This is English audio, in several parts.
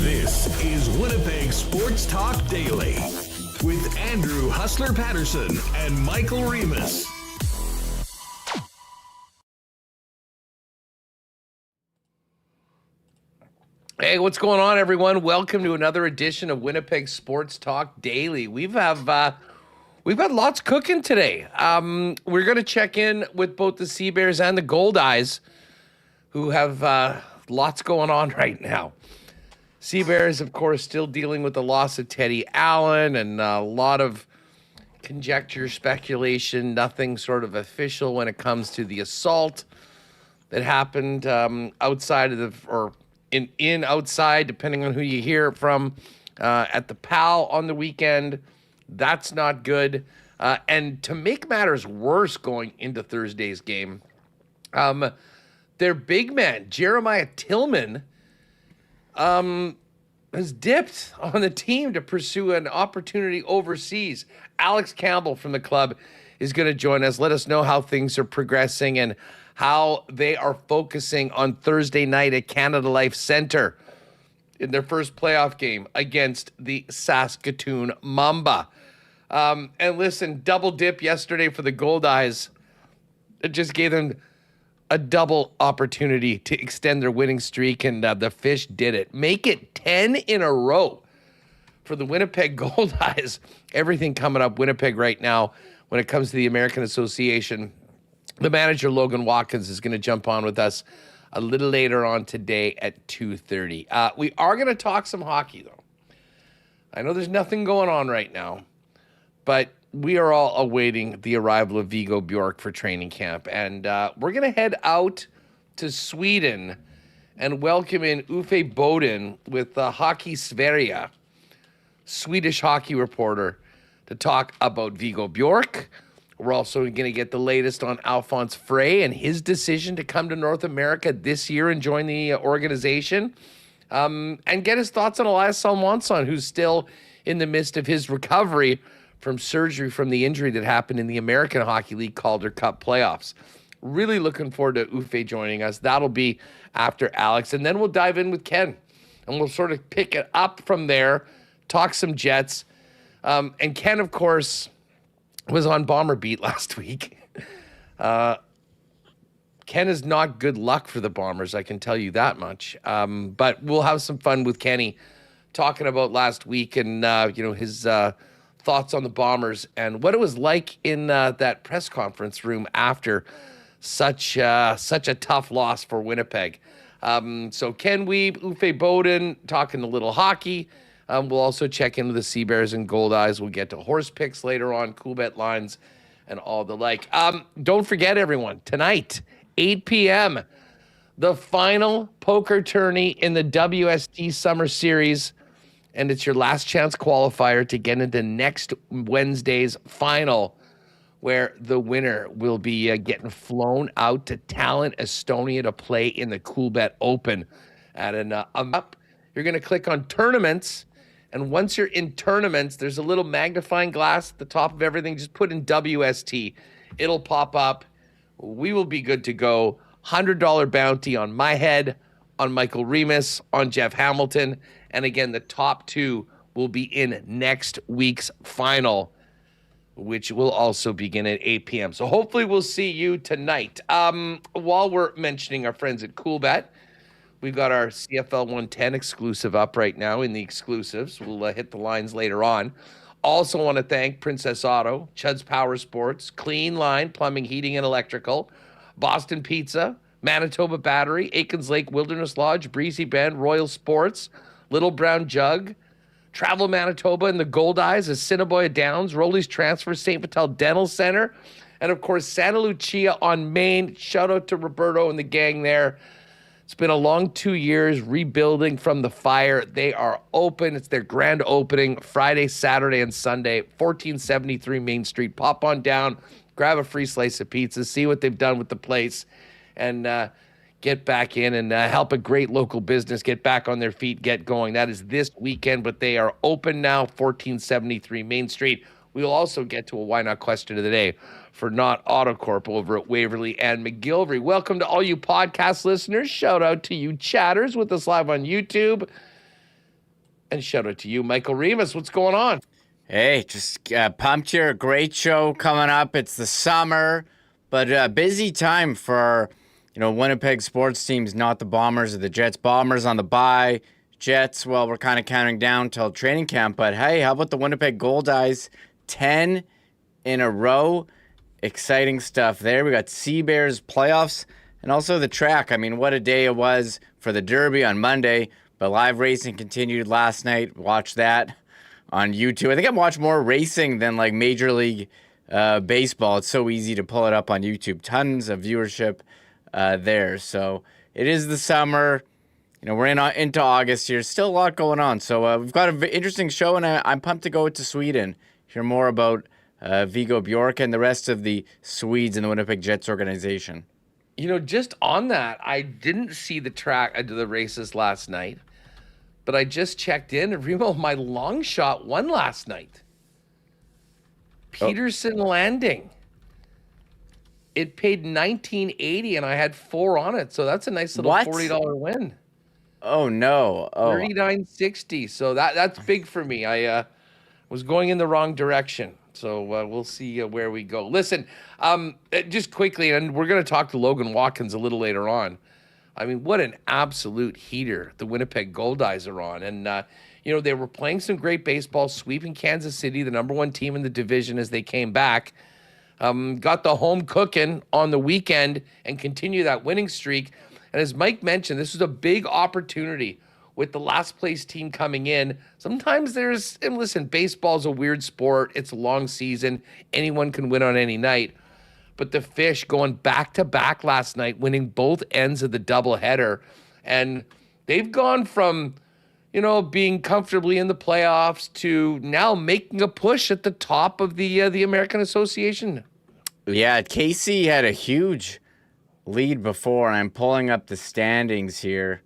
This is Winnipeg Sports Talk Daily with Andrew Hustler Paterson and Michael Remis. Hey, what's going on, everyone? Welcome to another edition of Winnipeg Sports Talk Daily. We've got lots cooking today. We're going to check in with both the Sea Bears and the Goldeyes, who have lots going on right now. Sea Bears, of course, still dealing with the loss of Teddy Allen and a lot of conjecture, speculation, nothing sort of official when it comes to the assault that happened outside of outside, depending on who you hear it from, at the PAL on the weekend. That's not good. And to make matters worse going into Thursday's game, their big man, Jeremiah Tillman, has dipped on the team to pursue an opportunity overseas. Alex Campbell from the club is going to join us. Let us know how things are progressing and how they are focusing on Thursday night at Canada Life Centre in their first playoff game against the Saskatoon Mamba. And listen, double dip yesterday for the Goldeyes. It just gave them a double opportunity to extend their winning streak, and the Fish did it. Make it 10 in a row for the Winnipeg Goldeyes. Everything coming up Winnipeg right now when it comes to the American Association. The manager, Logan Watkins, is going to jump on with us a little later on today at 2:30. We are going to talk some hockey, though. I know there's nothing going on right now, but we are all awaiting the arrival of Viggo Bjork for training camp. And we're going to head out to Sweden and welcome in Uffe Bodin with Hockey Sverige, Swedish hockey reporter, to talk about Viggo Bjork. We're also going to get the latest on Alphonse Frey and his decision to come to North America this year and join the organization. And get his thoughts on Elias Salomonsson, who's still in the midst of his recovery from surgery from the injury that happened in the American Hockey League Calder Cup playoffs. Really looking forward to Uffe joining us. That'll be after Alex. And then we'll dive in with Ken. And we'll sort of pick it up from there, talk some Jets. And Ken, of course, was on Bomber Beat last week. Ken is not good luck for the Bombers, I can tell you that much. But we'll have some fun with Kenny talking about last week and his thoughts on the Bombers and what it was like in that press conference room after such a tough loss for Winnipeg. So Ken Wiebe, Uffe Bodin, talking a little hockey. We'll also check into the Sea Bears and Goldeyes. We'll get to horse picks later on, cool bet lines, and all the like. Don't forget, everyone, tonight, 8 p.m., the final poker tourney in the WST Summer Series. And it's your last chance qualifier to get into next Wednesday's final, where the winner will be getting flown out to Tallinn, Estonia to play in the Coolbet Open at an up. You're going to click on tournaments. And once you're in tournaments, there's a little magnifying glass at the top of everything. Just put in WST. It'll pop up. We will be good to go. $100 bounty on my head, on Michael Remis, on Jeff Hamilton. And again, the top two will be in next week's final, which will also begin at 8 p.m. So hopefully we'll see you tonight. While we're mentioning our friends at Coolbet, we've got our CFL 110 exclusive up right now in the exclusives. We'll hit the lines later on. Also want to thank Princess Auto, Chud's Power Sports, Clean Line, Plumbing, Heating, and Electrical, Boston Pizza, Manitoba Battery, Aikens Lake Wilderness Lodge, Breezy Bend, Royal Sports, Little Brown Jug, Travel Manitoba, and the Goldeyes, Assiniboia Downs, Rowley's Transfer, St. Vital Dental Center, And, of course, Santa Lucia on Main. Shout out to Roberto and the gang there. It's been a long 2 years rebuilding from the fire. They are open. It's their grand opening Friday, Saturday, and Sunday, 1473 Main Street. Pop on down, grab a free slice of pizza, see what they've done with the place, and get back in and help a great local business get back on their feet, get going. That is this weekend, but they are open now, 1473 Main Street. We will also get to a Why Not question of the day for Not Autocorp over at Waverly and McGillivray. Welcome to all you podcast listeners. Shout out to you chatters with us live on YouTube. And shout out to you, Michael Remis. What's going on? Hey, just pumped here. Great show coming up. It's the summer, but busy time for, Winnipeg sports teams, not the Bombers or the Jets. Bombers on the bye. Jets, well, we're kind of counting down till training camp. But hey, how about the Winnipeg Goldeyes? 10 in a row. Exciting stuff there. We got Sea Bears playoffs and also the track. I mean, what a day it was for the Derby on Monday. But live racing continued last night. Watch that on YouTube. I think I've watched more racing than like Major League Baseball. It's so easy to pull it up on YouTube. Tons of viewership there. So it is the summer. We're into August here. Still a lot going on. So we've got an interesting show, and I'm pumped to go to Sweden. Hear more about Viggo Bjork and the rest of the Swedes in the Winnipeg Jets organization. Just on that, I didn't see the the races last night, but I just checked in, and Remo, my long shot won last night. Paterson Landing. It paid $19.80, and I had 4 on it, so that's a nice little $40 win. Oh no! Oh, $39.60. So that's big for me. I was going in the wrong direction. So we'll see where we go. Listen, just quickly, and we're going to talk to Logan Watkins a little later on. I mean, what an absolute heater the Winnipeg Goldeyes are on. And, they were playing some great baseball, sweeping Kansas City, the number 1 team in the division as they came back. Got the home cooking on the weekend and continue that winning streak. And as Mike mentioned, this was a big opportunity with the last place team coming in. Sometimes and listen, baseball's a weird sport. It's a long season. Anyone can win on any night. But the Fish going back-to-back last night, winning both ends of the doubleheader. And they've gone from, being comfortably in the playoffs to now making a push at the top of the American Association. Yeah, KC had a huge lead before, and I'm pulling up the standings here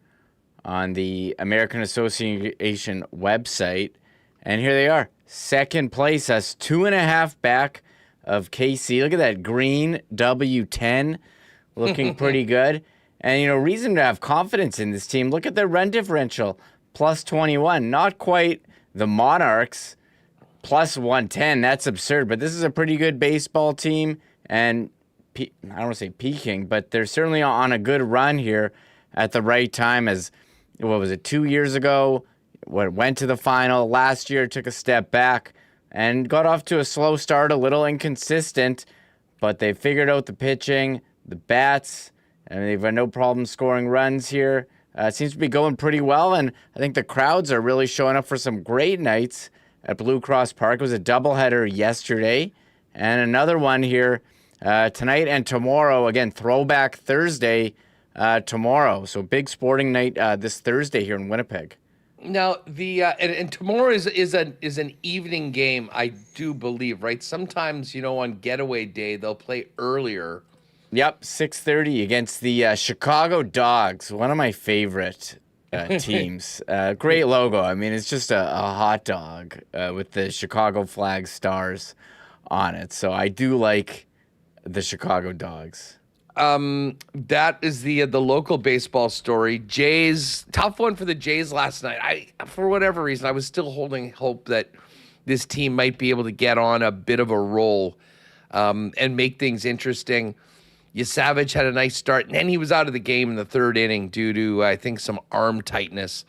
on the American Association website, and here they are. Second place, that's 2.5 back of KC. Look at that green W10 looking pretty good. And, reason to have confidence in this team. Look at their run differential, plus 21. Not quite the Monarchs, plus 110. That's absurd, but this is a pretty good baseball team, and I don't want to say peaking, but they're certainly on a good run here at the right time. As, 2 years ago, went to the final. Last year, took a step back and got off to a slow start, a little inconsistent, but they figured out the pitching, the bats, and they've had no problem scoring runs here. It seems to be going pretty well, and I think the crowds are really showing up for some great nights at Blue Cross Park. It was a doubleheader yesterday, and another one here tonight and tomorrow. Again, Throwback Thursday tomorrow. So big sporting night this Thursday here in Winnipeg. Now and tomorrow is an evening game, I do believe, right? Sometimes on getaway day they'll play earlier. Yep, 6:30 against the Chicago Dogs, one of my favorite teams. Great logo. I mean, it's just a hot dog with the Chicago flag stars on it. So I do like the Chicago Dogs. That is the local baseball story. Jays, tough one for the Jays last night. For whatever reason, I was still holding hope that this team might be able to get on a bit of a roll and make things interesting. Savage had a nice start, and then he was out of the game in the 3rd inning due to, I think, some arm tightness.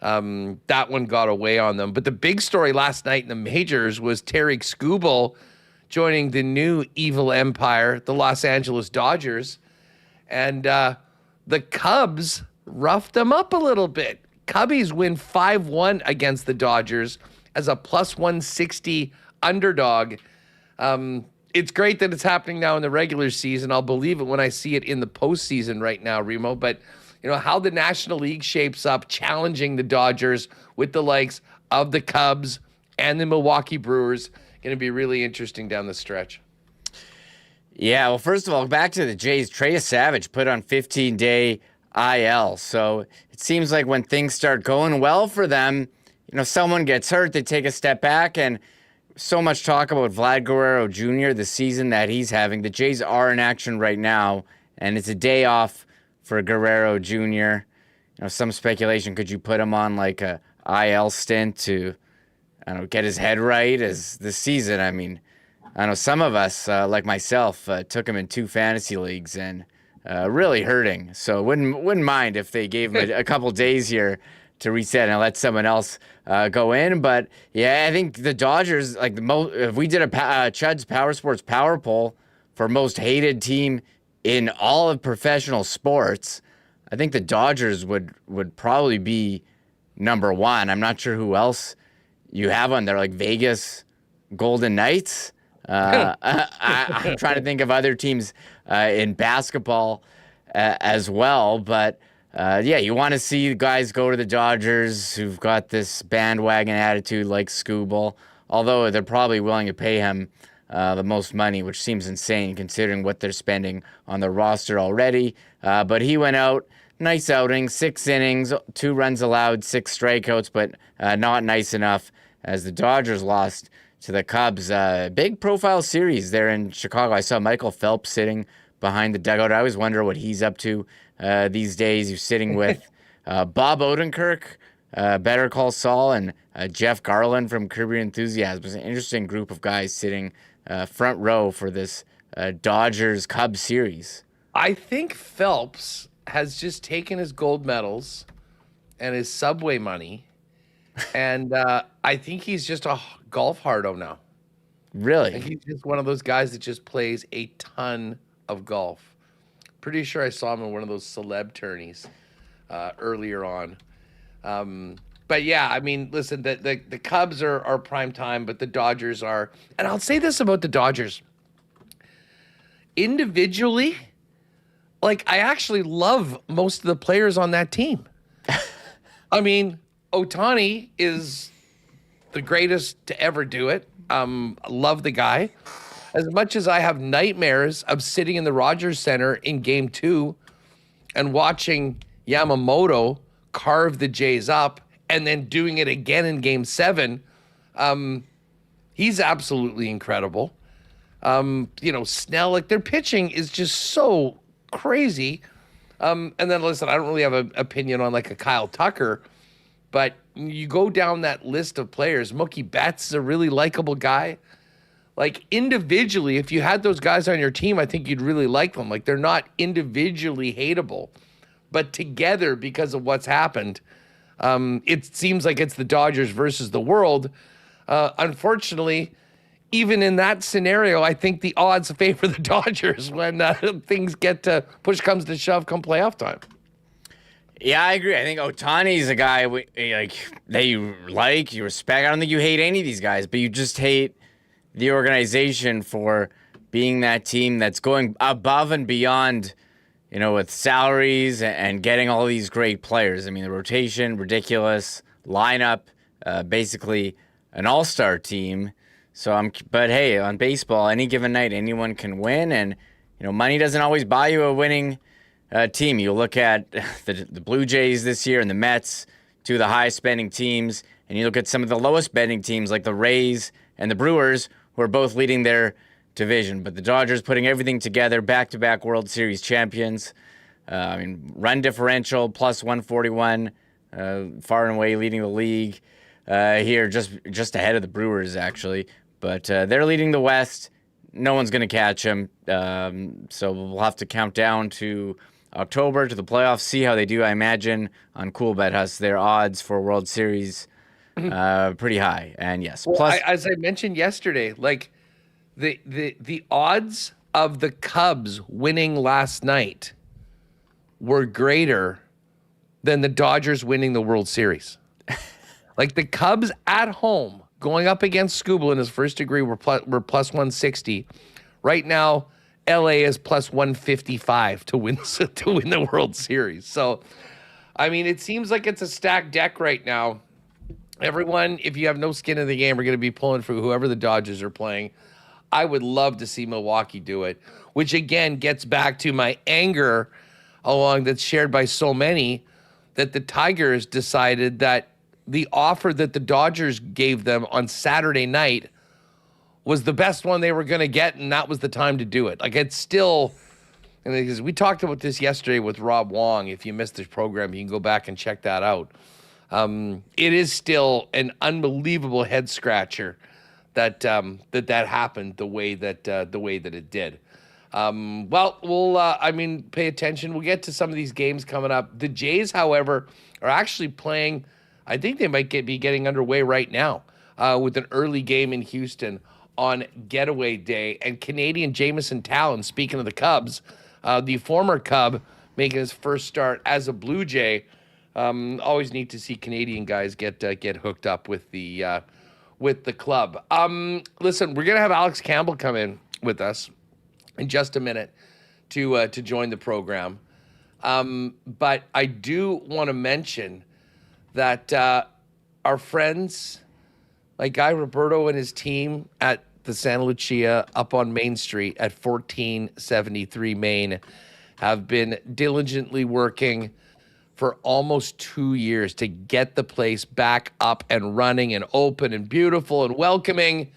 That one got away on them. But the big story last night in the majors was Tarek Skubal joining the new evil empire, the Los Angeles Dodgers. And the Cubs roughed them up a little bit. Cubbies win 5-1 against the Dodgers as a plus 160 underdog. it's great that it's happening now in the regular season. I'll believe it when I see it in the postseason right now, Remo. But, how the National League shapes up, challenging the Dodgers with the likes of the Cubs and the Milwaukee Brewers, going to be really interesting down the stretch. Yeah, well, first of all, back to the Jays. Trey Savage put on 15-day IL. So it seems like when things start going well for them, someone gets hurt, they take a step back, and so much talk about Vlad Guerrero Jr., the season that he's having. The Jays are in action right now, and it's a day off for Guerrero Jr. Some speculation, could you put him on like a IL stint to, get his head right as the season? I mean, I know some of us, like myself, took him in 2 fantasy leagues and really hurting. So wouldn't mind if they gave him a couple days here to reset and let someone else go in. But yeah, I think the Dodgers, like if we did a Chud's Power Sports Power Poll for most hated team in all of professional sports, I think the Dodgers would probably be number 1. I'm not sure who else you have on there, like Vegas Golden Knights. I'm trying to think of other teams in basketball as well, but yeah, you want to see guys go to the Dodgers who've got this bandwagon attitude like Scooble, although they're probably willing to pay him the most money, which seems insane considering what they're spending on the roster already. But he went out, nice outing, 6 innings, 2 runs allowed, 6 strikeouts, but not nice enough as the Dodgers lost to the Cubs. Big profile series there in Chicago. I saw Michael Phelps sitting behind the dugout. I always wonder what he's up to these days. He's sitting with Bob Odenkirk, Better Call Saul, and Jeff Garland from Curb Your Enthusiasm. It's an interesting group of guys sitting front row for this Dodgers-Cubs series. I think Phelps has just taken his gold medals and his Subway money, and I think he's just a golf hardo now. Really? And he's just one of those guys that just plays a ton of golf. Pretty sure I saw him in one of those celeb tourneys earlier on. But yeah, I mean, listen, the Cubs are prime time, but the Dodgers are. And I'll say this about the Dodgers. Individually, like, I actually love most of the players on that team. I mean, Ohtani is the greatest to ever do it. Love the guy. As much as I have nightmares of sitting in the Rogers Center in Game 2 and watching Yamamoto carve the Jays up and then doing it again in Game 7, he's absolutely incredible. Snell, like, their pitching is just so crazy. And then, listen, I don't really have an opinion on, like, a Kyle Tucker, but you go down that list of players. Mookie Betts is a really likable guy. Like, individually, if you had those guys on your team, I think you'd really like them. Like, they're not individually hateable, but together, because of what's happened, it seems like it's the Dodgers versus the world. Unfortunately, even in that scenario, I think the odds favor the Dodgers when things get to push comes to shove come playoff time. Yeah, I agree. I think Ohtani's a guy that you like, you respect. I don't think you hate any of these guys, but you just hate the organization for being that team that's going above and beyond, with salaries and getting all these great players. I mean, the rotation, ridiculous, lineup, basically an all-star team. But hey, on baseball, any given night, anyone can win, and money doesn't always buy you a winning team. You look at the Blue Jays this year and the Mets, 2 of the highest spending teams, and you look at some of the lowest spending teams like the Rays and the Brewers, who are both leading their division. But the Dodgers putting everything together, back-to-back World Series champions. Run differential, plus 141, far and away leading the league here, just ahead of the Brewers, actually. But they're leading the West. No one's going to catch them. So we'll have to count down to October, to the playoffs, see how they do. I imagine on Cool Bet has their odds for World Series pretty high. And yes, well, plus as I mentioned yesterday, like the odds of the Cubs winning last night were greater than the Dodgers winning the World Series. Like, the Cubs at home going up against Scooble in his first degree were plus 160. Right now, LA is plus 155 to win the World Series. So, I mean, it seems like it's a stacked deck right now. Everyone, if you have no skin in the game, are going to be pulling for whoever the Dodgers are playing. I would love to see Milwaukee do it, which again gets back to my anger that's shared by so many, that the Tigers decided that the offer that the Dodgers gave them on Saturday night was the best one they were going to get, and that was the time to do it. Like, it's still, and because we talked about this yesterday with Rob Wong. If you missed this program, you can go back and check that out. It is still an unbelievable head scratcher that happened the way that it did. We'll pay attention. We'll get to some of these games coming up. The Jays, however, are actually playing. I think they might be getting underway right now with an early game in Houston on Getaway Day. And Canadian Jamison Talon, speaking of the Cubs, the former Cub making his first start as a Blue Jay. Always neat to see Canadian guys get hooked up with the club. Listen, we're gonna have Alex Campbell come in with us in just a minute to join the program. But I do want to mention that our friends, like Guy Roberto and his team at the Santa Lucia up on Main Street at 1473 Main, have been diligently working for almost 2 years to get the place back up and running and open and beautiful and welcoming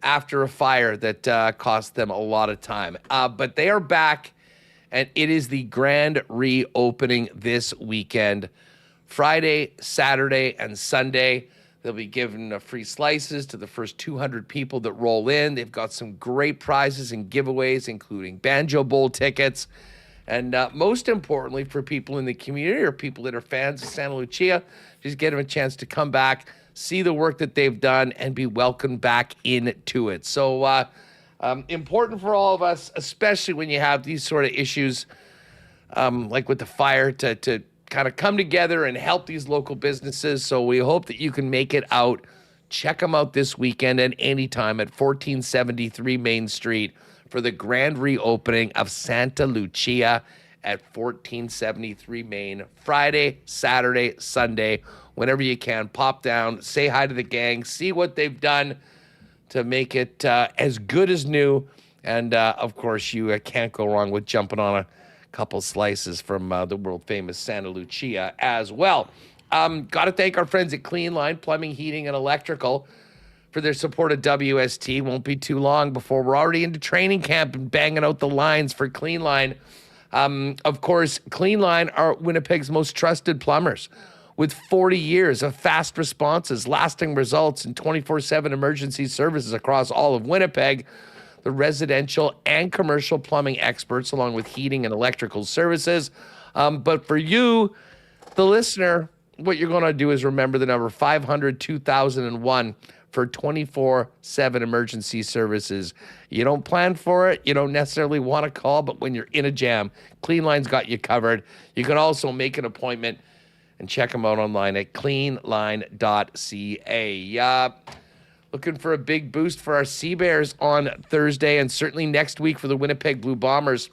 after a fire that cost them a lot of time. But they are back, and it is the grand reopening this weekend. Friday, Saturday, and Sunday. They'll be giving free slices to the first 200 people that roll in. They've got some great prizes and giveaways, including Banjo Bowl tickets. And most importantly, for people in the community or people that are fans of Santa Lucia, just get them a chance to come back, see the work that they've done, and be welcomed back into it. So important for all of us, especially when you have these sort of issues like with the fire, to kind of come together and help these local businesses. So we hope that you can make it out. Check them out this weekend and anytime at 1473 Main Street for the grand reopening of Santa Lucia at 1473 Main. Friday, Saturday, Sunday, whenever you can, pop down, say hi to the gang, see what they've done to make it as good as new. And, of course, you can't go wrong with jumping on a couple slices from the world-famous Santa Lucia as well. Got to thank our friends at Clean Line Plumbing, Heating, and Electrical for their support of WST. Won't be too long before we're already into training camp and banging out the lines for Clean Line. Of course, Clean Line are Winnipeg's most trusted plumbers with 40 years of fast responses, lasting results, and 24/7 emergency services across all of Winnipeg. The residential and commercial plumbing experts, along with heating and electrical services. But for you, the listener, what you're going to do is remember the number 500-2001 for 24/7 emergency services. You don't plan for it. You don't necessarily want to call, but when you're in a jam, Clean Line's got you covered. You can also make an appointment and check them out online at cleanline.ca. Looking for a big boost for our Sea Bears on Thursday, and certainly next week for the Winnipeg Blue Bombers.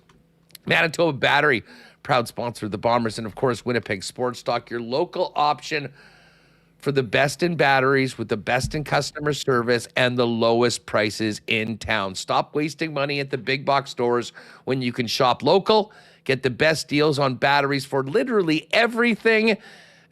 Manitoba Battery, proud sponsor of the Bombers, and of course Winnipeg Sports Talk, your local option for the best in batteries with the best in customer service and the lowest prices in town. Stop wasting money at the big box stores when you can shop local. Get the best deals on batteries for literally everything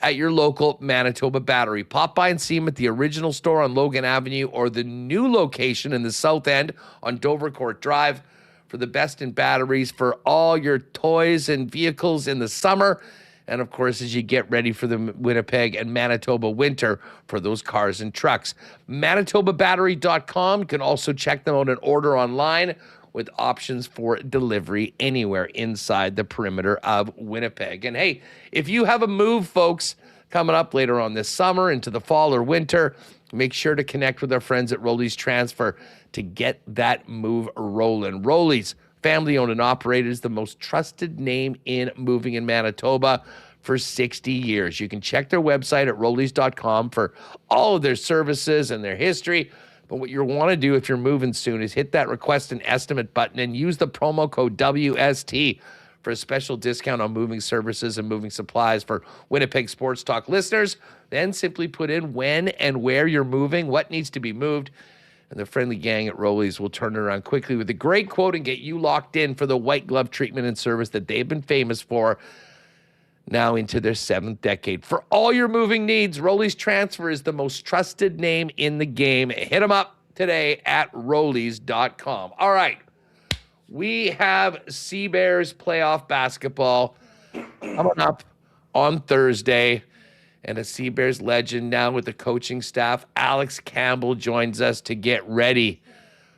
at your local Manitoba Battery. Pop by and see them at the original store on Logan Avenue or the new location in the South End on Dovercourt Drive for the best in batteries for all your toys and vehicles in the summer. And, of course, as you get ready for the Winnipeg and Manitoba winter for those cars and trucks. ManitobaBattery.com. You can also check them out and order online with options for delivery anywhere inside the perimeter of Winnipeg. And, hey, if you have a move, folks, coming up later on this summer into the fall or winter, make sure to connect with our friends at Rollies Transfer to get that move rolling. Rollies, family-owned and operated, is the most trusted name in moving in Manitoba for 60 years. You can check their website at rollies.com for all of their services and their history. But what you want to do if you're moving soon is hit that request an estimate button and use the promo code WST for a special discount on moving services and moving supplies for Winnipeg Sports Talk listeners. Then simply put in when and where you're moving, what needs to be moved, and the friendly gang at Rollies will turn it around quickly with a great quote and get you locked in for the white glove treatment and service that they've been famous for, now into their 7th decade. For all your moving needs, Rollies Transfer is the most trusted name in the game. Hit them up today at rollies.com. All right. We have Sea Bears playoff basketball coming up on Thursday, and a Sea Bears legend now with the coaching staff, Alex Campbell, joins us to get ready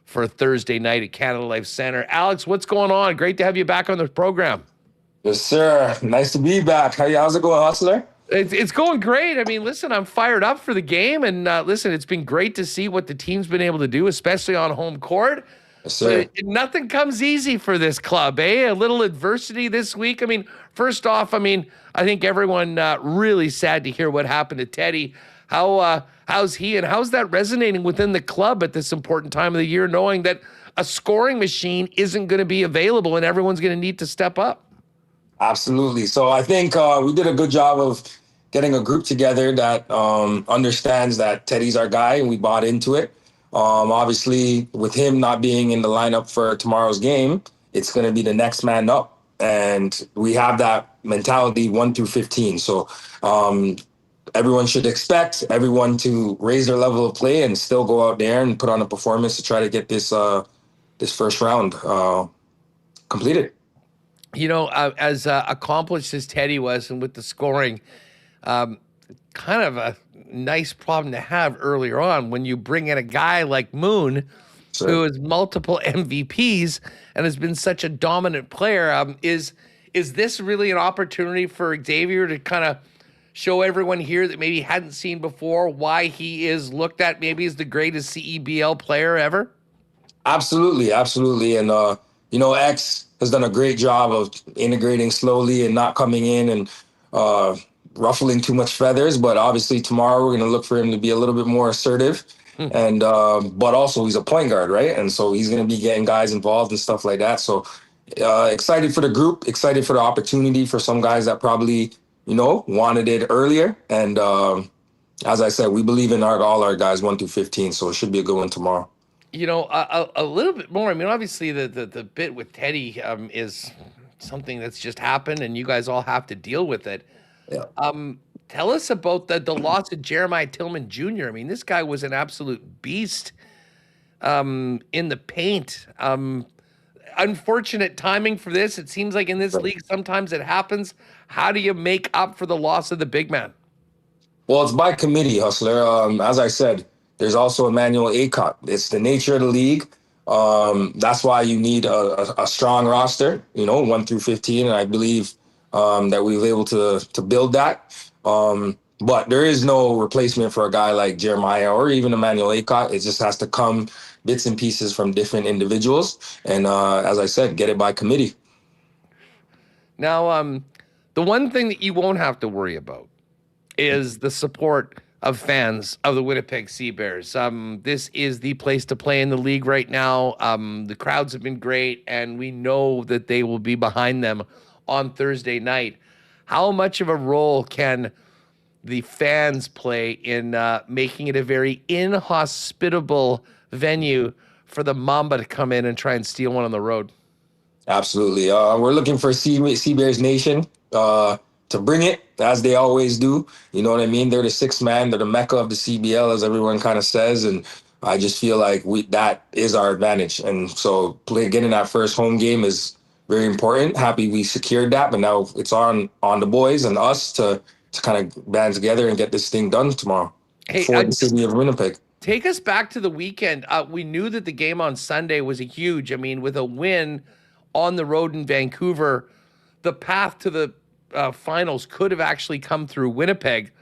for Thursday night at Canada Life Center. Alex, what's going on? Great to have you back on the program. Yes, sir. Nice to be back. How's it going, Hustler? It's going great. I mean, listen, I'm fired up for the game, and listen, it's been great to see what the team's been able to do, especially on home court. Yes, sir. But nothing comes easy for this club, eh? A little adversity this week. I mean, first off, I think everyone really sad to hear what happened to Teddy. How's he, and how's that resonating within the club at this important time of the year, knowing that a scoring machine isn't going to be available and everyone's going to need to step up? Absolutely. So I think we did a good job of getting a group together that understands that Teddy's our guy, and we bought into it. Obviously, with him not being in the lineup for tomorrow's game, it's going to be the next man up. And we have that mentality 1 through 15. So everyone should expect everyone to raise their level of play and still go out there and put on a performance to try to get this first round completed. You know, as accomplished as Teddy was and with the scoring, kind of a nice problem to have earlier on when you bring in a guy like Moon, Sure. who has multiple MVPs and has been such a dominant player. Is this really an opportunity for Xavier to kind of show everyone here that maybe hadn't seen before why he is looked at maybe as the greatest CEBL player ever? Absolutely. And, X has done a great job of integrating slowly and not coming in and ruffling too much feathers. But obviously tomorrow we're going to look for him to be a little bit more assertive. And but also he's a point guard, right? And so he's going to be getting guys involved and stuff like that. So excited for the group, excited for the opportunity for some guys that probably, wanted it earlier. And as I said, we believe in all our guys 1 through 15. So it should be a good one tomorrow. A little bit more. I mean, obviously the bit with Teddy is something that's just happened and you guys all have to deal with it. Yeah. Tell us about the loss of Jeremiah Tillman Jr. I mean, this guy was an absolute beast in the paint. Unfortunate timing for this. It seems like in this league, sometimes it happens. How do you make up for the loss of the big man? Well, it's by committee, Hustler. As I said, there's also Emmanuel Acott. It's the nature of the league. That's why you need a strong roster, 1 through 15. And I believe that we were able to build that. But there is no replacement for a guy like Jeremiah or even Emmanuel Acott. It just has to come bits and pieces from different individuals. And as I said, get it by committee. Now, the one thing that you won't have to worry about is the support of fans of the Winnipeg Sea Bears. This is the place to play in the league right now. The crowds have been great, and we know that they will be behind them on Thursday night. How much of a role can the fans play in making it a very inhospitable venue for the Mamba to come in and try and steal one on the road? Absolutely. We're looking for Sea Bears Nation to bring it, as they always do. You know what I mean? They're the sixth man. They're the mecca of the CBL, as everyone kind of says. And I just feel like that is our advantage. And so getting that first home game is very important. Happy we secured that, but now it's on the boys and us to kind of band together and get this thing done tomorrow for the city of Winnipeg. Take us back to the weekend. We knew that the game on Sunday was huge. I mean, with a win on the road in Vancouver, the path to the finals could have actually come through Winnipeg.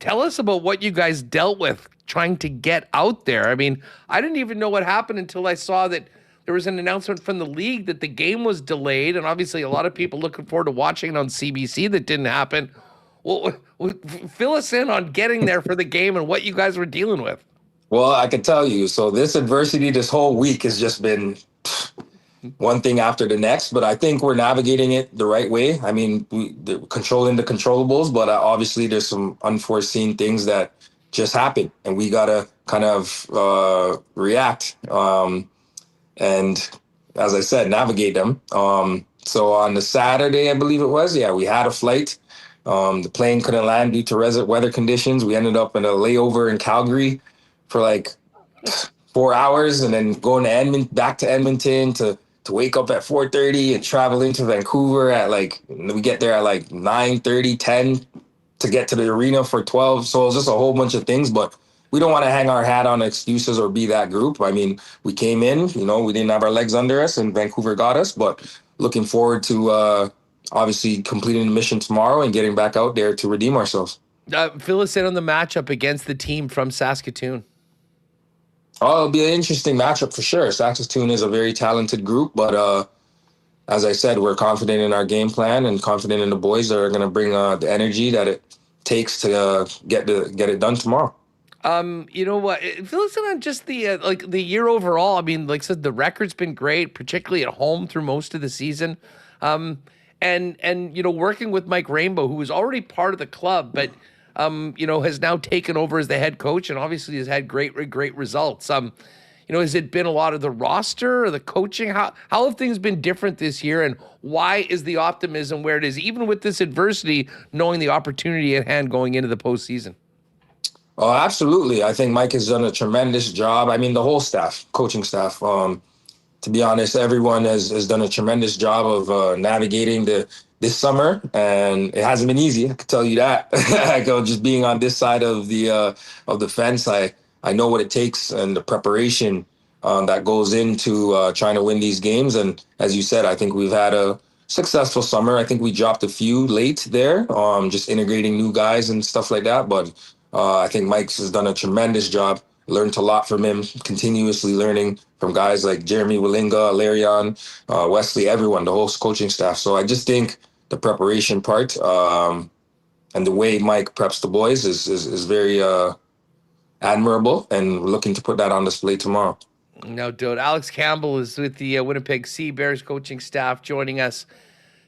Tell us about what you guys dealt with trying to get out there. I mean, I didn't even know what happened until I saw that there was an announcement from the league that the game was delayed, and obviously a lot of people looking forward to watching it on CBC. That didn't happen. Well, fill us in on getting there for the game and what you guys were dealing with. Well, I can tell you. So this adversity this whole week has just been one thing after the next, but I think we're navigating it the right way. I mean, they're controlling the controllables, but obviously there's some unforeseen things that just happen, and we gotta kind of react. And as I said, navigate them. So on the Saturday, I believe it was, we had a flight. The plane couldn't land due to weather conditions. We ended up in a layover in Calgary for like 4 hours, and then going to back to Edmonton to wake up at 4:30 and travel into Vancouver at we get there at like 9:30, 10 to get to the arena for 12. So it was just a whole bunch of things, but we don't want to hang our hat on excuses or be that group. I mean, we came in, we didn't have our legs under us, and Vancouver got us, but looking forward to obviously completing the mission tomorrow and getting back out there to redeem ourselves. Fill us in on the matchup against the team from Saskatoon. Oh, it'll be an interesting matchup for sure. Saskatoon is a very talented group, but as I said, we're confident in our game plan and confident in the boys that are going to bring the energy that it takes to get it done tomorrow. You know what? Fill us in on just the the year overall. I mean, like I said, the record's been great, particularly at home through most of the season. And working with Mike Rainbow, who was already part of the club, but has now taken over as the head coach and obviously has had great results. Has it been a lot of the roster or the coaching? How have things been different this year, and why is the optimism where it is, even with this adversity, knowing the opportunity at hand going into the postseason? Oh, absolutely. I think Mike has done a tremendous job. I mean, the whole staff, coaching staff, to be honest, everyone has done a tremendous job of navigating this summer, and it hasn't been easy. I can tell you that. Just being on this side of the fence, I know what it takes and the preparation that goes into trying to win these games. And as you said, I think we've had a successful summer. I think we dropped a few late there, just integrating new guys and stuff like that. But I think Mike's has done a tremendous job. Learned a lot from him, continuously learning from guys like Jeremy Willinga, Larion, Wesley, everyone, the whole coaching staff. So I just think the preparation part and the way Mike preps the boys is very admirable, and we're looking to put that on display tomorrow. No doubt. Alex Campbell is with the Winnipeg Sea Bears coaching staff, joining us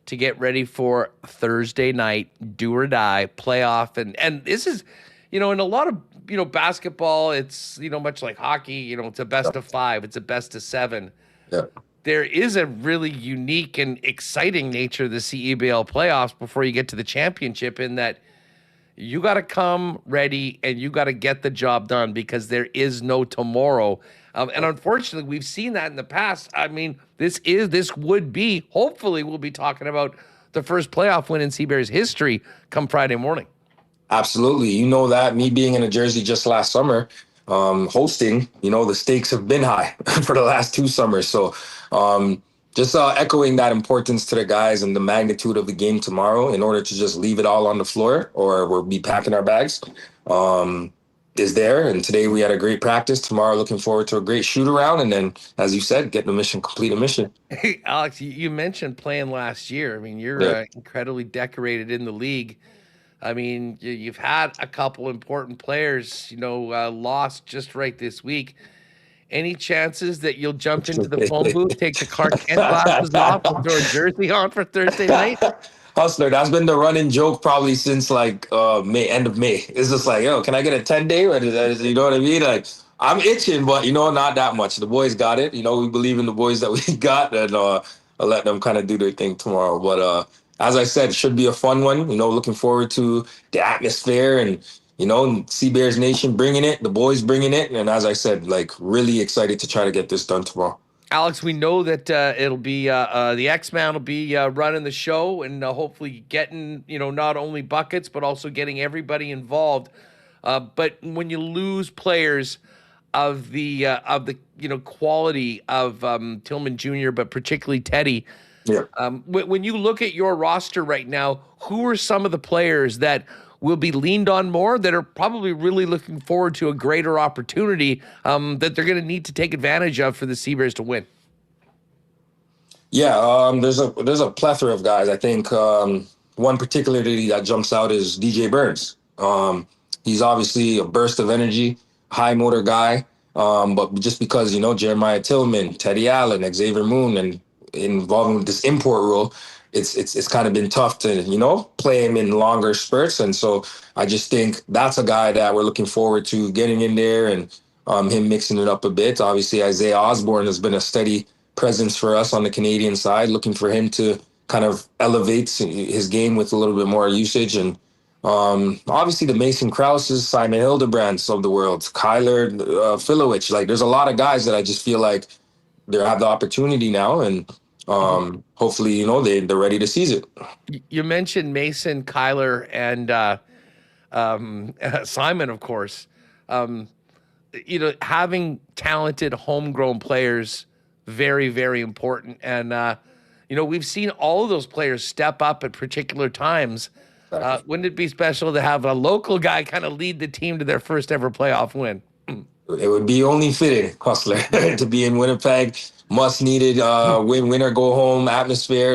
to get ready for Thursday night, do or die playoff. And this is, in a lot of, basketball, it's, much like hockey, it's a best of 5, it's a best of 7. Yeah. There is a really unique and exciting nature of the CEBL playoffs before you get to the championship, in that you got to come ready and you got to get the job done, because there is no tomorrow. And unfortunately, we've seen that in the past. I mean, hopefully we'll be talking about the first playoff win in Sea Bears history come Friday morning. Absolutely. You know that, me being in a jersey just last summer, hosting, the stakes have been high for the last 2 summers. So just echoing that importance to the guys and the magnitude of the game tomorrow, in order to just leave it all on the floor or we'll be packing our bags, is there. And today we had a great practice. Tomorrow, looking forward to a great shoot around. And then, as you said, complete a mission. Hey, Alex, you mentioned playing last year. I mean, you're incredibly decorated in the league. I mean, you've had a couple important players, lost just right this week. Any chances that you'll jump into the phone booth, take the Clark Kent glasses off, and throw a jersey on for Thursday night? Hustler, that's been the running joke probably since end of May. It's just like, yo, can I get a 10-day? You know what I mean? Like, I'm itching, but not that much. The boys got it. We believe in the boys that we got, and I'll let them kind of do their thing tomorrow. But as I said, it should be a fun one. Looking forward to the atmosphere and, Sea Bears Nation bringing it, the boys bringing it. And as I said, really excited to try to get this done tomorrow. Alex, we know that it'll be the X-Man will be running the show and hopefully getting, not only buckets, but also getting everybody involved. But when you lose players of the quality of Tillman Jr., but particularly Teddy, when you look at your roster right now, who are some of the players that will be leaned on more, that are probably really looking forward to a greater opportunity that they're going to need to take advantage of for the Sea Bears to win? Yeah, there's a plethora of guys. I think one particularly that jumps out is DJ Burns. He's obviously a burst of energy, high motor guy. But just because, Jeremiah Tillman, Teddy Allen, Xavier Moon, and involving with this import rule, it's kind of been tough to, play him in longer spurts. And so I just think that's a guy that we're looking forward to getting in there and him mixing it up a bit. Obviously, Isaiah Osborne has been a steady presence for us on the Canadian side, looking for him to kind of elevate his game with a little bit more usage. And obviously the Mason Krauses, Simon Hildebrands of the world, Kyler Filowich. Like, there's a lot of guys that I just feel like they have the opportunity now, and hopefully, they're ready to seize it. You mentioned Mason, Kyler, and Simon, of course. Having talented homegrown players, very, very important. And, we've seen all of those players step up at particular times. Wouldn't it be special to have a local guy kind of lead the team to their first ever playoff win? It would be only fitting, Hustler, to be in Winnipeg. Much needed win or go home atmosphere.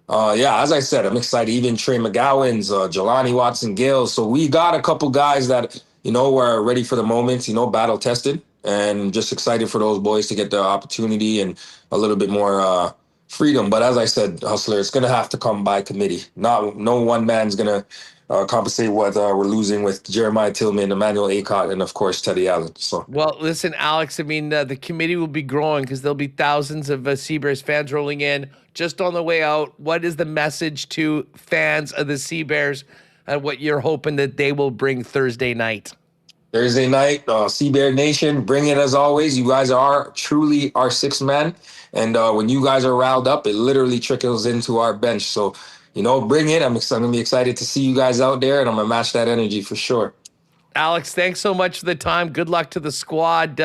As I said, I'm excited. Even Trey McGowan's, Jelani Watson-Gale. So we got a couple guys that, were ready for the moment, battle tested, and just excited for those boys to get the opportunity and a little bit more freedom. But as I said, Hustler, it's going to have to come by committee. No one man's going to compensate what we're losing with Jeremiah Tillman, Emmanuel Acott, and of course Teddy Allen. So, well, listen, Alex. I mean, the committee will be growing because there'll be thousands of Sea Bears fans rolling in just on the way out. What is the message to fans of the Sea Bears and what you're hoping that they will bring Thursday night? Thursday night, Sea Bear Nation, bring it as always. You guys are truly our sixth man, and when you guys are riled up, it literally trickles into our bench. So, bring it. I'm going to be excited to see you guys out there, and I'm going to match that energy for sure. Alex, thanks so much for the time. Good luck to the squad.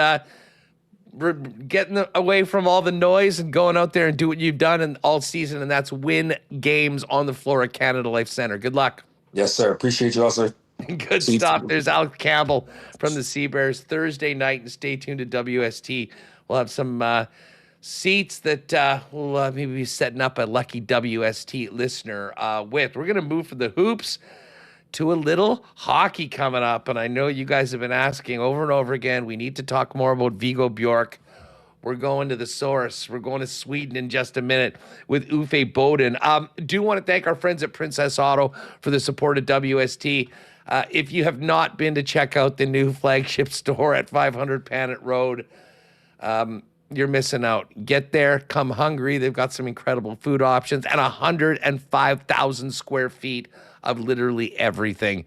We're getting away from all the noise and going out there and do what you've done all season, and that's win games on the floor at Canada Life Center. Good luck. Yes, sir. Appreciate you all, sir. Good stuff. There's Alex Campbell from the Sea Bears Thursday night, and stay tuned to WST. We'll have some seats that we'll maybe be setting up a lucky WST listener with. We're going to move from the hoops to a little hockey coming up, and I know you guys have been asking over and over again, we need to talk more about Viggo Bjork. We're going to the source. We're going to Sweden in just a minute with Uffe Bodin. Do want to thank our friends at Princess Auto for the support of WST. If you have not been to check out the new flagship store at 500 Panet Road, you're missing out. Get there, come hungry. They've got some incredible food options and 105,000 square feet of literally everything.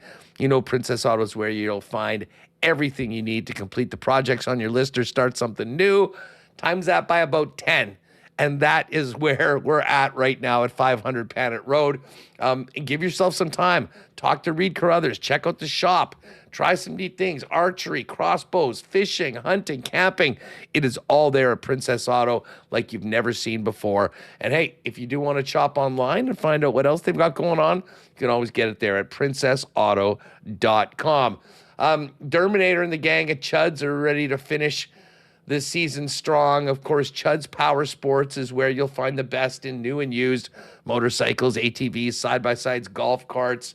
Princess Auto is where you'll find everything you need to complete the projects on your list or start something new. Times that by about 10. And that is where we're at right now at 500 Panet Road. And give yourself some time. Talk to Reed Carruthers. Check out the shop. Try some neat things. Archery, crossbows, fishing, hunting, camping. It is all there at Princess Auto like you've never seen before. And hey, if you do want to shop online and find out what else they've got going on, you can always get it there at princessauto.com. Derminator and the gang at Chuds are ready to finish this season strong. Of course, Chuds Power Sports is where you'll find the best in new and used motorcycles, ATVs, side-by-sides, golf carts,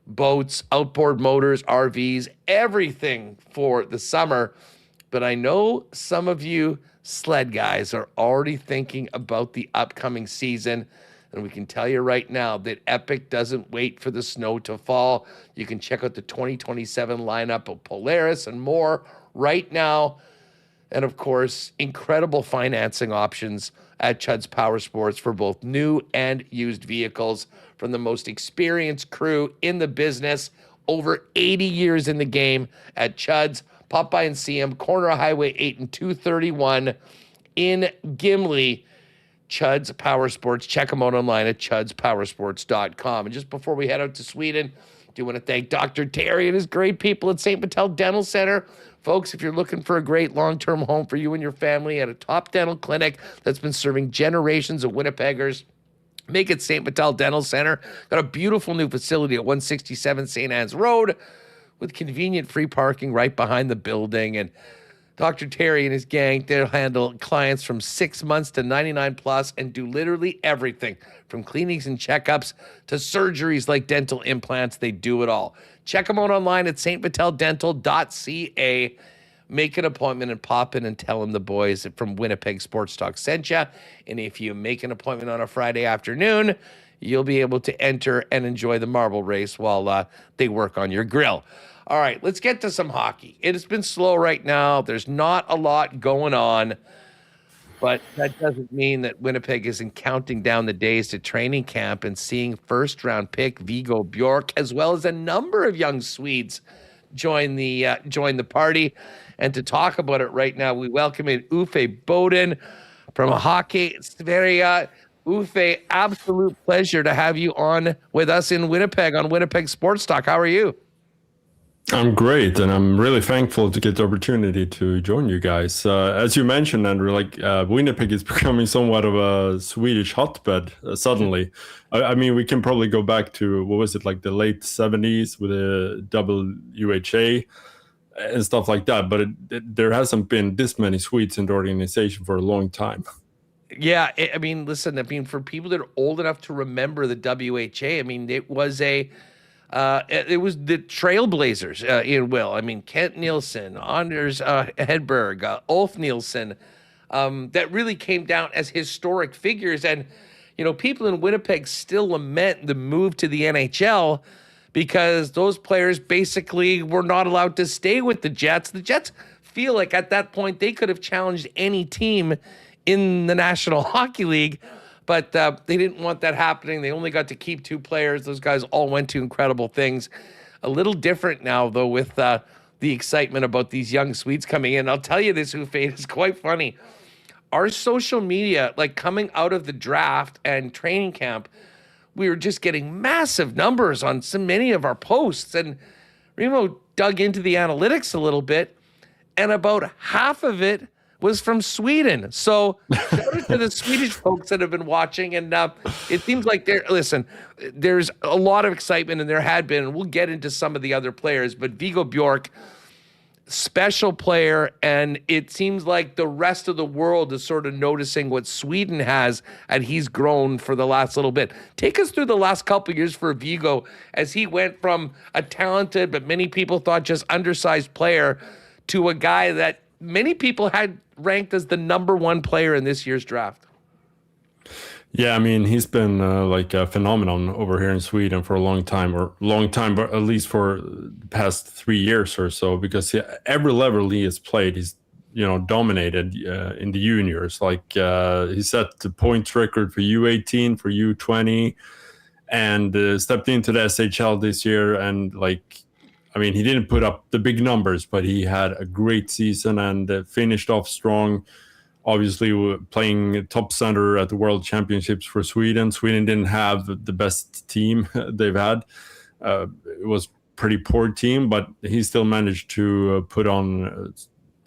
boats, outboard motors, RVs, everything for the summer. But I know some of you sled guys are already thinking about the upcoming season. And we can tell you right now that Epic doesn't wait for the snow to fall. You can check out the 2027 lineup of Polaris and more right now. And of course, incredible financing options at Chuds Power Sports for both new and used vehicles from the most experienced crew in the business. Over 80 years in the game at Chuds. Pop by and see them. Corner of Highway 8 and 231 in Gimli. Chuds Power Sports. Check them out online at chudspowersports.com. And just before we head out to Sweden, I do want to thank Dr. Terry and his great people at St. Patel Dental Center. Folks, if you're looking for a great long-term home for you and your family at a top dental clinic that's been serving generations of Winnipeggers, make it St. Patel Dental Center. Got a beautiful new facility at 167 St. Anne's Road with convenient free parking right behind the building. And Dr. Terry and his gang, they'll handle clients from 6 months to 99 plus and do literally everything from cleanings and checkups to surgeries like dental implants. They do it all. Check them out online at stviteldental.ca. Make an appointment and pop in and tell them the boys from Winnipeg Sports Talk sent you. And if you make an appointment on a Friday afternoon, you'll be able to enter and enjoy the marble race while they work on your grill. All right, let's get to some hockey. It has been slow right now. There's not a lot going on, but that doesn't mean that Winnipeg isn't counting down the days to training camp and seeing first-round pick Viggo Bjork, as well as a number of young Swedes join the party. And to talk about it right now, we welcome in Uffe Bodin from hockey. It's very Uffe, absolute pleasure to have you on with us in Winnipeg on Winnipeg Sports Talk. How are you? I'm great, and I'm really thankful to get the opportunity to join you guys. As you mentioned, Andrew, Winnipeg is becoming somewhat of a Swedish hotbed suddenly. I mean, we can probably go back to, what was it, like the late 70s with the WHA and stuff like that, but there hasn't been this many Swedes in the organization for a long time. Yeah, I mean, listen, for people that are old enough to remember the WHA, I mean, it was the Trailblazers in Will. I mean, Kent Nielsen, Anders Hedberg, Ulf Nielsen, that really came down as historic figures. And, people in Winnipeg still lament the move to the NHL because those players basically were not allowed to stay with the Jets. The Jets feel like at that point they could have challenged any team in the National Hockey League, but they didn't want that happening. They only got to keep 2 players. Those guys all went to incredible things. A little different now, though, with the excitement about these young Swedes coming in. I'll tell you this, Uffe, it's quite funny. Our social media, coming out of the draft and training camp, we were just getting massive numbers on so many of our posts. And Remo dug into the analytics a little bit, and about half of it was from Sweden. So shout out to the Swedish folks that have been watching. And it seems like there's a lot of excitement, and there had been, and we'll get into some of the other players, but Viggo Bjork, special player, and it seems like the rest of the world is sort of noticing what Sweden has, and he's grown for the last little bit. Take us through the last couple of years for Viggo as he went from a talented, but many people thought just undersized player to a guy that many people had ranked as the number 1 player in this year's draft. Yeah, I mean, he's been a phenomenon over here in Sweden for a long time, but at least for the past 3 years or so, because every level he has played, he's, dominated in the juniors. He set the points record for U18, for U20, and stepped into the SHL this year. And he didn't put up the big numbers, but he had a great season and finished off strong. Obviously, playing top center at the World Championships for Sweden. Sweden didn't have the best team they've had. It was a pretty poor team, but he still managed to put on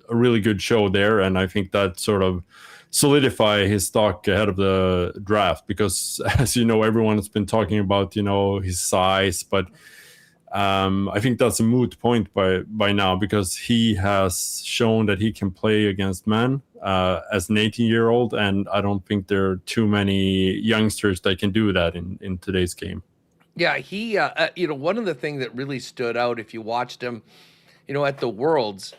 a really good show there. And I think that sort of solidified his stock ahead of the draft because, as you know, everyone has been talking about, his size, but I think that's a moot point by now because he has shown that he can play against men as an 18-year-old, and I don't think there are too many youngsters that can do that in today's game. Yeah, he, one of the things that really stood out if you watched him, at the Worlds,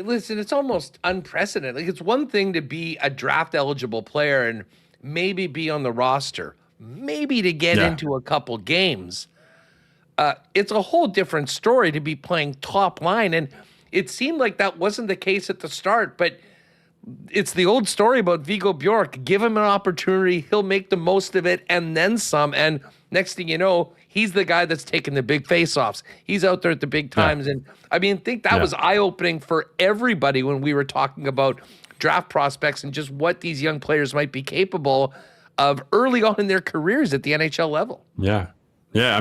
listen, it's almost unprecedented. It's one thing to be a draft-eligible player and maybe be on the roster, maybe to get into a couple games. It's a whole different story to be playing top line. And it seemed like that wasn't the case at the start, but it's the old story about Viggo Bjork. Give him an opportunity, he'll make the most of it and then some. And next thing you know, he's the guy that's taking the big face-offs. He's out there at the big times. And I think that was eye-opening for everybody when we were talking about draft prospects and just what these young players might be capable of early on in their careers at the NHL level. Yeah. Yeah,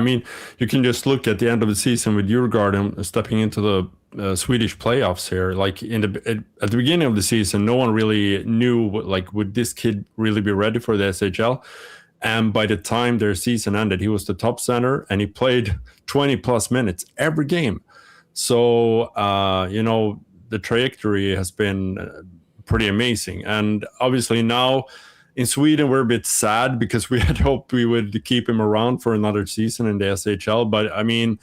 you can just look at the end of the season with Djurgården stepping into the Swedish playoffs here. At the beginning of the season, no one really knew would this kid really be ready for the SHL? And by the time their season ended, he was the top center and he played 20 plus minutes every game. So the trajectory has been pretty amazing. And obviously now in Sweden, we're a bit sad because we had hoped we would keep him around for another season in the SHL. But I mean,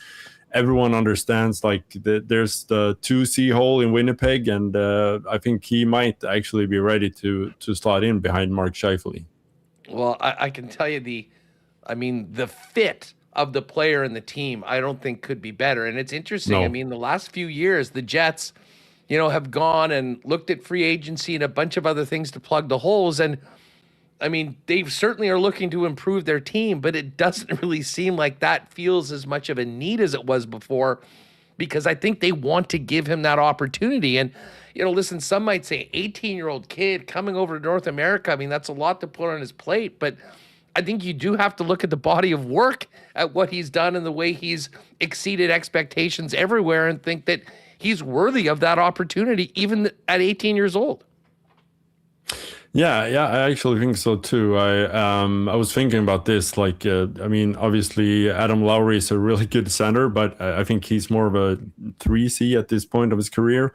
everyone understands there's the 2C hole in Winnipeg, and I think he might actually be ready to slot in behind Mark Scheifele. Well, I can tell you the fit of the player and the team, I don't think could be better. And it's interesting. No. I mean, the last few years, the Jets, have gone and looked at free agency and a bunch of other things to plug the holes. And I mean, they certainly are looking to improve their team, but it doesn't really seem like that feels as much of a need as it was before, because I think they want to give him that opportunity. And, listen, some might say 18-year-old kid coming over to North America. I mean, that's a lot to put on his plate, but I think you do have to look at the body of work at what he's done and the way he's exceeded expectations everywhere and think that he's worthy of that opportunity, even at 18 years old. Yeah, I actually think so too. I was thinking about this. Obviously Adam Lowry is a really good center, but I think he's more of a 3C at this point of his career.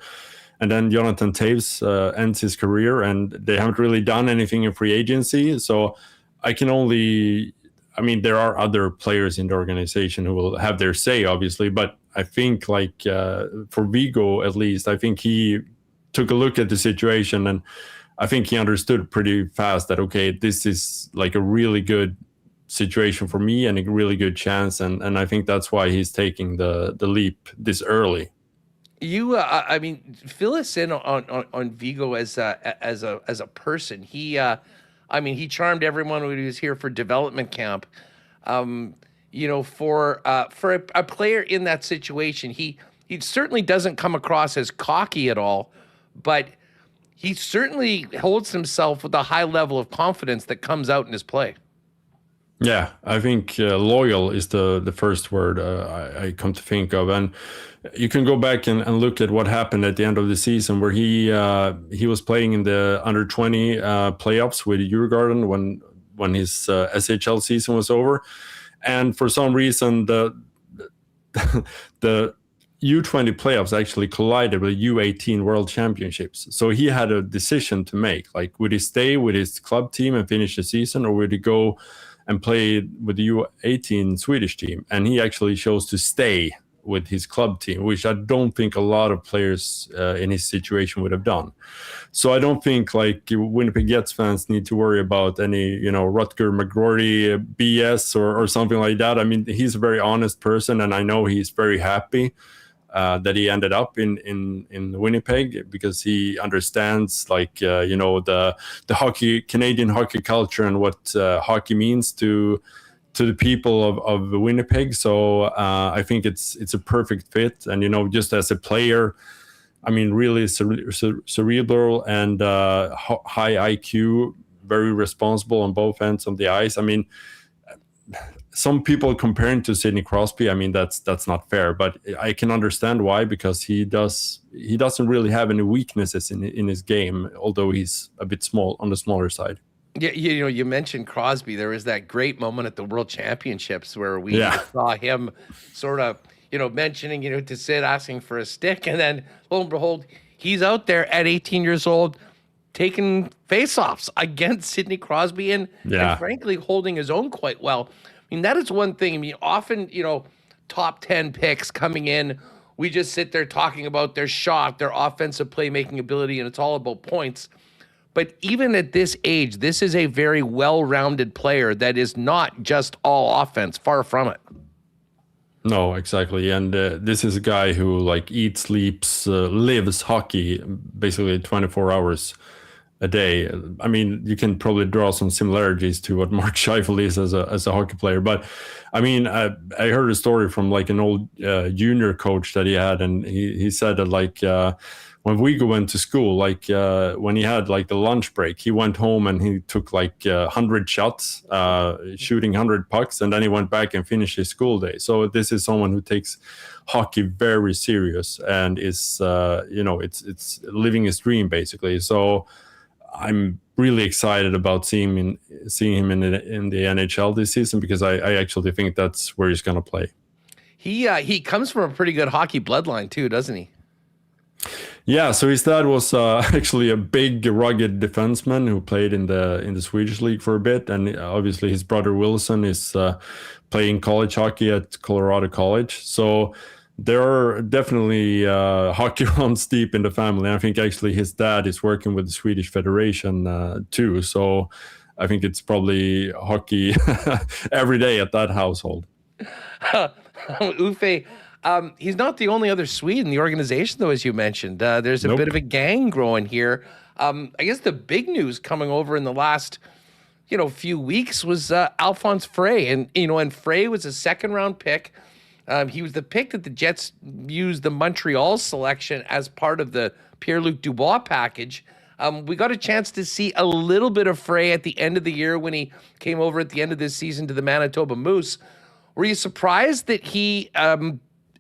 And then Jonathan Taves ends his career, and they haven't really done anything in free agency. So there are other players in the organization who will have their say, obviously. But I think for Vigo, at least, I think he took a look at the situation, and I think he understood pretty fast that, okay, this is like a really good situation for me and a really good chance. And I think that's why he's taking the leap this early. You, fill us in on Vigo as a person. He charmed everyone when he was here for development camp. For a player in that situation, he certainly doesn't come across as cocky at all, but he certainly holds himself with a high level of confidence that comes out in his play. Yeah, I think loyal is the first word I come to think of. And you can go back and look at what happened at the end of the season, where he was playing in the under-20 playoffs with Djurgården when his SHL season was over. And for some reason, the U20 playoffs actually collided with U18 World Championships. So he had a decision to make. Like, would he stay with his club team and finish the season, or would he go and play with the U18 Swedish team? And he actually chose to stay with his club team, which I don't think a lot of players in his situation would have done. So I don't think Winnipeg Jets fans need to worry about any, Rutger McGrory BS or something like that. I mean, he's a very honest person, and I know he's very happy that he ended up in Winnipeg, because he understands the Canadian hockey culture and what hockey means to the people of Winnipeg. So I think it's a perfect fit. And just as a player, I mean, really cerebral and high IQ, very responsible on both ends of the ice. I mean, some people comparing to Sidney Crosby, I mean, that's not fair, but I can understand why, because he doesn't really have any weaknesses in his game, although he's a bit small on the smaller side. Yeah, you mentioned Crosby. There was that great moment at the World Championships where we saw him sort of, mentioning, to Sid, asking for a stick, and then lo and behold, he's out there at 18 years old taking faceoffs against Sidney Crosby and frankly holding his own quite well. I mean, that is one thing. I mean, often, top 10 picks coming in, we just sit there talking about their shot, their offensive playmaking ability, and it's all about points. But even at this age, this is a very well-rounded player that is not just all offense, far from it. No, exactly. And this is a guy who eats, sleeps, lives hockey basically 24 hours a day. I mean, you can probably draw some similarities to what Mark Scheifele is as a hockey player. But I mean, I heard a story from an old junior coach that he had, and he said that when Wiebe went to school, when he had the lunch break, he went home and he took 100 shots, shooting 100 pucks, and then he went back and finished his school day. So this is someone who takes hockey very serious and is, it's living his dream basically. So I'm really excited about seeing him in the NHL this season, because I actually think that's where he's going to play. He comes from a pretty good hockey bloodline too, doesn't he? Yeah, so his dad was actually a big, rugged defenseman who played in the Swedish league for a bit, and obviously his brother Wilson is playing college hockey at Colorado College. So there are definitely hockey runs deep in the family. And I think actually his dad is working with the Swedish Federation too. So I think it's probably hockey every day at that household. Uffe, he's not the only other Swede in the organization, though, as you mentioned. There's a bit of a gang growing here. I guess the big news coming over in the last, few weeks was Alphonse Frey. And Frey was a second-round pick. He was the pick that the Jets used the Montreal selection as part of the Pierre-Luc Dubois package. We got a chance to see a little bit of Frey at the end of the year when he came over at the end of this season to the Manitoba Moose. Were you surprised that he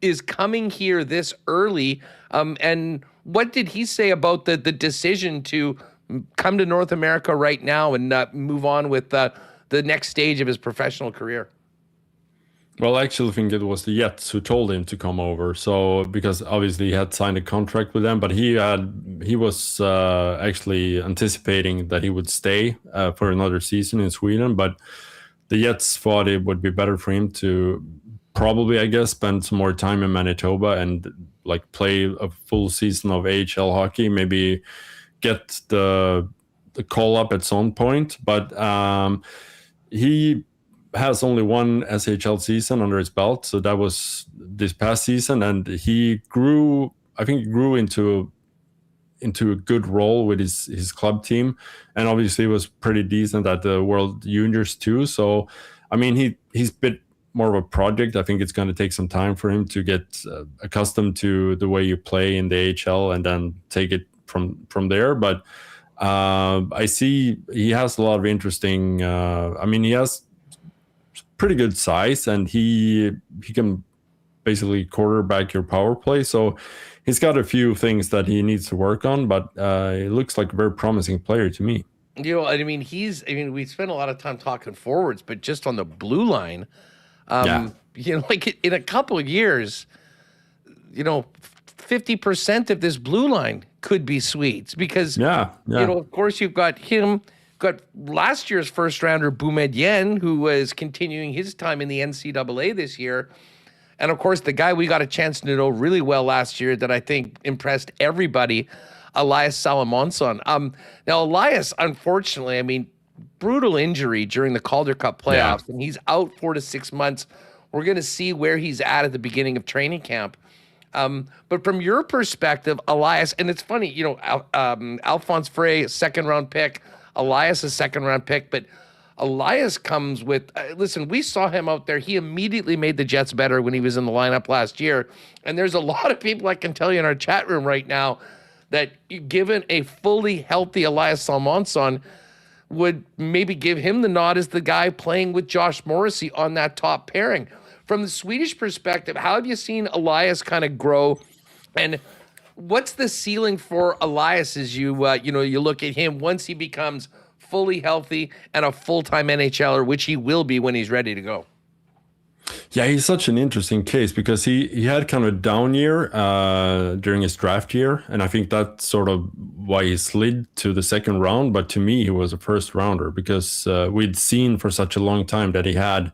is coming here this early? And what did he say about the decision to come to North America right now and move on with the next stage of his professional career? Well, I actually think it was the Jets who told him to come over. So because obviously he had signed a contract with them, but he was actually anticipating that he would stay for another season in Sweden. But the Jets thought it would be better for him to probably, I guess, spend some more time in Manitoba and like play a full season of AHL hockey, maybe get the call up at some point. But he has only one SHL season under his belt, so that was this past season, and he grew into a good role with his club team, and obviously was pretty decent at the World Juniors too. So I mean, he's a bit more of a project. I think it's going to take some time for him to get accustomed to the way you play in the AHL and then take it from there. But I see he has a lot of interesting he has pretty good size, and he can basically quarterback your power play. So he's got a few things that he needs to work on, but he looks like a very promising player to me. We spent a lot of time talking forwards, but just on the blue line, like in a couple of years, 50% of this blue line could be Swedes because, of course, you've got him. Got last year's first rounder, Boumedienne, who was continuing his time in the NCAA this year. And of course, the guy we got a chance to know really well last year that I think impressed everybody, Elias Salomonsson. Now, Elias, unfortunately, brutal injury during the Calder Cup playoffs, and he's out 4 to 6 months. We're going to see where he's at the beginning of training camp. But from your perspective, Elias, and it's funny, Alphonse Frey, second-round pick, Elias, a second-round pick, but Elias comes with, listen, we saw him out there. He immediately made the Jets better when he was in the lineup last year. And there's a lot of people I can tell you in our chat room right now that given a fully healthy Elias Salomonsson would maybe give him the nod as the guy playing with Josh Morrissey on that top pairing. From the Swedish perspective, how have you seen Elias kind of grow, and what's the ceiling for Elias as you look at him once he becomes fully healthy and a full-time NHLer, which he will be when he's ready to go? Yeah, he's such an interesting case because he had kind of a down year during his draft year, and I think that's sort of why he slid to the second round. But to me, he was a first rounder because we'd seen for such a long time that he had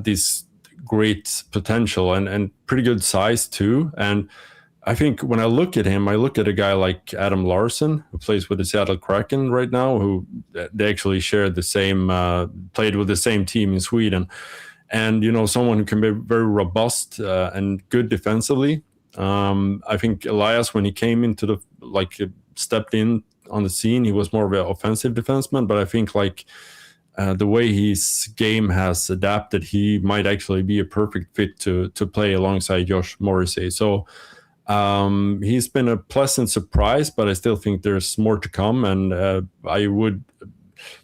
this great potential and pretty good size too. And I think when I look at him, I look at a guy like Adam Larsson, who plays with the Seattle Kraken right now, who they actually shared the same, played with the same team in Sweden. And, someone who can be very robust and good defensively. I think Elias, when he came into stepped in on the scene, he was more of an offensive defenseman. But I think the way his game has adapted, he might actually be a perfect fit to play alongside Josh Morrissey. So he's been a pleasant surprise, but I still think there's more to come. And I would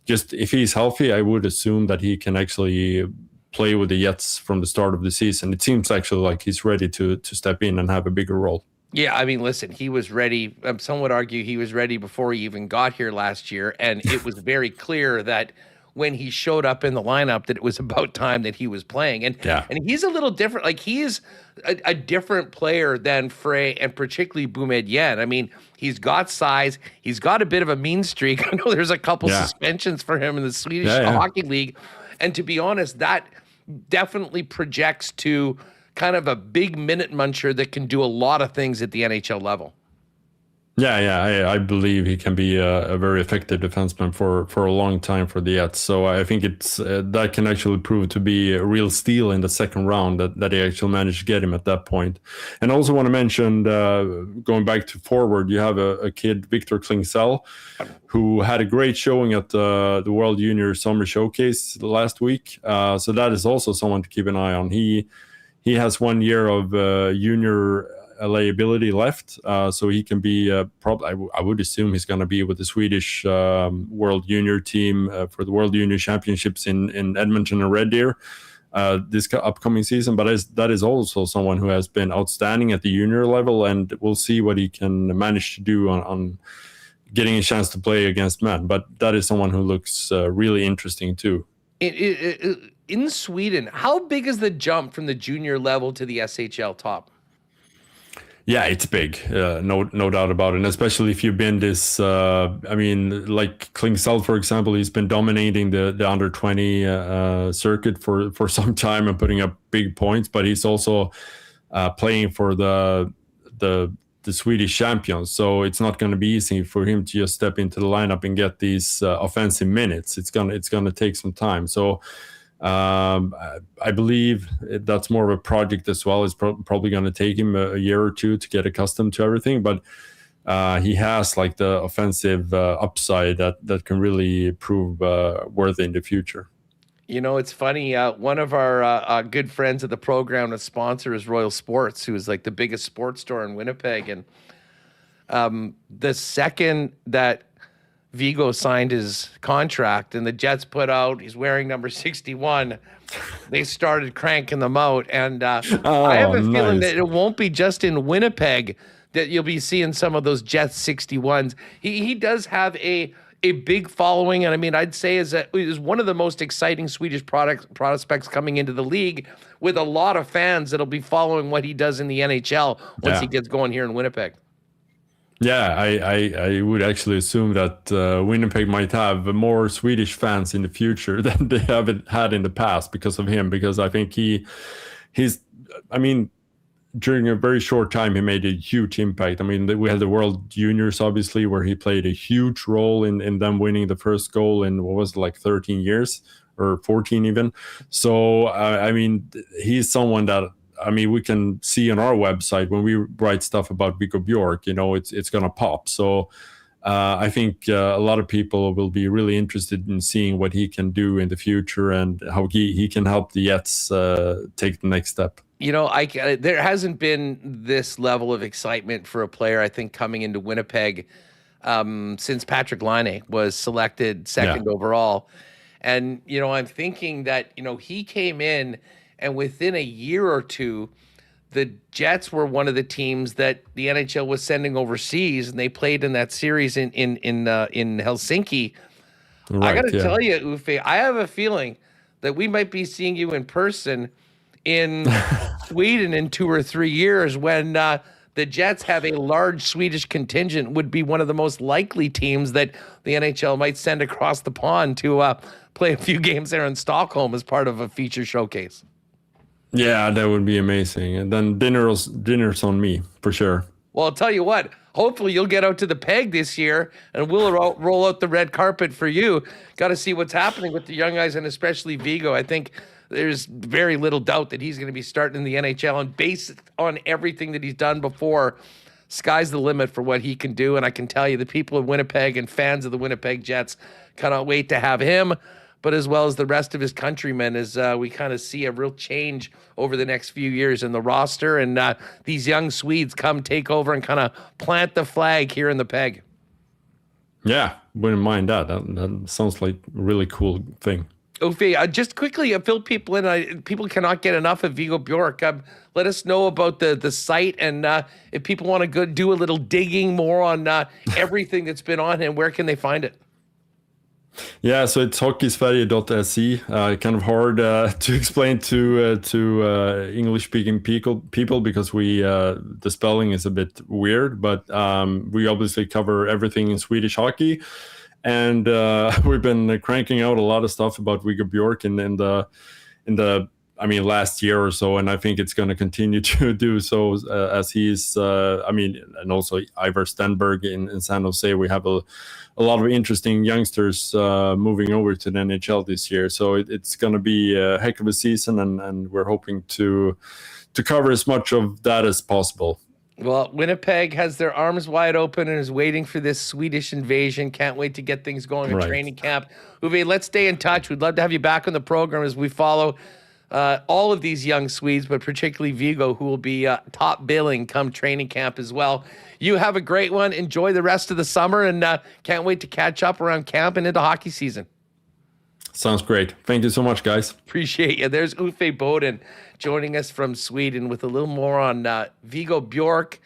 if he's healthy, I would assume that he can actually play with the Jets from the start of the season. It seems actually like he's ready to step in and have a bigger role. Yeah, listen, he was ready. Some would argue he was ready before he even got here last year. And it was very clear that when he showed up in the lineup that it was about time that he was playing. And he's a little different. Like, he is a different player than Frey and particularly Boumedienne. I mean, he's got size. He's got a bit of a mean streak. I know there's a couple suspensions for him in the Swedish Hockey League. And to be honest, that definitely projects to kind of a big minute muncher that can do a lot of things at the NHL level. I believe he can be a very effective defenseman for a long time for the Jets. So I think it's that can actually prove to be a real steal in the second round that they actually managed to get him at that point. And I also want to mention, going back to forward, you have a kid, Victor Klingsell, who had a great showing at the World Junior Summer Showcase last week. So that is also someone to keep an eye on. He has 1 year of junior liability left, so he can be probably. I would assume he's going to be with the Swedish World Junior team for the World Junior Championships in Edmonton and Red Deer this upcoming season. But that is also someone who has been outstanding at the junior level, and we'll see what he can manage to do on getting a chance to play against men. But that is someone who looks really interesting too. In Sweden, how big is the jump from the junior level to the SHL top? Yeah, it's big, no doubt about it. And especially if you've been this, like Klingsell, for example, he's been dominating the under 20 circuit for some time and putting up big points. But he's also playing for the Swedish champions, so it's not going to be easy for him to just step into the lineup and get these offensive minutes. It's gonna take some time. So. I believe that's more of a project as well. It's probably going to take him a year or two to get accustomed to everything, but he has like the offensive upside that can really prove worthy in the future. You know, it's funny. One of our good friends of the program, a sponsor, is Royal Sports, who is like the biggest sports store in Winnipeg. And the second that Vigo signed his contract and the Jets put out, he's wearing number 61, they started cranking them out. And I have a feeling that it won't be just in Winnipeg that you'll be seeing some of those Jets 61s. He does have a big following. And I mean, I'd say is one of the most exciting Swedish prospects coming into the league, with a lot of fans that'll be following what he does in the NHL once he gets going here in Winnipeg. Yeah, I would actually assume that Winnipeg might have more Swedish fans in the future than they haven't had in the past because of him. Because I think during a very short time, he made a huge impact. I mean, we had the World Juniors, obviously, where he played a huge role in them winning the first goal in, 13 years or 14 even. So, he's someone that, we can see on our website when we write stuff about Viggo Bjork, it's going to pop. So I think a lot of people will be really interested in seeing what he can do in the future and how he can help the Jets take the next step. There hasn't been this level of excitement for a player, I think, coming into Winnipeg since Patrick Laine was selected second overall. And, I'm thinking that, he came in, and within a year or two, the Jets were one of the teams that the NHL was sending overseas, and they played in that series in Helsinki. Right, I got to tell you, Uffe, I have a feeling that we might be seeing you in person in Sweden in 2 or 3 years when the Jets have a large Swedish contingent. Would be one of the most likely teams that the NHL might send across the pond to play a few games there in Stockholm as part of a feature showcase. Yeah, that would be amazing. And then dinner's on me, for sure. Well, I'll tell you what, hopefully you'll get out to the Peg this year and we'll roll out the red carpet for you. Got to see what's happening with the young guys, and especially Vigo. I think there's very little doubt that he's going to be starting in the NHL, and based on everything that he's done before, sky's the limit for what he can do. And I can tell you the people of Winnipeg and fans of the Winnipeg Jets cannot wait to have him, but as well as the rest of his countrymen, as we kind of see a real change over the next few years in the roster. And these young Swedes come take over and kind of plant the flag here in the Peg. Yeah, wouldn't mind that. That sounds like a really cool thing. Uffe, just quickly fill people in. People cannot get enough of Viggo Bjork. Let us know about the site, and if people want to go do a little digging more on everything that's been on him, where can they find it? Yeah, so it's hockeysverige.se. Kind of hard to explain to English-speaking people because the spelling is a bit weird. But we obviously cover everything in Swedish hockey, and we've been cranking out a lot of stuff about Wiebe Bjork in the last year or so, and I think it's going to continue to do so as he's, and also Ivar Stenberg in San Jose. We have a lot of interesting youngsters moving over to the NHL this year. So it's going to be a heck of a season, and we're hoping to cover as much of that as possible. Well, Winnipeg has their arms wide open and is waiting for this Swedish invasion. Can't wait to get things going in training camp. Uffe, let's stay in touch. We'd love to have you back on the program as we follow all of these young Swedes, but particularly Vigo, who will be top billing come training camp as well. You have a great one. Enjoy the rest of the summer, and can't wait to catch up around camp and into hockey season. Sounds great. Thank you so much, guys. Appreciate you. There's Uffe Bodin joining us from Sweden with a little more on Vigo Bjork,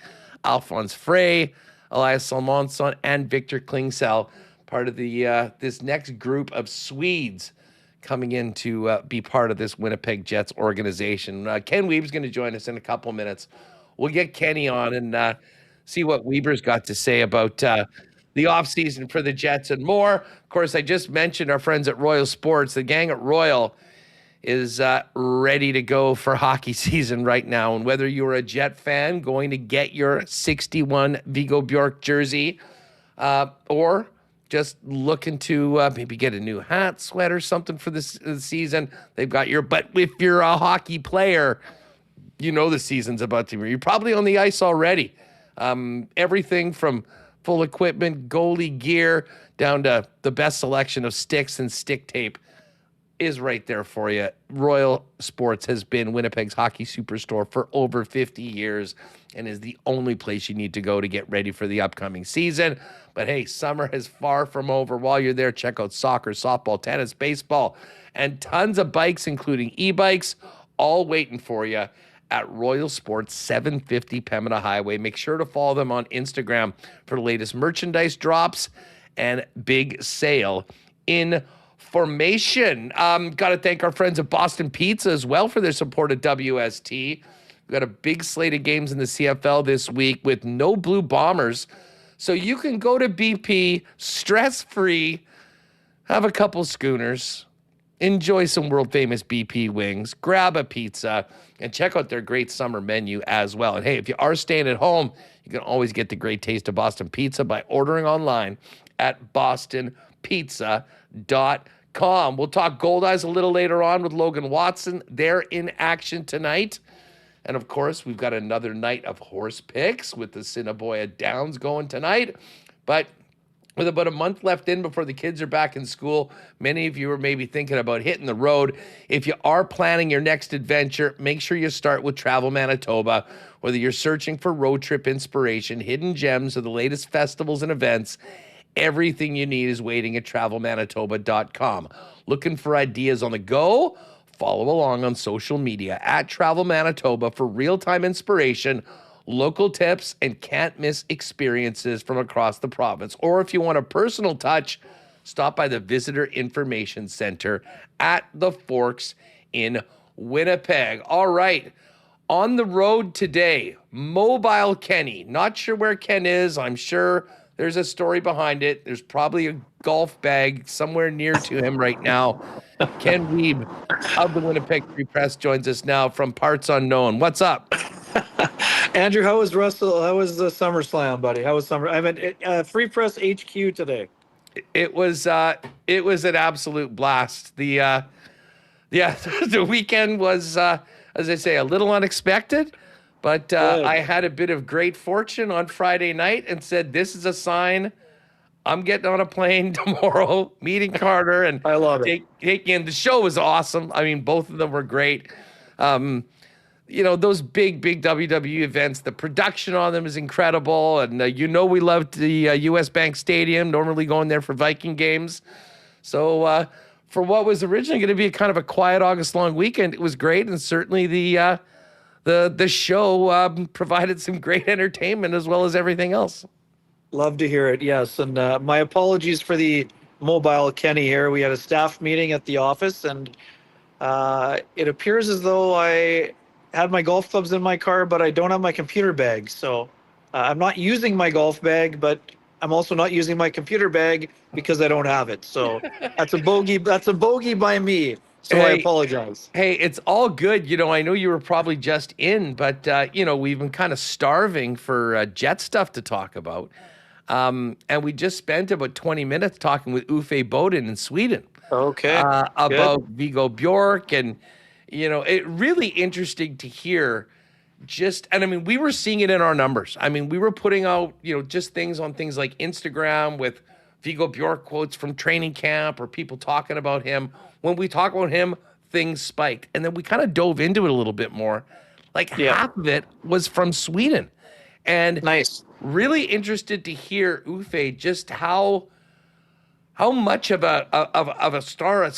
Alphonse Frey, Elias Salmonsson, and Victor Klingsell, part of the this next group of Swedes coming in to be part of this Winnipeg Jets organization. Ken Wiebe's going to join us in a couple minutes. We'll get Kenny on and see what Wieber's got to say about the offseason for the Jets and more. Of course, I just mentioned our friends at Royal Sports. The gang at Royal is ready to go for hockey season right now. And whether you're a Jet fan going to get your 61 Vigo Bjork jersey or just looking to maybe get a new hat, sweater, something for this season, they've got your. But if you're a hockey player, you know the season's about to be. You're probably on the ice already. Everything from full equipment, goalie gear, down to the best selection of sticks and stick tape is right there for you. Royal Sports has been Winnipeg's hockey superstore for over 50 years and is the only place you need to go to get ready for the upcoming season. But hey, summer is far from over. While you're there, check out soccer, softball, tennis, baseball, and tons of bikes, including e-bikes, all waiting for you at Royal Sports, 750 Pembina Highway. Make sure to follow them on Instagram for the latest merchandise drops and big sale information. Got to thank our friends at Boston Pizza as well for their support of WST. We've got a big slate of games in the CFL this week with no Blue Bombers. So you can go to BP stress-free, have a couple schooners, enjoy some world-famous BP wings, grab a pizza, and check out their great summer menu as well. And hey, if you are staying at home, you can always get the great taste of Boston Pizza by ordering online at bostonpizza.com. We'll talk Goldeyes a little later on with Logan Watson. They're in action tonight. And of course, we've got another night of horse picks with the Assiniboia Downs going tonight. But with about a month left in before the kids are back in school, many of you are maybe thinking about hitting the road. If you are planning your next adventure, make sure you start with Travel Manitoba. Whether you're searching for road trip inspiration, hidden gems, or the latest festivals and events, everything you need is waiting at travelmanitoba.com. Looking for ideas on the go? Follow along on social media at Travel Manitoba for real-time inspiration, local tips, and can't-miss experiences from across the province. Or if you want a personal touch, stop by the Visitor Information Center at the Forks in Winnipeg. All right, on the road today, Mobile Kenny. Not sure where Ken is. I'm sure there's a story behind it. There's probably a golf bag somewhere near to him right now. Ken Wiebe of the Winnipeg Free Press joins us now from parts unknown. What's up? Andrew, how was Russell? How was the SummerSlam, buddy? How was summer? I'm at Free Press HQ today. It was an absolute blast. The weekend was, as I say, a little unexpected, but I had a bit of great fortune on Friday night and said, this is a sign I'm getting on a plane tomorrow, meeting Carter, and I love it. Taking the show was awesome. I mean, both of them were great. Those big WWE events, the production on them is incredible. And we loved the US Bank Stadium, normally going there for Viking games. So for what was originally going to be kind of a quiet August long weekend, it was great. And certainly the show provided some great entertainment as well as everything else. Love to hear it. Yes. And my apologies for the mobile Kenny here. We had a staff meeting at the office, and it appears as though I had my golf clubs in my car, but I don't have my computer bag. So I'm not using my golf bag, but I'm also not using my computer bag because I don't have it. So that's a bogey. That's a bogey by me. So I Hey, apologize. Hey, it's all good. I know you were probably just in, but we've been kind of starving for Jet stuff to talk about. And we just spent about 20 minutes talking with Uffe Bodin in Sweden Okay. about Vigo Bjork. And, it really interesting to hear and I mean, we were seeing it in our numbers. I mean, we were putting out, just things on things like Instagram with Vigo Bjork quotes from training camp or people talking about him. When we talk about him, things spiked. And then we kind of dove into it a little bit more. Like half of it was from Sweden. And Nice. really interested to hear Uffe just how much of a star,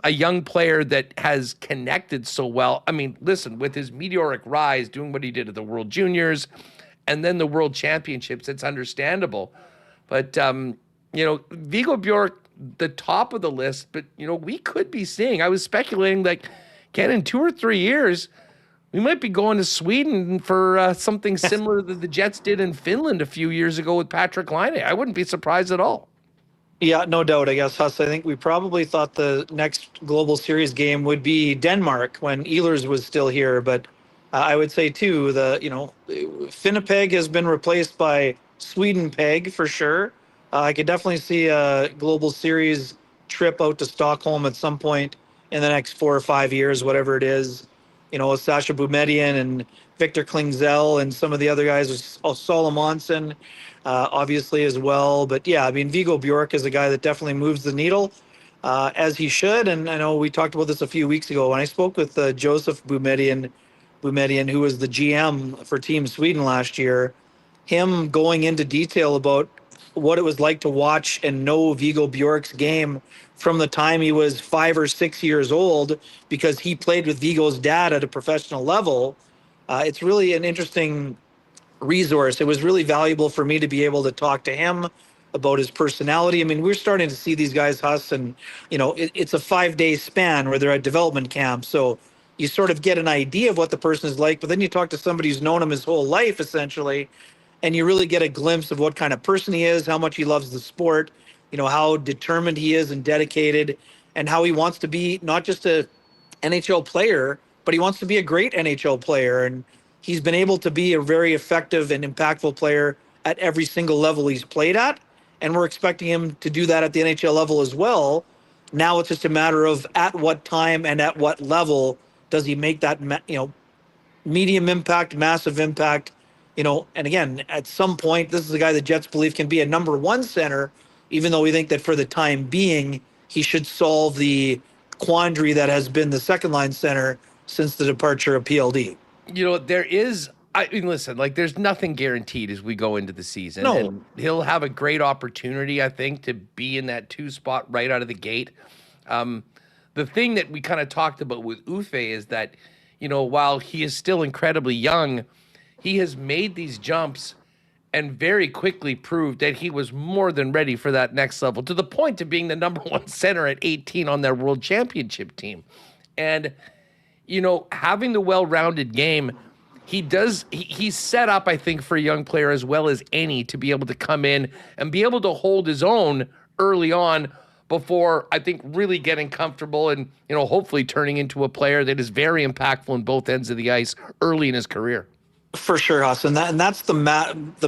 a young player that has connected so well. I mean, listen, with his meteoric rise, doing what he did at the World Juniors, and then the World Championships, it's understandable. But Vigo Bjork, the top of the list. But we could be seeing. I was speculating like, Ken, in 2 or 3 years, we might be going to Sweden for something similar that the Jets did in Finland a few years ago with Patrick Laine. I wouldn't be surprised at all. Yeah, no doubt. I guess, Huss, I think we probably thought the next Global Series game would be Denmark when Ehlers was still here. But I would say, too, Winnipeg has been replaced by Sweden Peg for sure. I could definitely see a Global Series trip out to Stockholm at some point in the next 4 or 5 years, whatever it is. Sasha Boumedian and Victor Klingzel and some of the other guys, Solomonson, obviously as well. But yeah, I mean, Vigo Bjork is a guy that definitely moves the needle, as he should. And I know we talked about this a few weeks ago when I spoke with Joseph Boumedian, who was the GM for Team Sweden last year. Him going into detail about what it was like to watch and know Vigo Bjork's game from the time he was 5 or 6 years old, because he played with Vigo's dad at a professional level. It's really an interesting resource. It was really valuable for me to be able to talk to him about his personality. I mean, we're starting to see these guys, Huss, and it's a 5-day span where they're at development camp. So you sort of get an idea of what the person is like, but then you talk to somebody who's known him his whole life, essentially, and you really get a glimpse of what kind of person he is, how much he loves the sport, how determined he is and dedicated, and how he wants to be not just a NHL player, but he wants to be a great NHL player. And he's been able to be a very effective and impactful player at every single level he's played at. And we're expecting him to do that at the NHL level as well. Now it's just a matter of at what time and at what level does he make that, medium impact, massive impact. And again, at some point, this is a guy the Jets believe can be a number 1 center, even though we think that for the time being, he should solve the quandary that has been the second line center since the departure of PLD. Listen, like there's nothing guaranteed as we go into the season. No. And he'll have a great opportunity, I think, to be in that 2 spot right out of the gate. The thing that we kind of talked about with Uffe is that, while he is still incredibly young, he has made these jumps and very quickly proved that he was more than ready for that next level, to the point of being the number 1 center at 18 on their world championship team. And, having the well-rounded game, he's set up, I think, for a young player as well as any to be able to come in and be able to hold his own early on before, I think, really getting comfortable and, hopefully turning into a player that is very impactful in both ends of the ice early in his career. For sure, Hassan. That's the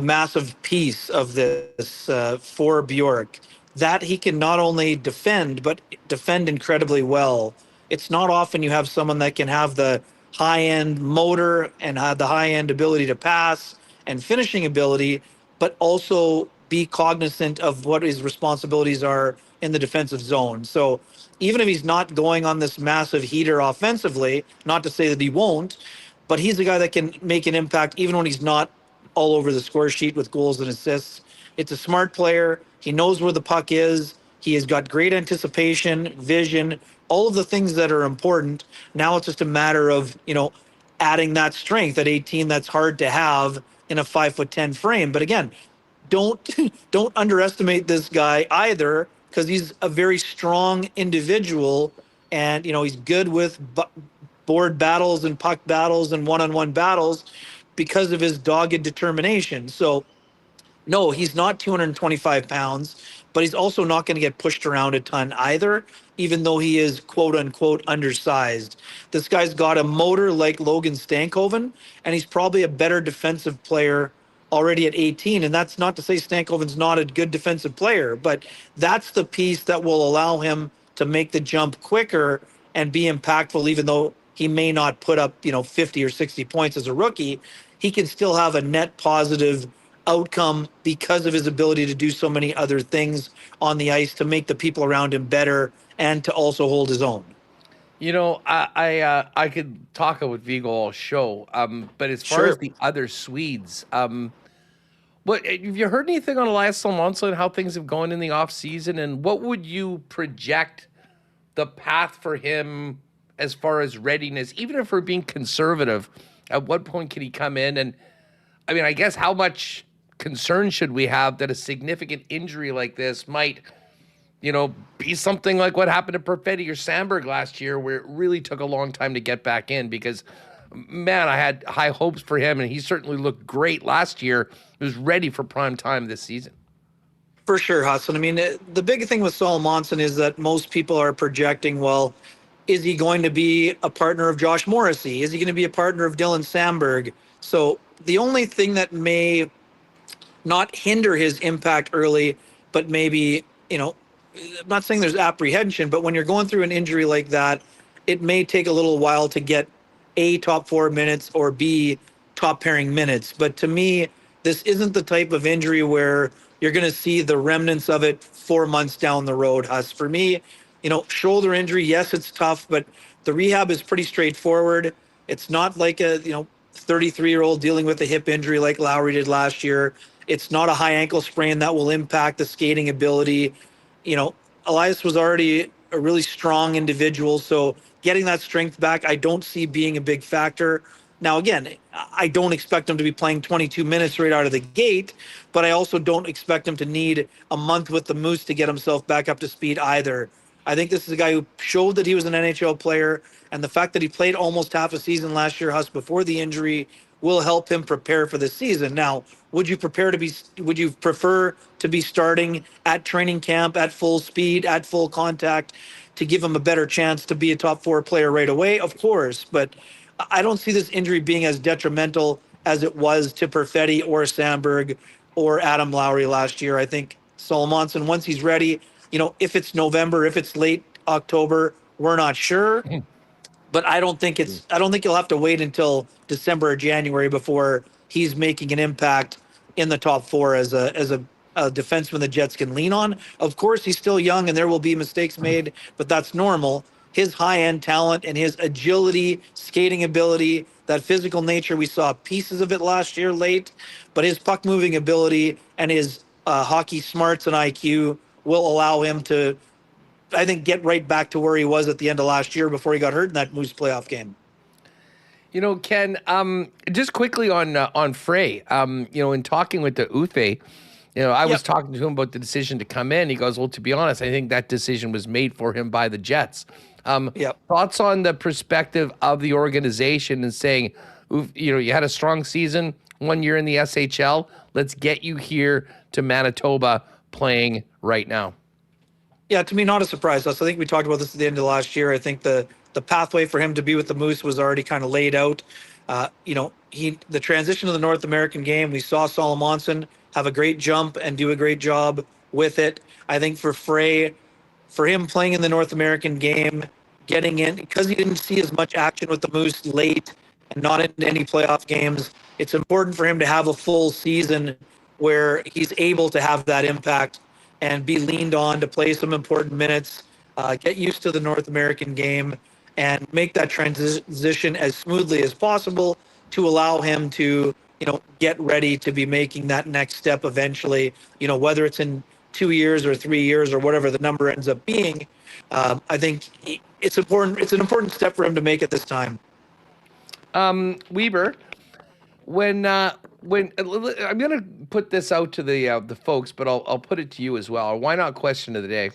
massive piece of this for Bjork, that he can not only defend, but defend incredibly well. It's not often you have someone that can have the high-end motor and have the high-end ability to pass and finishing ability, but also be cognizant of what his responsibilities are in the defensive zone. So even if he's not going on this massive heater offensively, not to say that he won't, but he's a guy that can make an impact even when he's not all over the score sheet with goals and assists. It's a smart player. He knows where the puck is. He has got great anticipation, vision, all of the things that are important. Now it's just a matter of, adding that strength at 18 that's hard to have in a 5'10" frame. But again, don't underestimate this guy either because he's a very strong individual, and he's good with board battles and puck battles and one-on-one battles because of his dogged determination. So no, he's not 225 pounds, but he's also not going to get pushed around a ton either, even though he is quote unquote undersized. This guy's got a motor like Logan Stankoven, and he's probably a better defensive player already at 18. And that's not to say Stankoven's not a good defensive player, but that's the piece that will allow him to make the jump quicker and be impactful, even though he may not put up, 50 or 60 points as a rookie. He can still have a net positive outcome because of his ability to do so many other things on the ice to make the people around him better and to also hold his own. I could talk with Vigo all show, but as far as the other Swedes, what have you heard anything on Elias Salmonson and how things have gone in the off season, and what would you project the path for him as far as readiness, even if we're being conservative? At what point can he come in? And I mean, I guess how much concern should we have that a significant injury like this might, be something like what happened to Perfetti or Sandberg last year, where it really took a long time to get back in? Because, man, I had high hopes for him, and he certainly looked great last year. He was ready for prime time this season. For sure, Hudson. I mean, the big thing with Salmonson is that most people are projecting, well, is he going to be a partner of Josh Morrissey? Is he going to be a partner of Dylan Sandberg? So the only thing that may not hinder his impact early, but maybe, I'm not saying there's apprehension, but when you're going through an injury like that, it may take a little while to get A, top 4 minutes, or B, top pairing minutes. But to me, this isn't the type of injury where you're going to see the remnants of it 4 months down the road, Huss. For me, shoulder injury, yes, it's tough, but the rehab is pretty straightforward. It's not like a, 33-year-old dealing with a hip injury like Lowry did last year. It's not a high ankle sprain that will impact the skating ability. Elias was already a really strong individual, so getting that strength back, I don't see being a big factor. Now, again, I don't expect him to be playing 22 minutes right out of the gate, but I also don't expect him to need a month with the Moose to get himself back up to speed either. I think this is a guy who showed that he was an NHL player, and the fact that he played almost half a season last year, Huss, before the injury, will help him prepare for the season. Now, would you prefer to be starting at training camp at full speed, at full contact, to give him a better chance to be a top 4 player right away? Of course, but I don't see this injury being as detrimental as it was to Perfetti or Sandberg or Adam Lowry last year. I think Salmonson, once he's ready, if it's November, if it's late October, we're not sure. But I don't think you'll have to wait until December or January before he's making an impact in the top 4 as a defenseman the Jets can lean on. Of course, he's still young and there will be mistakes made, but that's normal. His high-end talent and his agility, skating ability, that physical nature, we saw pieces of it last year late, but his puck-moving ability and his hockey smarts and IQ will allow him to, I think, get right back to where he was at the end of last year before he got hurt in that Moose playoff game. Ken, just quickly on Frey, in talking with the Uffe, I was talking to him about the decision to come in. He goes, well, to be honest, I think that decision was made for him by the Jets. Thoughts on the perspective of the organization and saying, you had a strong season 1 year in the SHL. Let's get you here to Manitoba playing right now. Yeah, to me, not a surprise. I think we talked about this at the end of last year. I think the pathway for him to be with the Moose was already kind of laid out. The transition to the North American game, we saw Salmonson have a great jump and do a great job with it. I think for Frey, for him playing in the North American game, getting in, because he didn't see as much action with the Moose late and not in any playoff games, it's important for him to have a full season where he's able to have that impact and be leaned on to play some important minutes, get used to the North American game, and make that transition as smoothly as possible to allow him to, get ready to be making that next step eventually, whether it's in 2 years or 3 years or whatever the number ends up being. I think it's important. It's an important step for him to make at this time. Wiebe, when when I'm gonna put this out to the folks, but I'll put it to you as well. Why not question of the day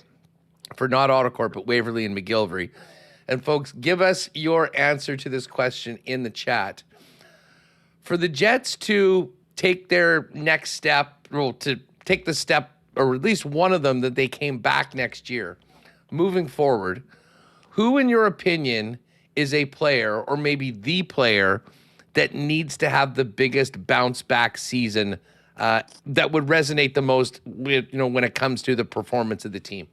for not Autocorp but Waverly and McGillivray, and folks, give us your answer to this question in the chat. For the Jets to take their next step, or to take the step, or at least one of them, that they came back next year, moving forward, who, in your opinion, is a player, or maybe the player, that needs to have the biggest bounce back season that would resonate the most with, when it comes to the performance of the team?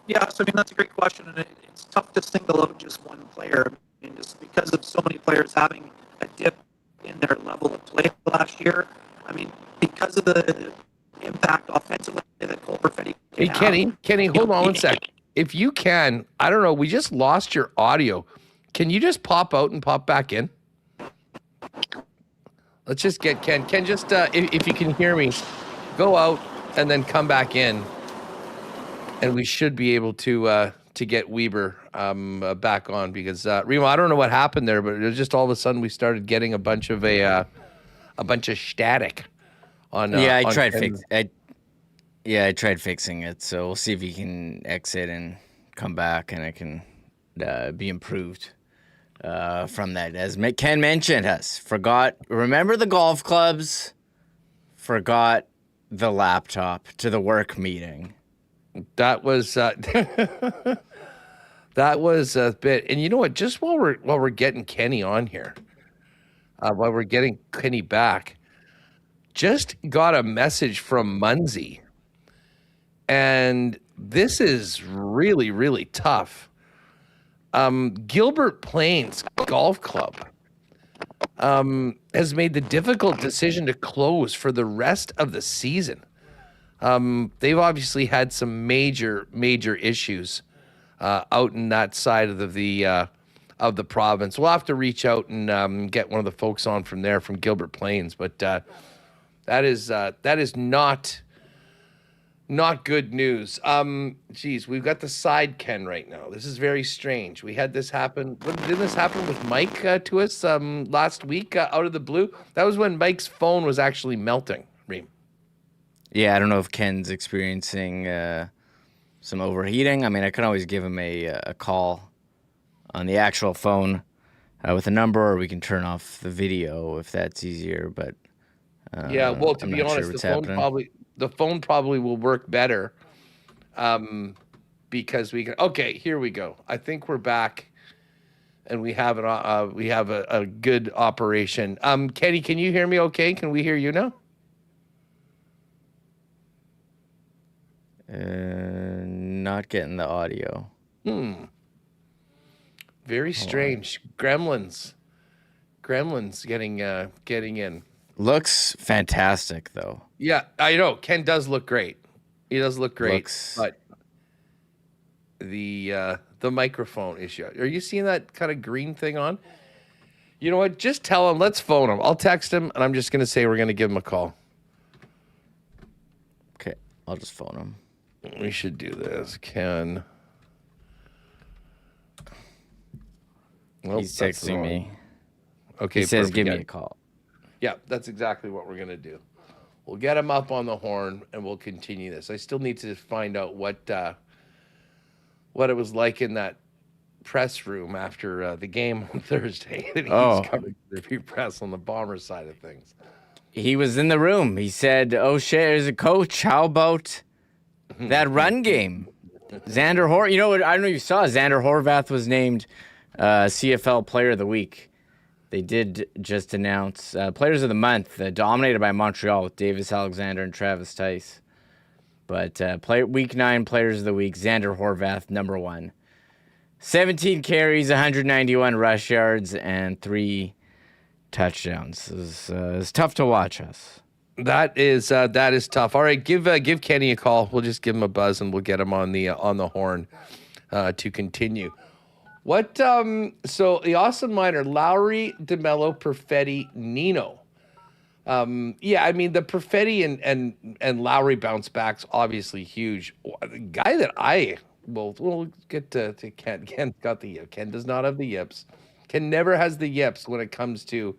Yeah, so I mean, that's a great question, and it's tough to single out just one player. I mean, just because of so many players having a dip in their level of play last year. I mean, because of the impact offensively that Cole Perfetti Hey, Kenny, hold on one sec. If you can, I don't know, we just lost your audio. Can you just pop out and pop back in? Let's just get Ken. Ken, just if you can hear me, go out and then come back in, and we should be able to get Wiebe back on, because Remo, I don't know what happened there, but it was just all of a sudden we started getting a bunch of static on. I on tried Ken's. I tried fixing it, so we'll see if he can exit and come back, and it can be improved from that. As Ken mentioned, remember the golf clubs, forgot the laptop to the work meeting. That was that was a bit. And you know what? Just while we're getting Kenny on here, while we're getting Kenny back, just got a message from Munsey, and this is really, really tough. Gilbert Plains Golf Club has made the difficult decision to close for the rest of the season. They've obviously had some major issues out in that side of the province. We'll have to reach out and get one of the folks on from there, from Gilbert Plains. But that is not good news. Geez, we've got the side Ken right now. This is very strange. We had this happen. Didn't this happen with Mike to us last week out of the blue? That was when Mike's phone was actually melting, Reem. Yeah, I don't know if Ken's experiencing some overheating. I mean, I can always give him a call on the actual phone with a number, or we can turn off the video if that's easier. But yeah, well, to be honest, the phone probably will work better because we can. Okay, here we go. I think we're back, and we have a good operation. Kenny, can you hear me? Okay, can we hear you now? Not getting the audio. Very strange. Gremlins getting in. Looks fantastic, though. Yeah, I know. Ken does look great. He does look great. But the microphone issue. Are you seeing that kind of green thing on? You know what? Just tell him. Let's phone him. I'll text him, and I'm just going to say we're going to give him a call. Okay, I'll just phone him. We should do this, Ken. He's texting me. Okay, he says, "Give me a call." Yeah, that's exactly what we're going to do. We'll get him up on the horn, and we'll continue this. I still need to find out what it was like in that press room after the game on Thursday. He's covering the press on the Bombers side of things. He was in the room. He said, "Oh shit, there's a coach. How about that run game?" Xander Horvath. You know what? I don't know if you saw. Xander Horvath was named CFL Player of the Week. They did just announce Players of the Month, dominated by Montreal with Davis Alexander and Travis Tice. But Week 9 Players of the Week, Xander Horvath, number 1. 17 carries, 191 rush yards, and 3 touchdowns. It's tough to watch us. That is tough. All right, give Kenny a call. We'll just give him a buzz, and we'll get him on the horn to continue. What? So the Austin Minor, Lowry, DeMello, Perfetti, Nino. Yeah, I mean the Perfetti and Lowry bounce backs obviously huge. The guy that we'll get to Ken. Ken got the yip. Ken does not have the yips. Ken never has the yips when it comes to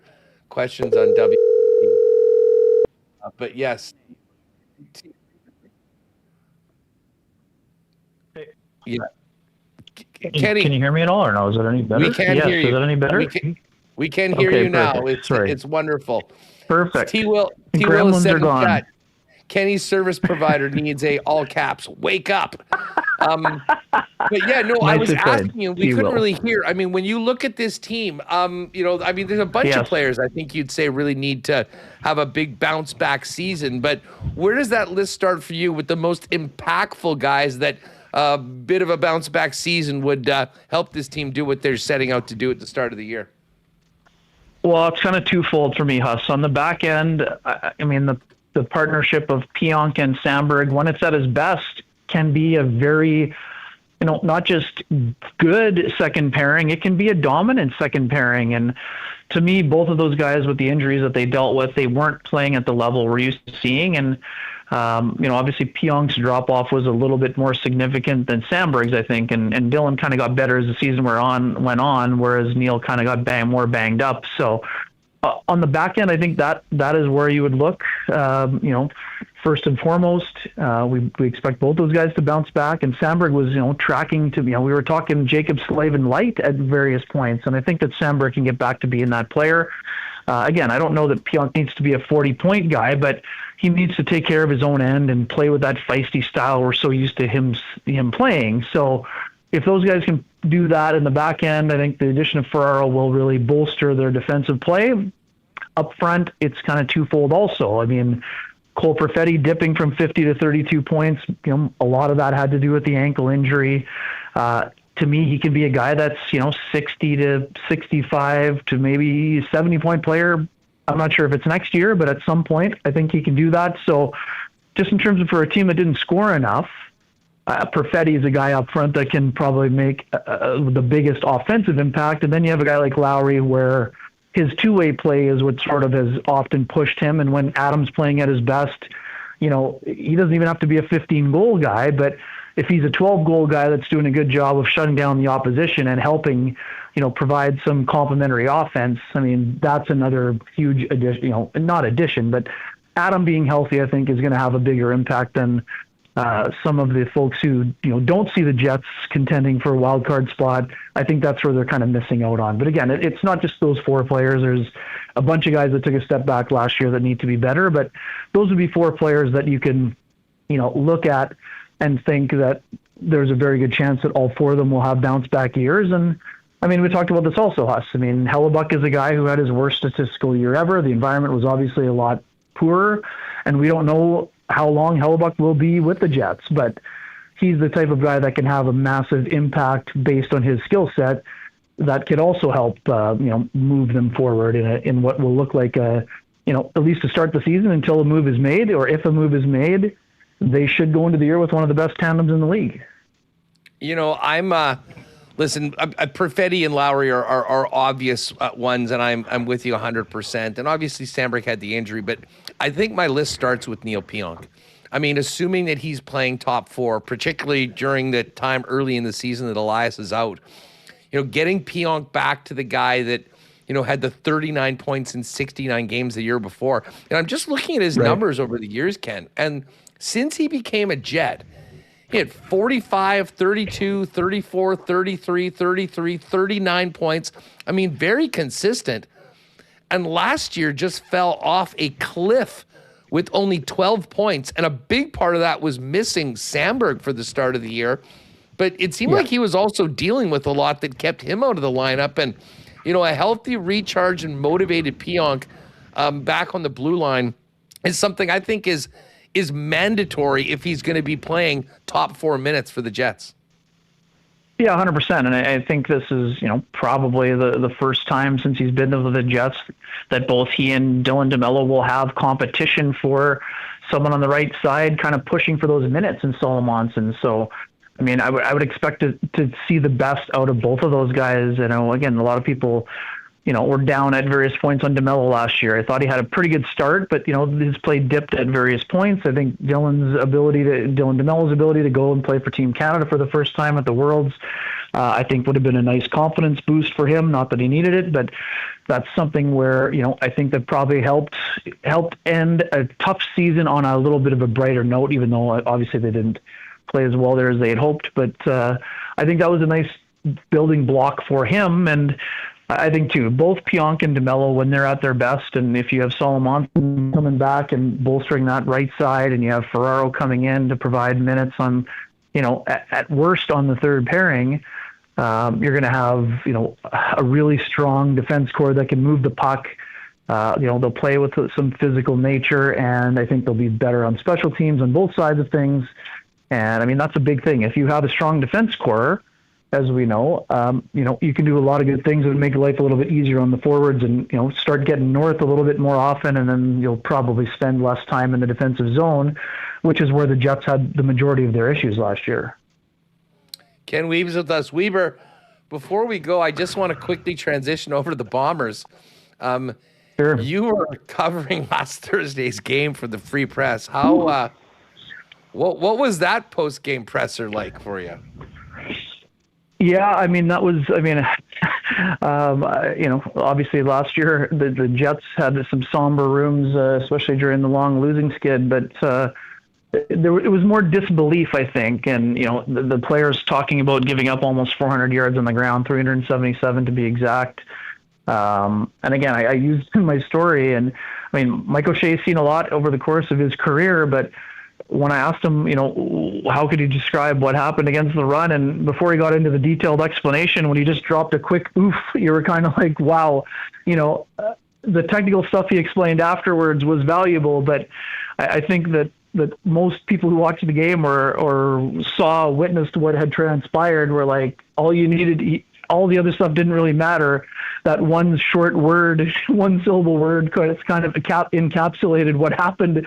questions on W. But yes. Yeah. Kenny, can you hear me at all, or no? Is it any better? we can hear you. Is it any better? We can hear Okay, you now. perfect. It's wonderful. Perfect. T-Will Gremlins has said are in gone. chat, Kenny's service provider needs a all caps wake up. But yeah, no, I Nice was aside, asking you. We couldn't T-Will. really hear. I mean, when you look at this team, there's a bunch of Yes. players I think you'd say really need to have a big bounce back season. But where does that list start for you with the most impactful guys that a bit of a bounce back season would help this team do what they're setting out to do at the start of the year? Well, it's kind of twofold for me, Huss. On the back end, I mean, the partnership of Pionk and Samberg, when it's at its best, can be a very, not just good second pairing, it can be a dominant second pairing. And to me, both of those guys with the injuries that they dealt with, they weren't playing at the level we're used to seeing. And, obviously Pionk's drop-off was a little bit more significant than Samberg's, I think. And Dylan kind of got better as the season went on, whereas Neil kind of got more banged up. So on the back end, I think that is where you would look. First and foremost, we expect both those guys to bounce back. And Samberg was, tracking to, we were talking Jacob Slavin light at various points. And I think that Samberg can get back to being that player. Again, I don't know that Pionk needs to be a 40-point guy, but he needs to take care of his own end and play with that feisty style we're so used to him playing. So if those guys can do that in the back end, I think the addition of Ferraro will really bolster their defensive play. Up front, it's kind of twofold also. I mean, Cole Perfetti dipping from 50 to 32 points, a lot of that had to do with the ankle injury. To me, he can be a guy that's, 60 to 65 to maybe 70-point player. I'm not sure if it's next year, but at some point, I think he can do that. So just in terms of for a team that didn't score enough, Perfetti is a guy up front that can probably make the biggest offensive impact. And then you have a guy like Lowry where his two-way play is what sort of has often pushed him. And when Adam's playing at his best, he doesn't even have to be a 15-goal guy, but if he's a 12-goal guy that's doing a good job of shutting down the opposition and helping, provide some complementary offense, I mean, that's another huge addition, not addition, but Adam being healthy, I think, is going to have a bigger impact than some of the folks who, don't see the Jets contending for a wild card spot. I think that's where they're kind of missing out on. But again, it's not just those four players. There's a bunch of guys that took a step back last year that need to be better, but those would be four players that you can, look at and think that there's a very good chance that all four of them will have bounce back years. And I mean, we talked about this also, Huss. I mean, Hellebuck is a guy who had his worst statistical year ever. The environment was obviously a lot poorer, and we don't know how long Hellebuck will be with the Jets, but he's the type of guy that can have a massive impact based on his skill set that could also help, move them forward in what will look like, at least to start the season until a move is made, or if a move is made, they should go into the year with one of the best tandems in the league. Listen, Perfetti and Lowry are obvious ones, and I'm with you 100%. And obviously, Samberg had the injury, but I think my list starts with Neil Pionk. I mean, assuming that he's playing top four, particularly during the time early in the season that Elias is out, getting Pionk back to the guy that, had the 39 points in 69 games the year before. And I'm just looking at his numbers over the years, Ken, and since he became a Jet, he had 45, 32, 34, 33, 33, 39 points. I mean, very consistent. And last year just fell off a cliff with only 12 points. And a big part of that was missing Samberg for the start of the year. But it seemed like he was also dealing with a lot that kept him out of the lineup. And, a healthy recharge and motivated Pionk back on the blue line is something I think is mandatory if he's going to be playing top 4 minutes for the Jets. Yeah, 100%. And I think this is, probably the first time since he's been with the Jets that both he and Dylan DeMello will have competition for someone on the right side, kind of pushing for those minutes in Solomonson. So, I mean, I would expect to see the best out of both of those guys. Again, a lot of people, were down at various points on DeMello last year. I thought he had a pretty good start, but, his play dipped at various points. I think Dylan DeMello's ability to go and play for Team Canada for the first time at the Worlds I think would have been a nice confidence boost for him. Not that he needed it, but that's something where, I think that probably helped end a tough season on a little bit of a brighter note, even though obviously they didn't play as well there as they had hoped. But I think that was a nice building block for him. And I think too, both Pionk and DeMello, when they're at their best, and if you have Solomon coming back and bolstering that right side, and you have Ferraro coming in to provide minutes on, at worst on the third pairing, you're going to have, a really strong defense core that can move the puck. They'll play with some physical nature, and I think they'll be better on special teams on both sides of things. And I mean, that's a big thing. If you have a strong defense core, as we know, you can do a lot of good things that would make life a little bit easier on the forwards, and, start getting north a little bit more often. And then you'll probably spend less time in the defensive zone, which is where the Jets had the majority of their issues last year. Ken Wiebe's with us. Wiebe, before we go, I just want to quickly transition over to the Bombers. Sure. You were covering last Thursday's game for the Free Press. How? What was that post-game presser like for you? Yeah, I mean, that was, obviously last year the Jets had some somber rooms, especially during the long losing skid, but it was more disbelief, I think. And, the players talking about giving up almost 400 yards on the ground, 377 to be exact. And again, I used in my story, and I mean, Mike O'Shea's seen a lot over the course of his career, but when I asked him, how could he describe what happened against the run? And before he got into the detailed explanation, when he just dropped a quick oof, you were kind of like, wow, the technical stuff he explained afterwards was valuable. But I think that most people who watched the game or witnessed what had transpired were like, all the other stuff didn't really matter. That one short word, one syllable word, it's kind of encapsulated what happened.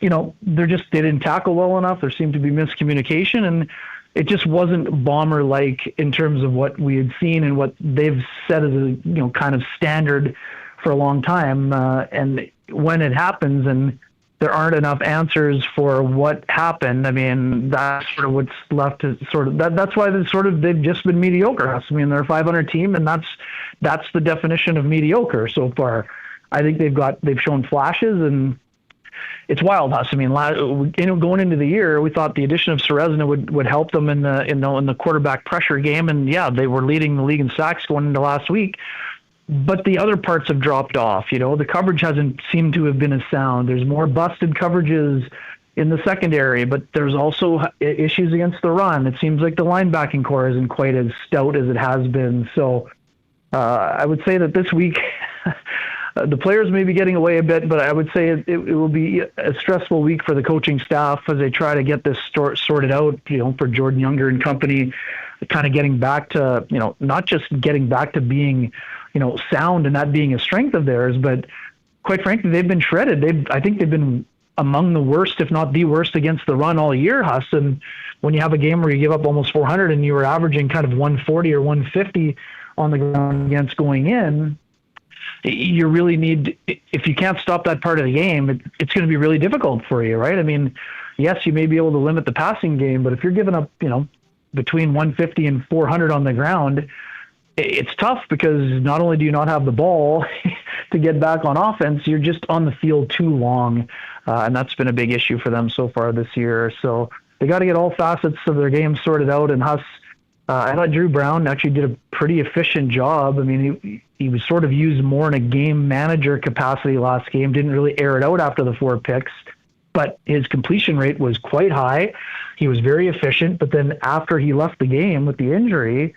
They didn't tackle well enough. There seemed to be miscommunication, and it just wasn't Bomber-like in terms of what we had seen and what they've set as a kind of standard for a long time. And when it happens and there aren't enough answers for what happened, I mean, that's sort of what's left to sort of that's why they've just been mediocre. I mean, they're a 500 team, and that's the definition of mediocre so far. I think they've shown flashes, and it's wild, Huss. I mean, going into the year, we thought the addition of Serezna would help them in the quarterback pressure game, and yeah, they were leading the league in sacks going into last week. But the other parts have dropped off. The coverage hasn't seemed to have been as sound. There's more busted coverages in the secondary, but there's also issues against the run. It seems like the linebacking core isn't quite as stout as it has been. So I would say that this week the players may be getting away a bit, but I would say it will be a stressful week for the coaching staff as they try to get this sorted out, for Jordan Younger and company, kind of getting back to, not just getting back to being, sound and that being a strength of theirs, but quite frankly, they've been shredded. I think they've been among the worst, if not the worst, against the run all year, Huss. And when you have a game where you give up almost 400 and you were averaging kind of 140 or 150 on the ground against going in, you really need, if you can't stop that part of the game, it's going to be really difficult for you, right? I mean, yes, you may be able to limit the passing game, but if you're giving up, between 150 and 400 on the ground, it's tough because not only do you not have the ball to get back on offense, you're just on the field too long. And that's been a big issue for them so far this year. So they got to get all facets of their game sorted out. And Huss, I thought Drew Brown actually did a pretty efficient job. I mean, he was sort of used more in a game manager capacity last game, didn't really air it out after the 4 picks, but his completion rate was quite high. He was very efficient, but then after he left the game with the injury,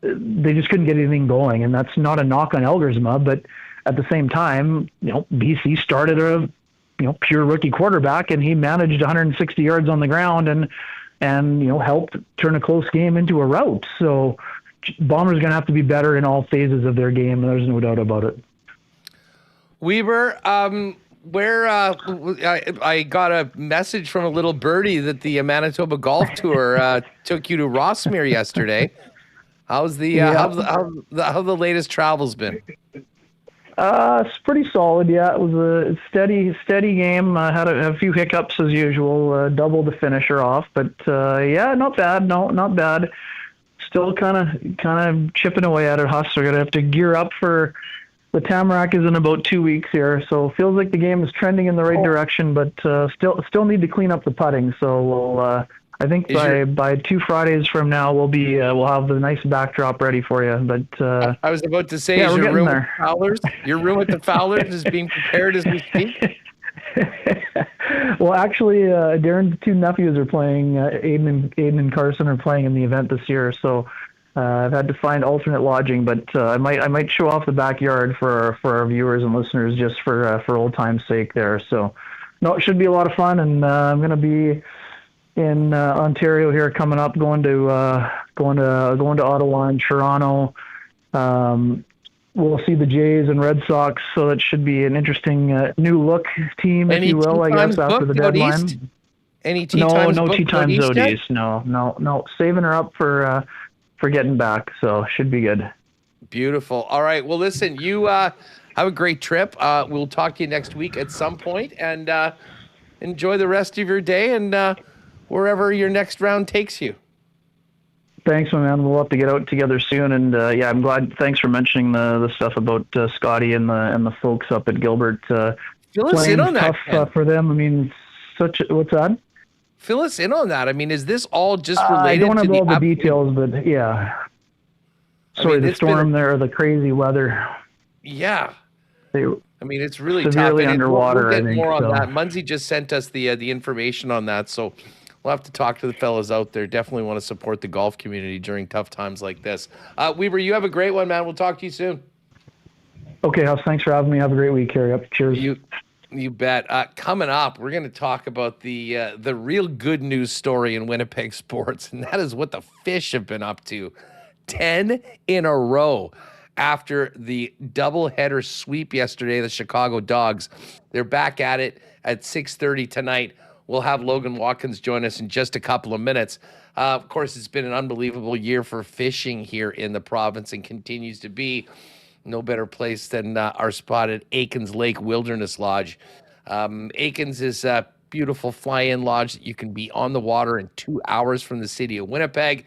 they just couldn't get anything going. And that's not a knock on Elgersma, but at the same time, BC started a pure rookie quarterback, and he managed 160 yards on the ground and helped turn a close game into a rout. So Bombers going to have to be better in all phases of their game. There's no doubt about it. Weber, I got a message from a little birdie that the Manitoba Golf Tour took you to Rossmere yesterday. How's the how the latest travels been? It's pretty solid. Yeah, it was a steady game. Had a few hiccups as usual. Double the finisher off, but yeah, not bad. No, not bad. still kind of chipping away at it, Huss. We're gonna have to gear up for the Tamarack is in about 2 weeks here, so it feels like the game is trending in the right direction, but still need to clean up the putting. So we'll I think by 2 Fridays from now we'll have the nice backdrop ready for you. But I was about to say, yeah, is we're your getting room there. with Fowlers? Your room with the Fowlers is being prepared as we speak. Well, actually, Darren's 2 nephews are playing. Aiden and Carson are playing in the event this year, so I've had to find alternate lodging. But I might show off the backyard for our viewers and listeners just for old time's sake there. So, no, it should be a lot of fun, and I'm going to be in Ontario here coming up, going to Ottawa and Toronto. We'll see the Jays and Red Sox, so it should be an interesting new look team, if you will, I guess, after the deadline. Any tea times? No tea times out Odies. No. Saving her up for getting back, so should be good. Beautiful. All right. Well, listen, you have a great trip. We'll talk to you next week at some point, and enjoy the rest of your day and wherever your next round takes you. Thanks, my man. We'll have to get out together soon, and yeah, I'm glad. Thanks for mentioning the stuff about Scotty and the folks up at Gilbert. Fill us in on that. Tough for them. I mean, what's that? Fill us in on that. I mean, is this all just related? I don't have to all the details, but yeah. Sorry, the storm there, the crazy weather. Yeah. I mean, it's really severely tough. underwater. We'll get I think, more on so. that. Munsey just sent us the information on that, so we'll have to talk to the fellas out there. Definitely want to support the golf community during tough times like this. Wiebe, you have a great one, man. We'll talk to you soon. Okay, Huss. Thanks for having me. Have a great week, Carrie. Cheers. You bet. Coming up, we're going to talk about the real good news story in Winnipeg sports, and that is what the Fish have been up to. 10 in a row after the doubleheader sweep yesterday, the Chicago Dogs. They're back at it at 6:30 tonight. We'll have Logan Watkins join us in just a couple of minutes. Of course, it's been an unbelievable year for fishing here in the province and continues to be. No better place than our spot at Aikens Lake Wilderness Lodge. Aikens is a beautiful fly-in lodge that you can be on the water in 2 hours from the city of Winnipeg.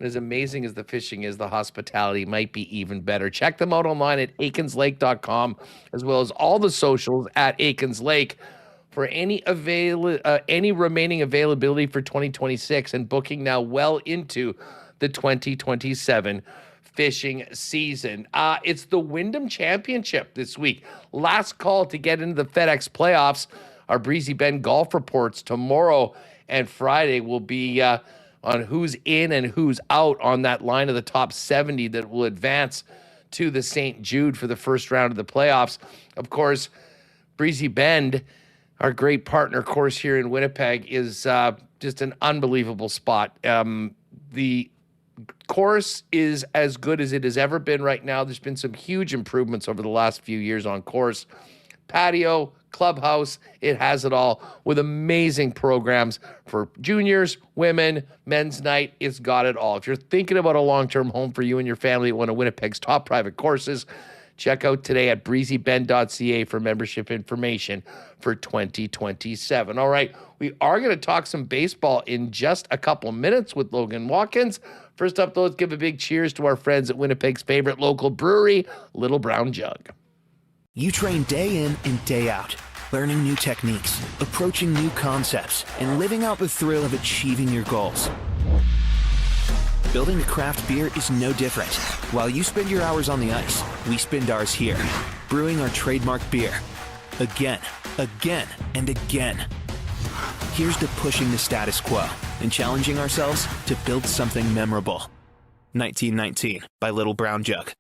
And as amazing as the fishing is, the hospitality might be even better. Check them out online at aikenslake.com, as well as all the socials at Aikens Lake for any remaining availability for 2026 and booking now well into the 2027 fishing season. It's the Wyndham Championship this week. Last call to get into the FedEx playoffs. Our Breezy Bend golf reports tomorrow and Friday will be on who's in and who's out on that line of the top 70 that will advance to the St. Jude for the first round of the playoffs. Of course, Breezy Bend, our great partner course here in Winnipeg, is just an unbelievable spot. The course is as good as it has ever been right now. There's been some huge improvements over the last few years on course. Patio, clubhouse, it has it all with amazing programs for juniors, women, men's night. It's got it all. If you're thinking about a long-term home for you and your family at one of Winnipeg's top private courses, check out today at breezybend.ca for membership information for 2027. All right, we are going to talk some baseball in just a couple of minutes with Logan Watkins. First up, though, let's give a big cheers to our friends at Winnipeg's favorite local brewery, Little Brown Jug. You train day in and day out, learning new techniques, approaching new concepts, and living out the thrill of achieving your goals. Building a craft beer is no different. While you spend your hours on the ice, we spend ours here, brewing our trademark beer. Again, and again. Here's to pushing the status quo and challenging ourselves to build something memorable. 1919 by Little Brown Jug.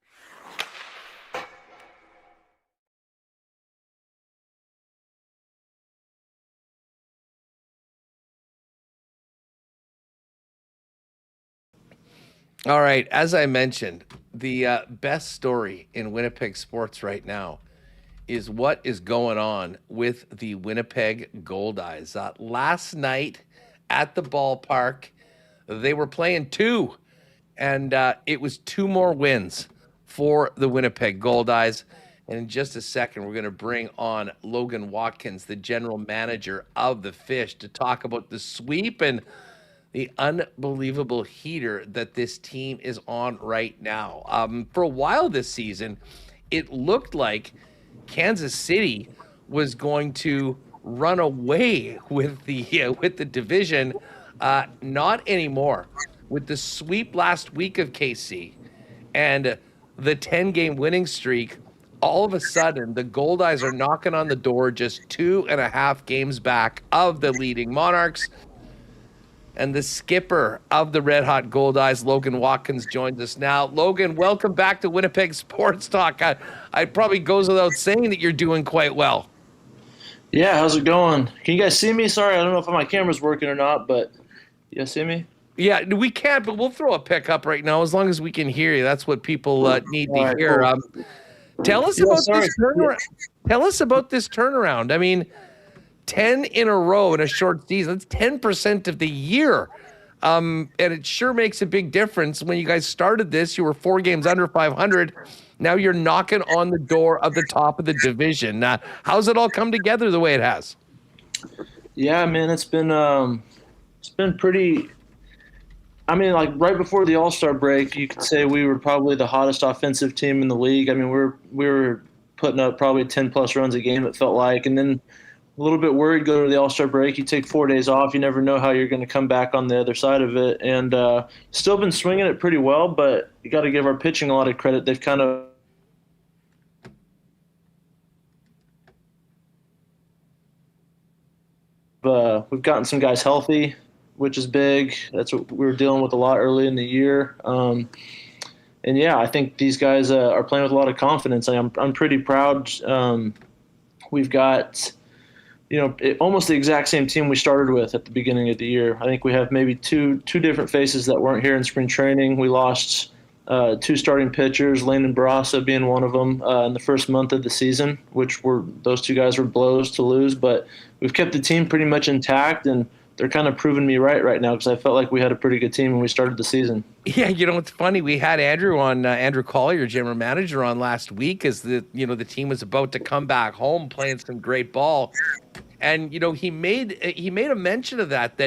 All right, as I mentioned, the best story in Winnipeg sports right now is what is going on with the Winnipeg Goldeyes. Last night at the ballpark, they were playing 2, and it was 2 more wins for the Winnipeg Goldeyes. And in just a second, we're going to bring on Logan Watkins, the general manager of the Fish, to talk about the sweep and the unbelievable heater that this team is on right now. For a while this season, it looked like Kansas City was going to run away with the division. Not anymore. With the sweep last week of KC and the 10-game winning streak, all of a sudden the Goldeyes are knocking on the door, just 2.5 games back of the leading Monarchs. And the skipper of the Red Hot Goldeyes, Logan Watkins, joins us now. Logan, welcome back to Winnipeg Sports Talk. I probably goes without saying that you're doing quite well. Yeah, how's it going? Can you guys see me? Sorry, I don't know if my camera's working or not, but you guys see me? Yeah, we can't, but we'll throw a pick up right now as long as we can hear you. That's what people need to hear. Cool. Tell us about this turnaround. Tell us about this turnaround. I mean, 10 in a row in a short season. That's 10% of the year. And it sure makes a big difference. When you guys started this, you were 4 games under 500. Now you're knocking on the door of the top of the division. How's it all come together the way it has? Yeah, man, it's been pretty. I mean, like right before the All-Star break, you could say we were probably the hottest offensive team in the league. I mean, we were putting up probably 10+ runs a game, it felt like, and then a little bit worried going to the All-Star break. You take 4 days off. You never know how you're going to come back on the other side of it. And still been swinging it pretty well, but you got to give our pitching a lot of credit. They've kind of we've gotten some guys healthy, which is big. That's what we were dealing with a lot early in the year. And yeah, I think these guys are playing with a lot of confidence. I'm pretty proud. We've got, almost the exact same team we started with at the beginning of the year. I think we have maybe two different faces that weren't here in spring training. We lost 2 starting pitchers, Lane and Barassa being one of them, in the first month of the season, those 2 guys were blows to lose. But we've kept the team pretty much intact, and they're kind of proving me right now because I felt like we had a pretty good team when we started the season. Yeah, it's funny. We had Andrew on, Andrew Collier, general manager, on last week as the team was about to come back home playing some great ball. And, he made a mention of that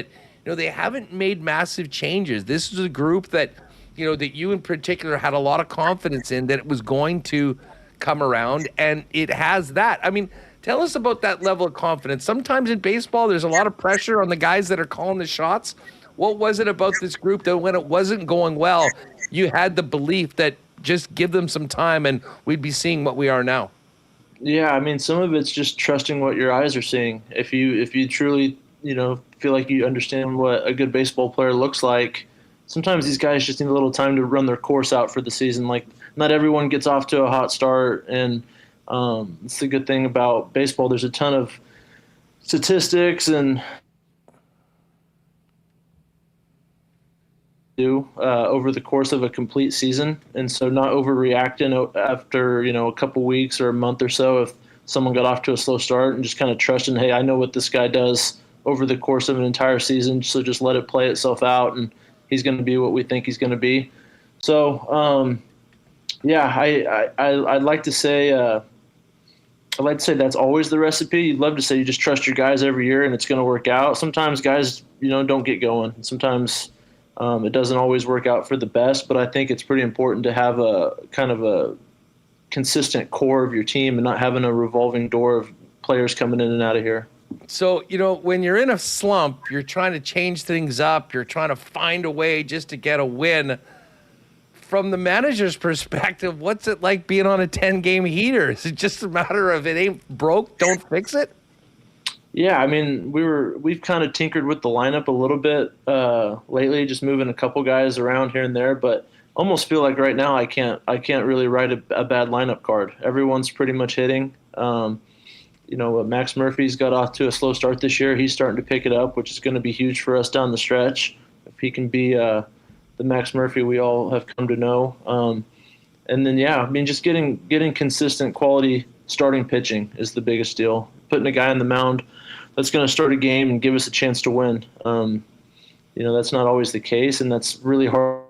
they haven't made massive changes. This is a group that, that you in particular had a lot of confidence in that it was going to come around, and it has that. I mean, tell us about that level of confidence. Sometimes in baseball, there's a lot of pressure on the guys that are calling the shots. What was it about this group that when it wasn't going well, you had the belief that just give them some time and we'd be seeing what we are now? Yeah, I mean, some of it's just trusting what your eyes are seeing. If you truly, feel like you understand what a good baseball player looks like, sometimes these guys just need a little time to run their course out for the season. Like, not everyone gets off to a hot start, and it's the good thing about baseball. There's a ton of statistics and over the course of a complete season, and so not overreacting after a couple weeks or a month or so if someone got off to a slow start, and just kind of trusting, hey, I know what this guy does over the course of an entire season, so just let it play itself out, and he's going to be what we think he's going to be. So yeah, I'd like to say that's always the recipe. You'd love to say you just trust your guys every year and it's going to work out. Sometimes guys don't get going. Sometimes it doesn't always work out for the best, but I think it's pretty important to have a kind of a consistent core of your team and not having a revolving door of players coming in and out of here. So, when you're in a slump, you're trying to change things up. You're trying to find a way just to get a win. From the manager's perspective, what's it like being on a 10-game heater? Is it just a matter of it ain't broke, don't fix it? Yeah, I mean, we've kind of tinkered with the lineup a little bit lately, just moving a couple guys around here and there, but almost feel like right now I can't really write a bad lineup card. Everyone's pretty much hitting. Max Murphy's got off to a slow start this year. He's starting to pick it up, which is going to be huge for us down the stretch. If he can be the Max Murphy we all have come to know. And then, yeah, I mean, just getting consistent quality starting pitching is the biggest deal. Putting a guy on the mound that's going to start a game and give us a chance to win. That's not always the case, and that's really hard.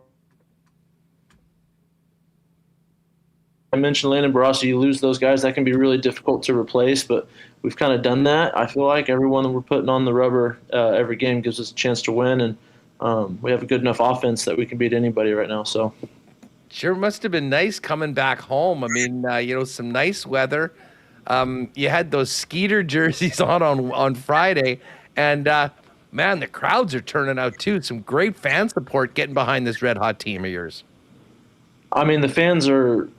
I mentioned Lane and Barassa. You lose those guys, that can be really difficult to replace, but we've kind of done that. I feel like everyone that we're putting on the rubber every game gives us a chance to win, and we have a good enough offense that we can beat anybody right now. So Sure must have been nice coming back home. I mean, some nice weather. You had those Skeeter jerseys on Friday, and man, the crowds are turning out too. Some great fan support getting behind this red hot team of yours. I mean, the fans are,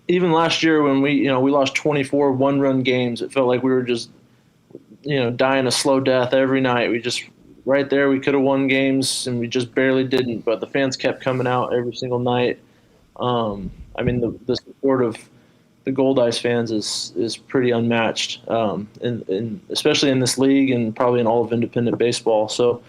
even last year when we lost 24 one-run games, it felt like we were just, dying a slow death every night. We just, right there, we could have won games, and we just barely didn't. But the fans kept coming out every single night. I mean, the support of the Goldeyes fans is pretty unmatched, and especially in this league and probably in all of independent baseball. So,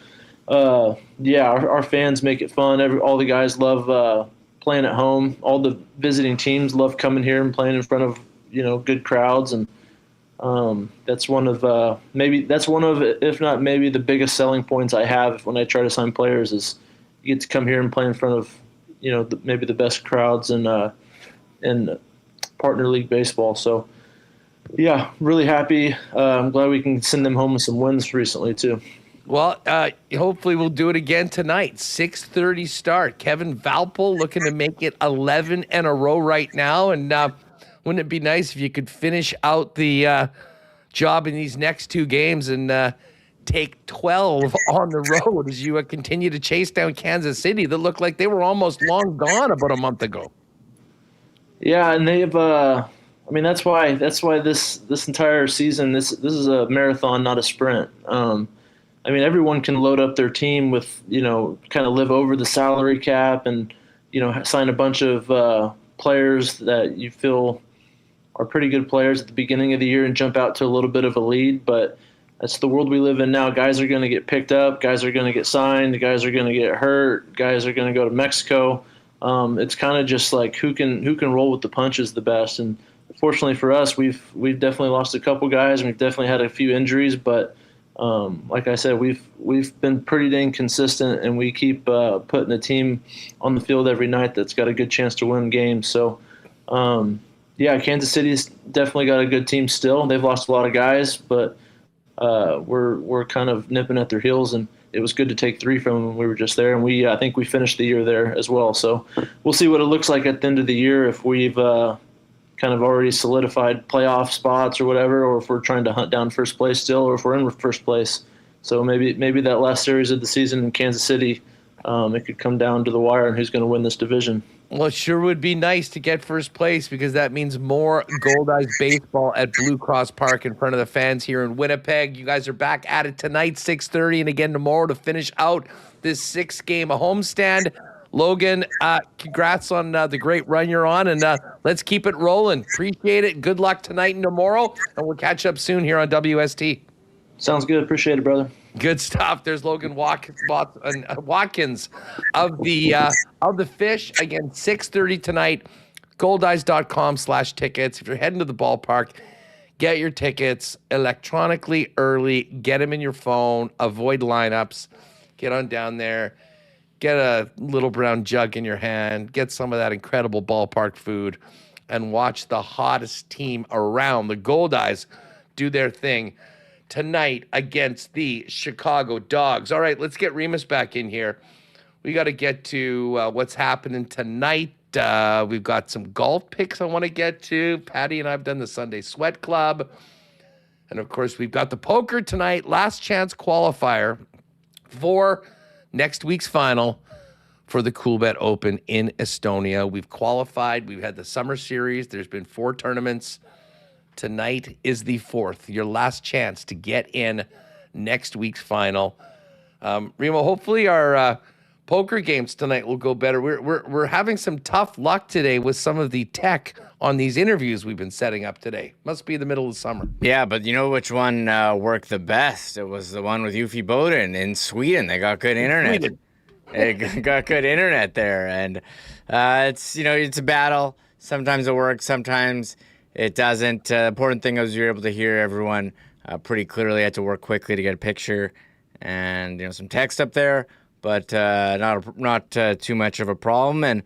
our fans make it fun. All the guys love playing at home. All the visiting teams love coming here and playing in front of good crowds, and that's one of if not maybe the biggest selling points I have when I try to sign players is you get to come here and play in front of maybe the best crowds in partner league baseball. So yeah, really happy. I'm glad we can send them home with some wins recently too. Well, hopefully we'll do it again tonight. 6:30 start. Kevin Valpol looking to make it 11 in a row right now. And wouldn't it be nice if you could finish out the job in these next two games and take 12 on the road as you continue to chase down Kansas City that looked like they were almost long gone about a month ago. Yeah, and they've that's why this entire season this is a marathon, not a sprint. Everyone can load up their team with, kind of live over the salary cap and, sign a bunch of players that you feel are pretty good players at the beginning of the year and jump out to a little bit of a lead. But that's the world we live in now. Guys are going to get picked up. Guys are going to get signed. Guys are going to get hurt. Guys are going to go to Mexico. It's kind of just like who can roll with the punches the best. And fortunately for us, we've definitely lost a couple guys and we've definitely had a few injuries, but like I said, we've been pretty dang consistent, and we keep putting a team on the field every night that's got a good chance to win games. So, Kansas City's definitely got a good team still. They've lost a lot of guys, but we're kind of nipping at their heels, and it was good to take 3 from them when we were just there, and I think we finished the year there as well. So we'll see what it looks like at the end of the year if we've kind of already solidified playoff spots or whatever, or if we're trying to hunt down first place still, or if we're in first place. So maybe that last series of the season in Kansas City, it could come down to the wire and who's going to win this division. Well, it sure would be nice to get first place because that means more Goldeyes baseball at Blue Cross Park in front of the fans here in Winnipeg. You guys are back at it tonight, 6:30, and again tomorrow to finish out this 6-game homestand. Logan, congrats on the great run you're on, and let's keep it rolling. Appreciate it. Good luck tonight and tomorrow, and we'll catch up soon here on WST. Sounds good. Appreciate it, brother. Good stuff. There's Logan Watkins of the Fish. Again, 6:30 tonight. Goldeyes.com/tickets. If you're heading to the ballpark, get your tickets electronically early. Get them in your phone. Avoid lineups. Get on down there. Get a little brown jug in your hand. Get some of that incredible ballpark food and watch the hottest team around, the Goldeyes, do their thing tonight against the Chicago Dogs. All right, let's get Remis back in here. We got to get to what's happening tonight. We've got some golf picks I want to get to. Patty and I have done the Sunday Sweat Club. And, of course, we've got the poker tonight, last chance qualifier for next week's final for the Coolbet Open in Estonia. We've qualified. We've had the summer series. There's been 4 tournaments. Tonight is the 4th, your last chance to get in next week's final. Remo, hopefully our poker games tonight will go better. We're having some tough luck today with some of the tech on these interviews we've been setting up today. Must be the middle of summer. Yeah, but you know which one worked the best? It was the one with Uffe Bodin in Sweden. They got good internet. They got good internet there, and it's a battle. Sometimes it works, sometimes it doesn't. The important thing is you're able to hear everyone pretty clearly. I had to work quickly to get a picture and some text up there, but not too much of a problem. And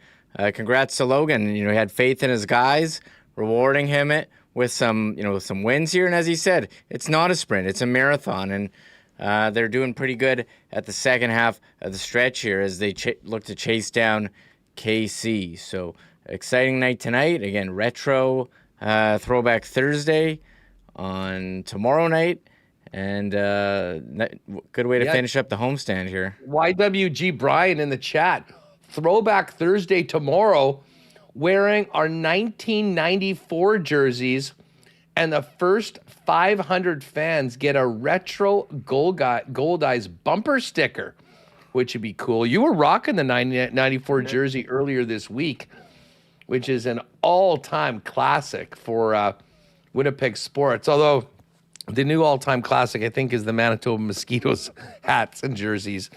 congrats to Logan. He had faith in his guys, rewarding him with some wins here. And as he said, it's not a sprint; it's a marathon. And they're doing pretty good at the second half of the stretch here as they look to chase down KC. So exciting night tonight. Again, retro throwback Thursday on tomorrow night. And good way to finish up the homestand here. YWG Brian in the chat. Throwback Thursday tomorrow, wearing our 1994 jerseys, and the first 500 fans get a retro Goldeyes bumper sticker, which would be cool. You were rocking the 94 jersey earlier this week, which is an all-time classic for Winnipeg sports. Although the new all-time classic, I think, is the Manitoba Mosquitoes hats and jerseys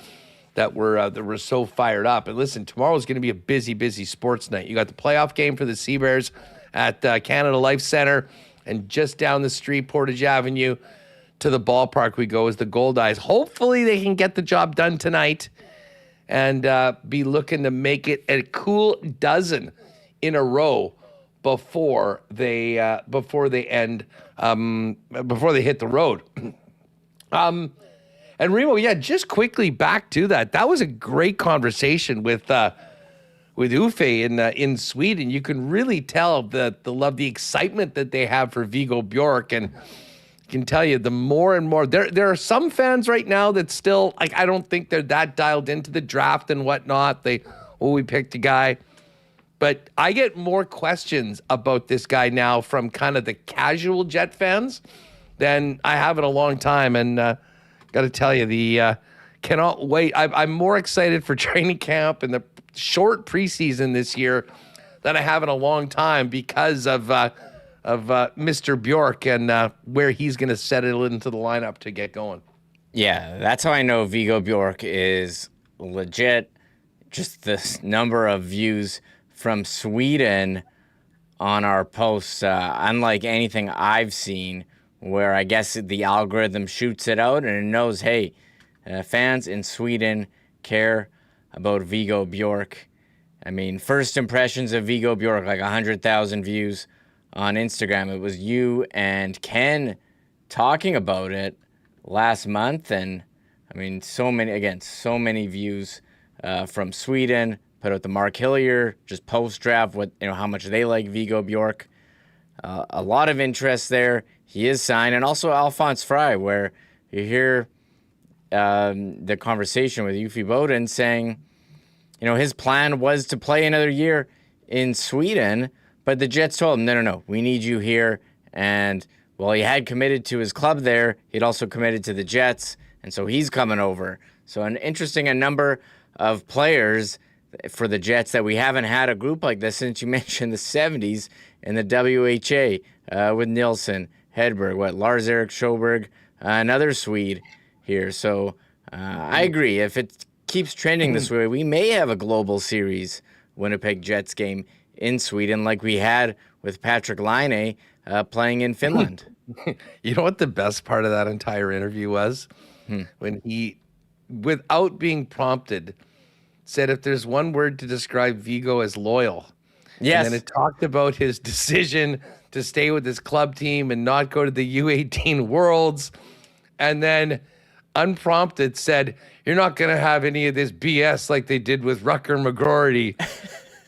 that were so fired up. And listen, tomorrow's going to be a busy, busy sports night. You got the playoff game for the Sea Bears at Canada Life Center, and just down the street, Portage Avenue, to the ballpark we go as the Goldeyes. Hopefully they can get the job done tonight and be looking to make it a cool dozen in a row before they hit the road. And Remo, just quickly back to that. That was a great conversation with Uffe in Sweden. You can really tell the love, the excitement that they have for Viggo Bjork, and I can tell you the more and more there are some fans right now that still, like, I don't think they're that dialed into the draft and whatnot. We picked a guy. But I get more questions about this guy now from kind of the casual Jet fans than I have in a long time. And got to tell you, cannot wait. I'm more excited for training camp and the short preseason this year than I have in a long time because of Mr. Bjork and where he's going to settle into the lineup to get going. Yeah, that's how I know Viggo Bjork is legit. Just this number of views from Sweden on our posts, unlike anything I've seen, where I guess the algorithm shoots it out and it knows, hey, fans in Sweden care about Viggo Bjork. I mean, first impressions of Viggo Bjork, like 100,000 views on Instagram. It was you and Ken talking about it last month, and I mean, so many views from Sweden. Put out the Mark Hillier, just post-draft, how much they like Viggo Bjork. A lot of interest there. He is signed. And also Alphonse Fry, where you hear the conversation with Uffe Bodin saying, his plan was to play another year in Sweden, but the Jets told him, no, we need you here. And while he had committed to his club there, he'd also committed to the Jets, and so he's coming over. So a number of players for the Jets that we haven't had a group like this since you mentioned the 70s in the WHA with Nilsson, Hedberg, Lars-Erik Sjöberg, another Swede here. So I agree. If it keeps trending this way, we may have a global series Winnipeg Jets game in Sweden like we had with Patrick Laine playing in Finland. You know what the best part of that entire interview was? When he, without being prompted, said if there's one word to describe Viggo as loyal. Yes. And then it talked about his decision to stay with his club team and not go to the U18 Worlds. And then unprompted said, you're not going to have any of this BS like they did with Rucker McGroarty.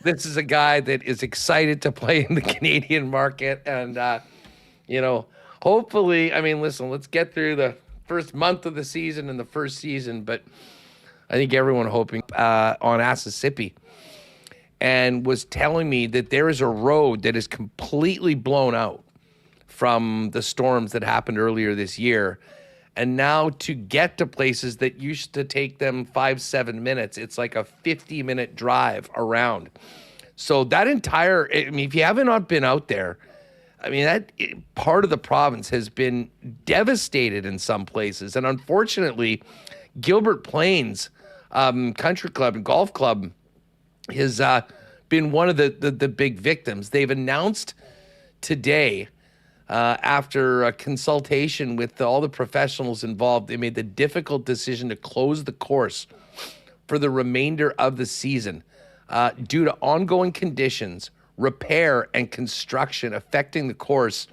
This is a guy that is excited to play in the Canadian market. And, hopefully, listen, let's get through the first month of the season and the first season, but I think everyone hoping on Assissippi, and was telling me that there is a road that is completely blown out from the storms that happened earlier this year. And now to get to places that used to take them 5-7 minutes, it's like a 50-minute drive around. So that if you haven't not been out there, that part of the province has been devastated in some places. And unfortunately, Gilbert Plains Country Club and Golf Club has been one of the big victims. They've announced today, after a consultation with all the professionals involved, they made the difficult decision to close the course for the remainder of the season due to ongoing conditions, repair, and construction affecting the course.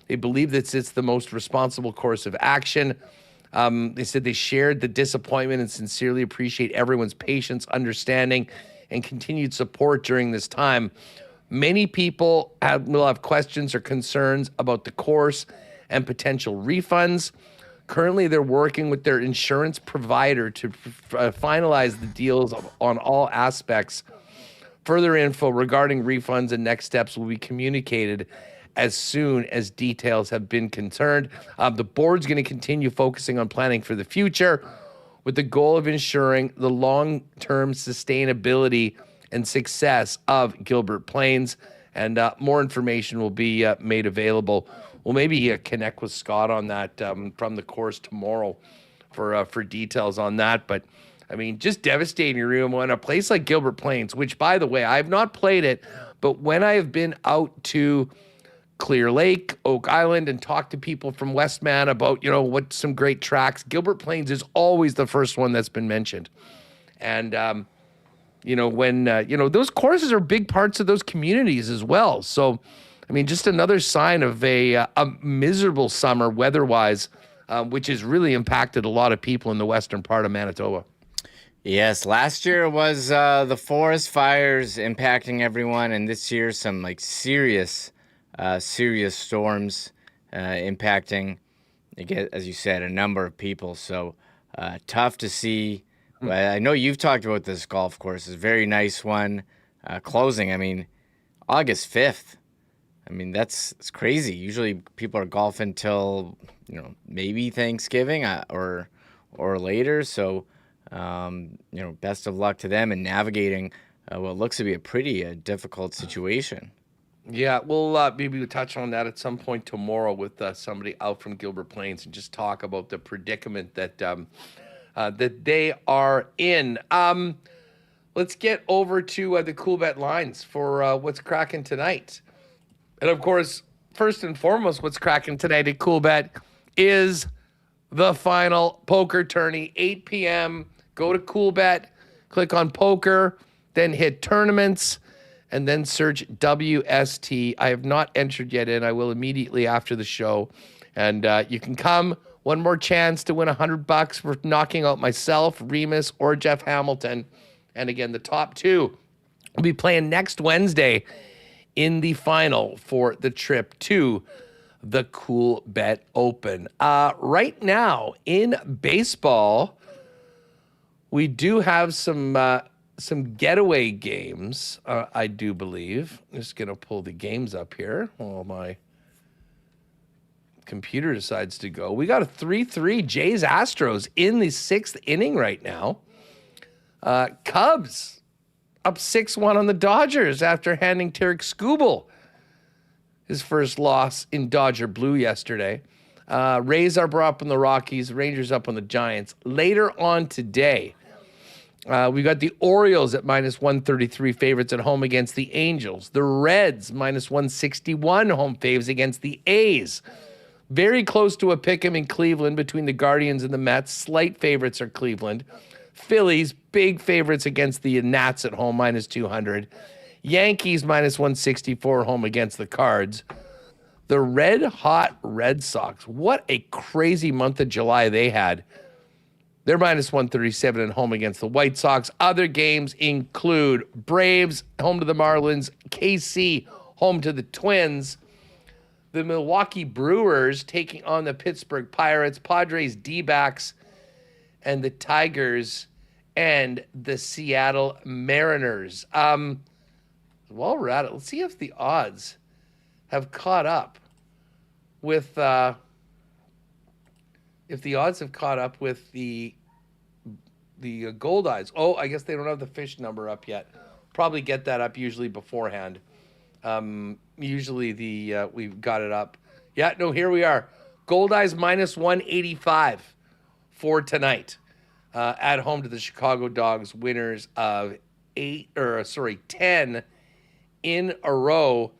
They believe that it's the most responsible course of action. They said they shared the disappointment and sincerely appreciate everyone's patience, understanding, and continued support during this time. Many people will have questions or concerns about the course and potential refunds. Currently, they're working with their insurance provider to finalize the deals on all aspects. Further info regarding refunds and next steps will be communicated as soon as details have been confirmed. The board's going to continue focusing on planning for the future with the goal of ensuring the long-term sustainability and success of Gilbert Plains. And more information will be made available. We'll maybe connect with Scott on that from the course tomorrow for details on that. But, I mean, just devastating room on a place like Gilbert Plains, which, by the way, I have not played it, but when I have been out to Clear Lake, Oak Island, and talked to people from Westman about, what some great tracks, Gilbert Plains is always the first one that's been mentioned. And, when, those courses are big parts of those communities as well. So, I mean, just another sign of a miserable summer weather-wise, which has really impacted a lot of people in the western part of Manitoba. Yes, last year was the forest fires impacting everyone, and this year some serious storms impacting, again, as you said, a number of people. So tough to see. I know you've talked about this golf course. It's a very nice one. Closing, August 5th. It's crazy. Usually people are golfing till, maybe Thanksgiving or later. So, best of luck to them in navigating what looks to be a pretty difficult situation. Yeah, we'll maybe touch on that at some point tomorrow with somebody out from Gilbert Plains and just talk about the predicament that that they are in. Let's get over to the Cool Bet lines for what's cracking tonight. And of course, first and foremost, what's cracking tonight at Cool Bet is the final poker tourney, 8 p.m. Go to Cool Bet, click on poker, then hit tournaments, and then search WST. I have not entered yet in. I will immediately after the show. And you can come. One more chance to win $100 for knocking out myself, Remis, or Jeff Hamilton. And again, the top two will be playing next Wednesday in the final for the trip to the Cool Bet Open. Right now in baseball, we do have some getaway games, I do believe. I'm just going to pull the games up here while my computer decides to go. We got a 3-3 Jays Astros in the 6th inning right now. Cubs up 6-1 on the Dodgers after handing Tarek Skubal his first loss in Dodger blue yesterday. Rays are up on the Rockies, Rangers up on the Giants. Later on today, we got the Orioles at -133 favorites at home against the Angels. The Reds -161 home faves against the A's. Very close to a pick'em in Cleveland between the Guardians and the Mets. Slight favorites are Cleveland. Phillies, big favorites against the Nats at home, -200. Yankees -164 home against the Cards. The Red Hot Red Sox, what a crazy month of July they had. They're -137 at home against the White Sox. Other games include Braves home to the Marlins, KC home to the Twins, the Milwaukee Brewers taking on the Pittsburgh Pirates, Padres D-backs, and the Tigers and the Seattle Mariners. While we're at it, let's see if the odds have caught up with the Goldeyes. Oh, I guess they don't have the fish number up yet. Probably get that up usually beforehand. Usually we've got it up. Yeah, no, here we are. Goldeyes -185 for tonight. At home to the Chicago Dogs, winners of 10 in a row.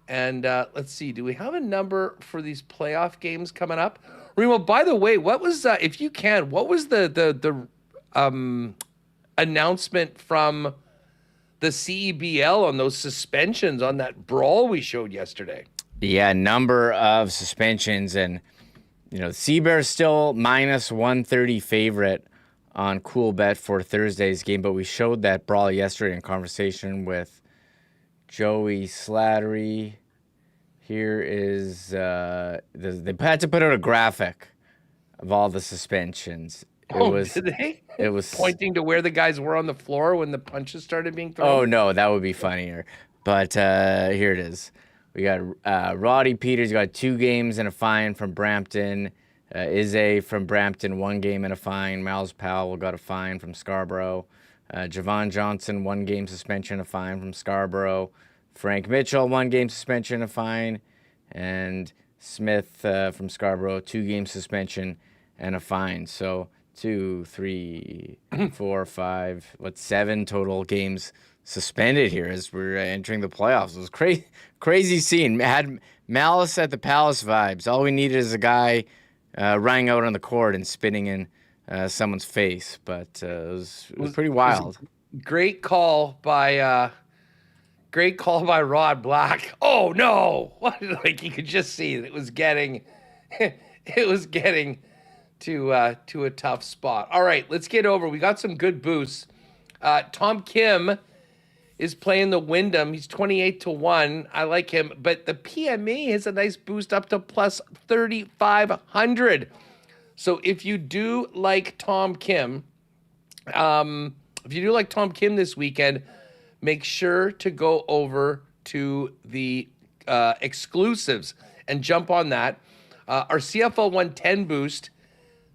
And let's see, do we have a number for these playoff games coming up? Remo, by the way, what was, if you can, what was the announcement from the CEBL on those suspensions on that brawl we showed yesterday? Yeah, number of suspensions, and Sea Bears still minus 130 favorite on Cool Bet for Thursday's game, but we showed that brawl yesterday in conversation with Joey Slattery. Here is they had to put out a graphic of all the suspensions. Did they? It was pointing to where the guys were on the floor when the punches started being thrown. Oh no, that would be funnier. But here it is. We got Roddy Peters got 2 games and a fine from Brampton. Izzy from Brampton, 1 game and a fine. Miles Powell got a fine from Scarborough. Javon Johnson, 1 game suspension, a fine from Scarborough. Frank Mitchell, 1 game suspension, a fine. And Smith from Scarborough, 2 game suspension and a fine. So 2, 3, 4, 5, 7 total games suspended here as we're entering the playoffs. It was crazy scene. Had Malice at the Palace vibes. All we needed is a guy running out on the court and spitting in someone's face, but it was pretty wild. Great call by Rod Black. Oh no! Like you could just see that it was getting to a tough spot. All right, let's get over. We got some good boosts. Tom Kim is playing the Wyndham. He's 28-1. I like him, but the PME has a nice boost up to plus 3,500. So if you do like Tom Kim, this weekend, make sure to go over to the exclusives and jump on that. Our CFL 110 boost.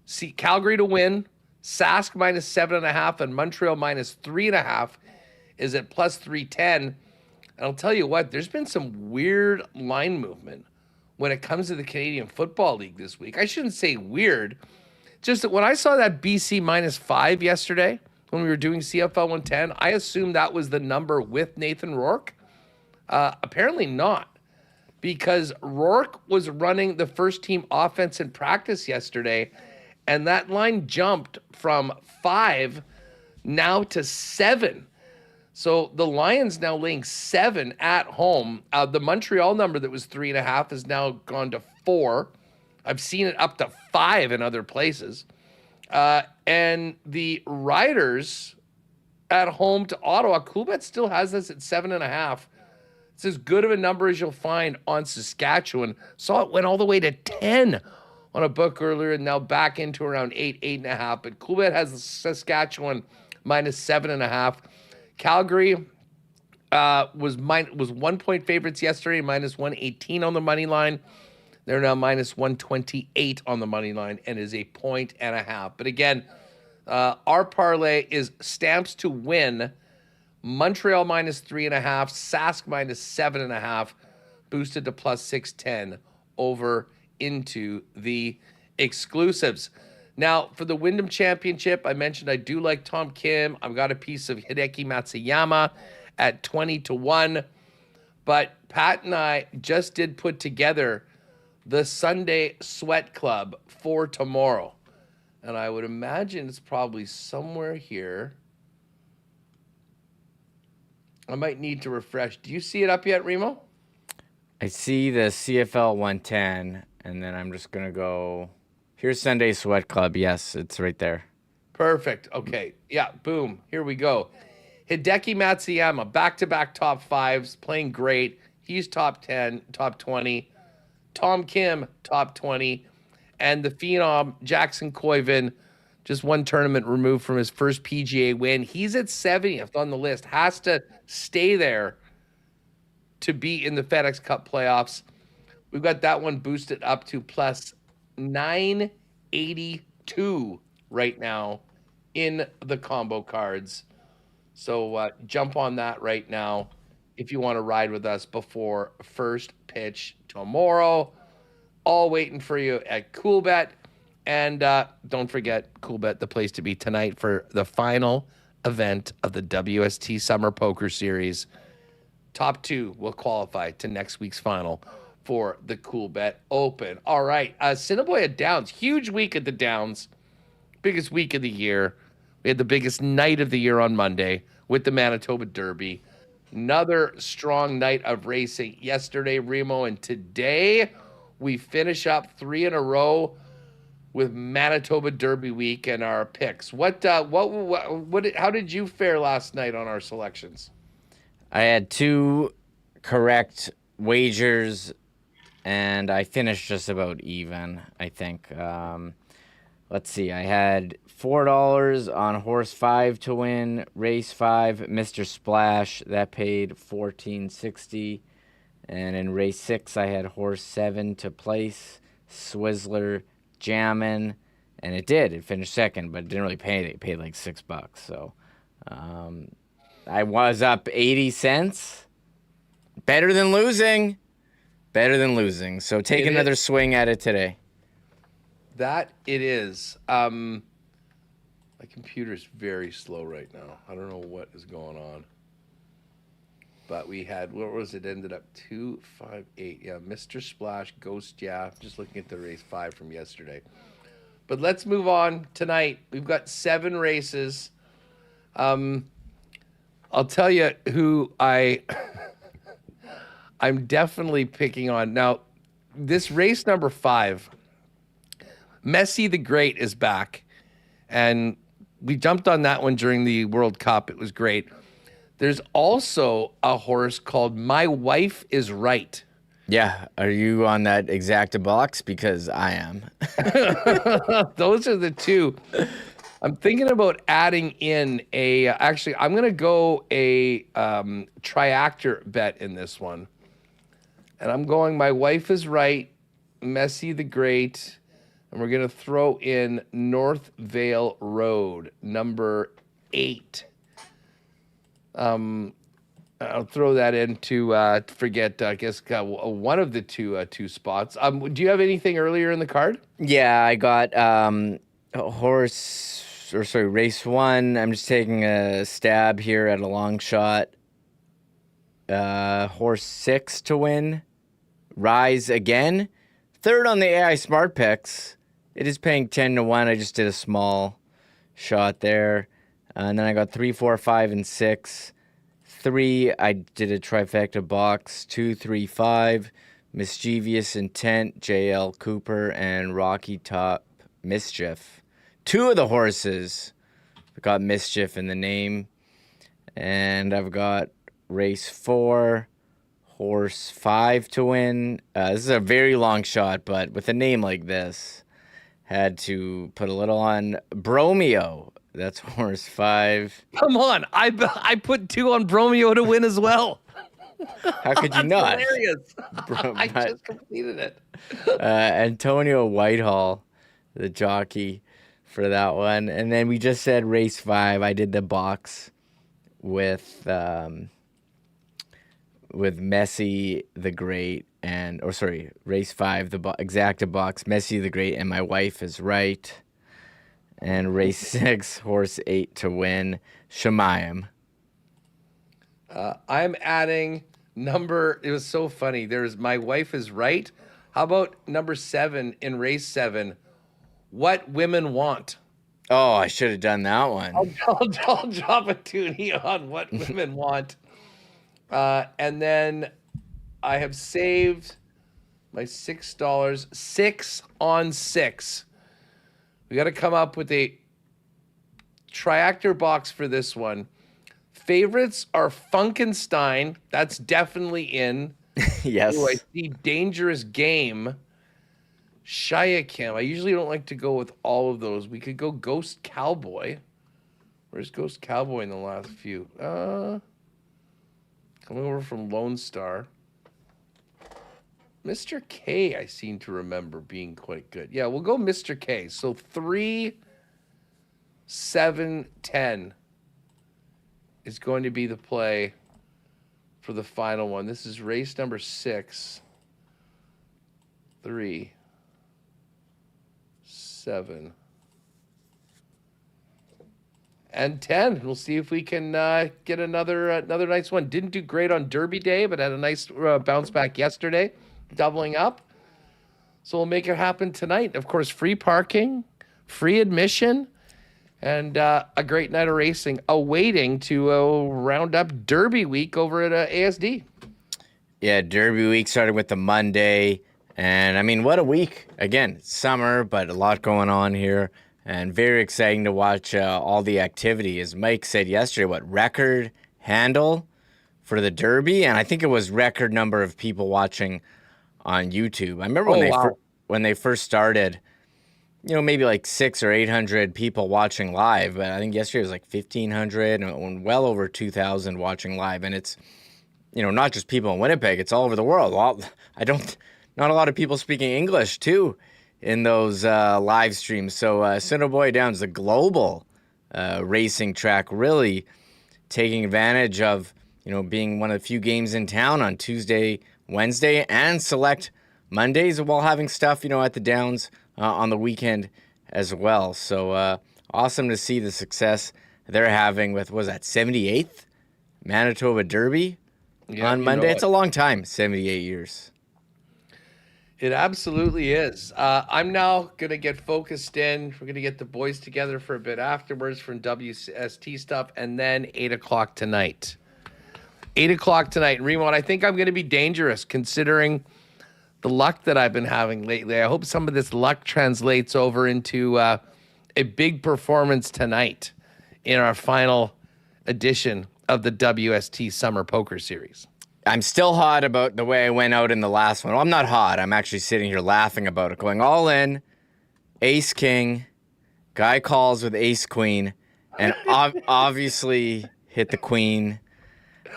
See Calgary to win, Sask minus 7.5, and Montreal minus 3.5 is at plus 310. And I'll tell you what, there's been some weird line movement when it comes to the Canadian Football League this week. I shouldn't say weird, just that when I saw that BC minus 5 yesterday when we were doing CFL 110, I assumed that was the number with Nathan Rourke. Apparently not, because Rourke was running the first team offense in practice yesterday, and that line jumped from 5 now to 7. So the Lions now laying 7 at home. The Montreal number that was 3.5 has now gone to 4. I've seen it up to 5 in other places. And the Riders at home to Ottawa, Coolbet still has this at 7.5. It's as good of a number as you'll find on Saskatchewan. Saw it went all the way to 10 on a book earlier and now back into around 8, 8.5. But Coolbet has Saskatchewan minus 7.5. Calgary was 1 point favorites yesterday, minus 118 on the money line. They're now minus 128 on the money line and is 1.5 points. But again, our parlay is Stamps to win, Montreal minus 3.5, Sask minus 7.5, boosted to plus 610 over into the exclusives. Now, for the Wyndham Championship, I mentioned I do like Tom Kim. I've got a piece of Hideki Matsuyama at 20-1. But Pat and I just did put together the Sunday Sweat Club for tomorrow. And I would imagine it's probably somewhere here. I might need to refresh. Do you see it up yet, Remo? I see the CFL 110, and then I'm just going to go... Here's Sunday Sweat Club. Yes, it's right there. Perfect. Okay. Yeah, boom. Here we go. Hideki Matsuyama, back-to-back top 5s, playing great. He's top 10, top 20. Tom Kim, top 20. And the phenom, Jackson Koivu, just one tournament removed from his first PGA win. He's at 70th on the list. Has to stay there to be in the FedEx Cup playoffs. We've got that one boosted up to plus 982 right now in the combo cards. So jump on that right now if you want to ride with us before first pitch tomorrow. All waiting for you at CoolBet. And don't forget, CoolBet, the place to be tonight for the final event of the WST Summer Poker Series. Top 2 will qualify to next week's final for the CoolBet Open. All right, Assiniboia Downs, huge week at the Downs, biggest week of the year. We had the biggest night of the year on Monday with the Manitoba Derby. Another strong night of racing yesterday, Remo, and today we finish up 3 in a row with Manitoba Derby week and our picks. How did you fare last night on our selections? I had 2 correct wagers, and I finished just about even, I think. Let's see. I had $4 on horse 5 to win, race 5, Mr. Splash. That paid $14.60. And in race 6, I had horse 7 to place, Swizzler, Jammin', and it did. It finished second, but it didn't really pay. It paid like $6. So I was up 80 cents. Better than losing. So take another swing at it today. That it is. My computer's very slow right now. I don't know what is going on. But we had, what was it? Ended up 258. Yeah, Mr. Splash, Ghost, yeah. Just looking at the race 5 from yesterday. But let's move on tonight. We've got 7 races. I'll tell you who I'm definitely picking on. Now, this race number 5, Messi the Great is back. And we jumped on that one during the World Cup. It was great. There's also a horse called My Wife is Right. Yeah. Are you on that exacta box? Because I am. Those are the 2. I'm thinking about adding in actually, I'm going to go a triactor bet in this one. And I'm going My Wife is Right, Messi the Great, and we're going to throw in North Vale Road, number 8. I'll throw that in to forget, I guess, one of the two spots. Do you have anything earlier in the card? Yeah, I got race 1. I'm just taking a stab here at a long shot. Horse 6 to win. Rise Again. 3rd on the AI Smart Picks. It is paying 10 to 1. I just did a small shot there. And then I got 3, 4, 5, and 6. 3, I did a trifecta box. 2, 3, 5. Mischievous Intent, J.L. Cooper, and Rocky Top Mischief. 2 of the horses got Mischief in the name. And I've got race 4, horse 5 to win. This is a very long shot, but with a name like this, had to put a little on Bromeo. That's horse 5. Come on, I put 2 on Bromeo to win as well. How could you not? Hilarious. I just completed it. Antonio Whitehall, the jockey for that one. And then we just said race 5. I did the box with Messi the Great race 5, the exacta box, Messi the Great, and My Wife is Right. And race 6, horse 8 to win, Shemayim. I'm adding it was so funny. There's My Wife is Right. How about number 7 in race 7, What Women Want? Oh, I should have done that one. I'll drop a toonie on What Women Want. And then I have saved my $6, 6 on 6. We got to come up with a triactor box for this one. Favorites are Funkenstein. That's definitely in. Yes. Ooh, I see Dangerous Game. Shiakim. I usually don't like to go with all of those. We could go Ghost Cowboy. Where's Ghost Cowboy in the last few? Coming over from Lone Star. Mr. K, I seem to remember being quite good. Yeah, we'll go Mr. K. So 3, 7, 10 is going to be the play for the final one. This is race number 6. 3, 7, and 10. We'll see if we can get another nice one. Didn't do great on Derby Day, but had a nice bounce back yesterday, doubling up. So we'll make it happen tonight. Of course, free parking, free admission, and a great night of racing awaiting to round up Derby week over at ASD. Yeah, Derby week started with the Monday. And I mean, what a week. Again, summer, but a lot going on here. And very exciting to watch all the activity. As Mike said yesterday, record handle for the Derby? And I think it was record number of people watching on YouTube. I remember when they first started, maybe like 600 or 800 people watching live. But I think yesterday was like 1,500 and well over 2,000 watching live. And it's, not just people in Winnipeg. It's all over the world. Not a lot of people speaking English, too, in those live streams. So Assiniboia Downs, the global racing track, really taking advantage of, being one of the few games in town on Tuesday, Wednesday, and select Mondays, while having stuff, at the Downs on the weekend as well. So awesome to see the success they're having with, 78th Manitoba Derby on Monday. It's a long time, 78 years. It absolutely is. I'm now going to get focused in. We're going to get the boys together for a bit afterwards from WST stuff, and then 8 o'clock tonight. 8 o'clock tonight. And Remo, I think I'm going to be dangerous considering the luck that I've been having lately. I hope some of this luck translates over into a big performance tonight in our final edition of the WST Summer Poker Series. I'm still hot about the way I went out in the last one. Well, I'm not hot. I'm actually sitting here laughing about it, going all in, ace king, guy calls with ace queen, and obviously hit the queen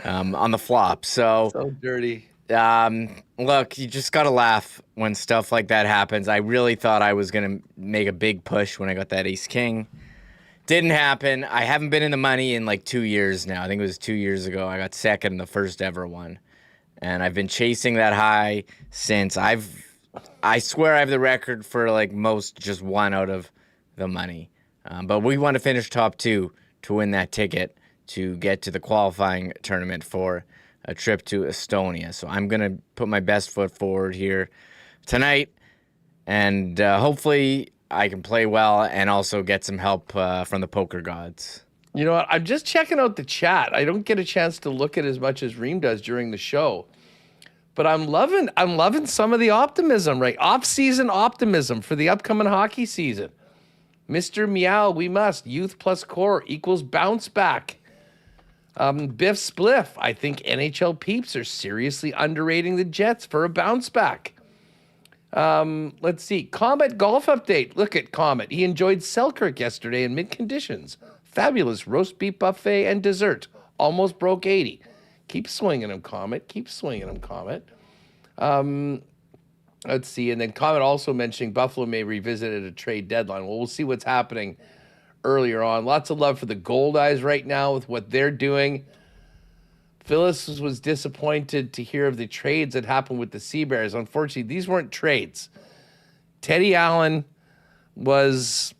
on the flop. So dirty. Look, you just got to laugh when stuff like that happens. I really thought I was going to make a big push when I got that ace king. Didn't happen. I haven't been in the money in like 2 years now. I think it was 2 years ago. I got second in the first ever one. And I've been chasing that high since. I swear I have the record for like most just one out of the money. But we want to finish top two to win that ticket to get to the qualifying tournament for a trip to Estonia. So I'm going to put my best foot forward here tonight. And hopefully I can play well and also get some help from the poker gods. You know what? I'm just checking out the chat. I don't get a chance to look at as much as Reem does during the show. But I'm loving some of the optimism, right? Off-season optimism for the upcoming hockey season. Mr. Meow, we must. Youth plus core equals bounce back. Biff Spliff, I think NHL peeps are seriously underrating the Jets for a bounce back. Let's see. Comet golf update. Look at Comet. He enjoyed Selkirk yesterday in mid conditions. Fabulous roast beef buffet and dessert. Almost broke 80. Keep swinging him, Comet. Keep swinging him, Comet. Let's see. And then Comet also mentioning Buffalo may revisit at a trade deadline. Well, we'll see what's happening earlier on. Lots of love for the Goldeyes right now with what they're doing. Phyllis was disappointed to hear of the trades that happened with the Sea Bears. Unfortunately, these weren't trades. Teddy Allen was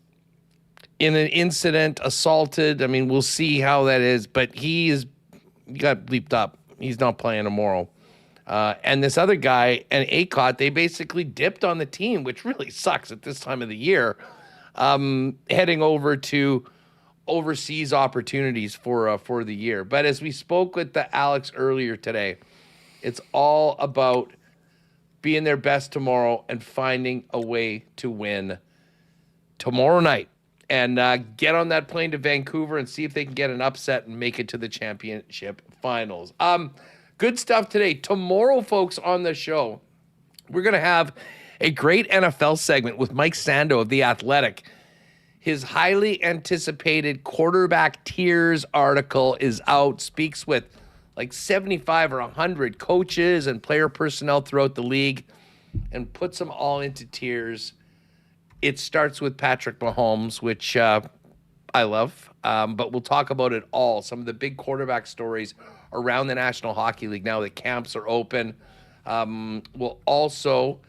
in an incident, assaulted. I mean, we'll see how that is, but he got bleeped up. He's not playing tomorrow. And this other guy, and Acott, they basically dipped on the team, which really sucks at this time of the year, heading over to overseas opportunities for the year. But as we spoke with the Alex earlier today, it's all about being their best tomorrow and finding a way to win tomorrow night and get on that plane to Vancouver and see if they can get an upset and make it to the championship finals. Good stuff today. Tomorrow, folks, on the show, we're going to have a great NFL segment with Mike Sando of The Athletic. His highly anticipated quarterback tiers article is out, speaks with like 75 or 100 coaches and player personnel throughout the league and puts them all into tiers. It starts with Patrick Mahomes, which I love, but we'll talk about it all. Some of the big quarterback stories around the National Hockey League now that camps are open. We'll also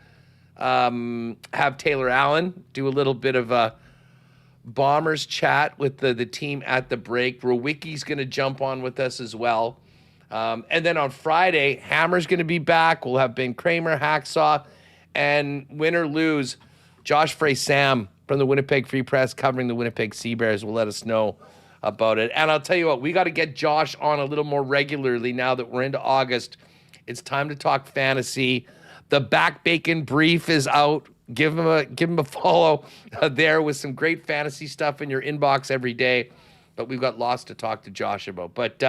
have Taylor Allen do a little bit of a Bombers chat with the team at the break. Rowicki's going to jump on with us as well. And then on Friday, Hammer's going to be back. We'll have Ben Kramer, Hacksaw, and win or lose, Josh Frey-Sam from the Winnipeg Free Press covering the Winnipeg Sea Bears will let us know about it. And I'll tell you what, we got to get Josh on a little more regularly now that we're into August. It's time to talk fantasy. The Back Bacon Brief is out. Give him a follow there with some great fantasy stuff in your inbox every day. But we've got lots to talk to Josh about. But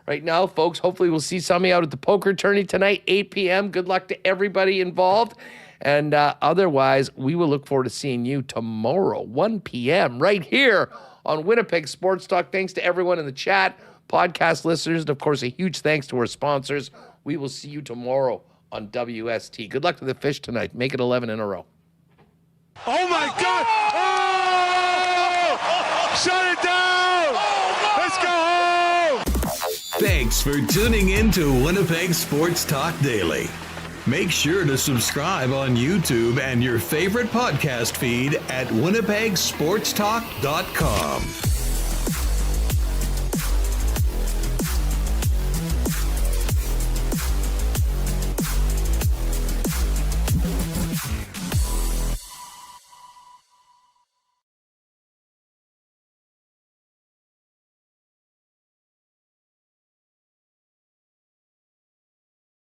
right now, folks, hopefully we'll see some of you out at the poker tourney tonight, 8 p.m. Good luck to everybody involved. And otherwise, we will look forward to seeing you tomorrow, 1 p.m. right here on Winnipeg Sports Talk. Thanks to everyone in the chat, podcast listeners, and of course, a huge thanks to our sponsors. We will see you tomorrow on WST. Good luck to the Fish tonight. Make it 11 in a row. Oh my God! Oh! Shut it down! Let's go home! Thanks for tuning in to Winnipeg Sports Talk Daily. Make sure to subscribe on YouTube and your favorite podcast feed at winnipegsportstalk.com.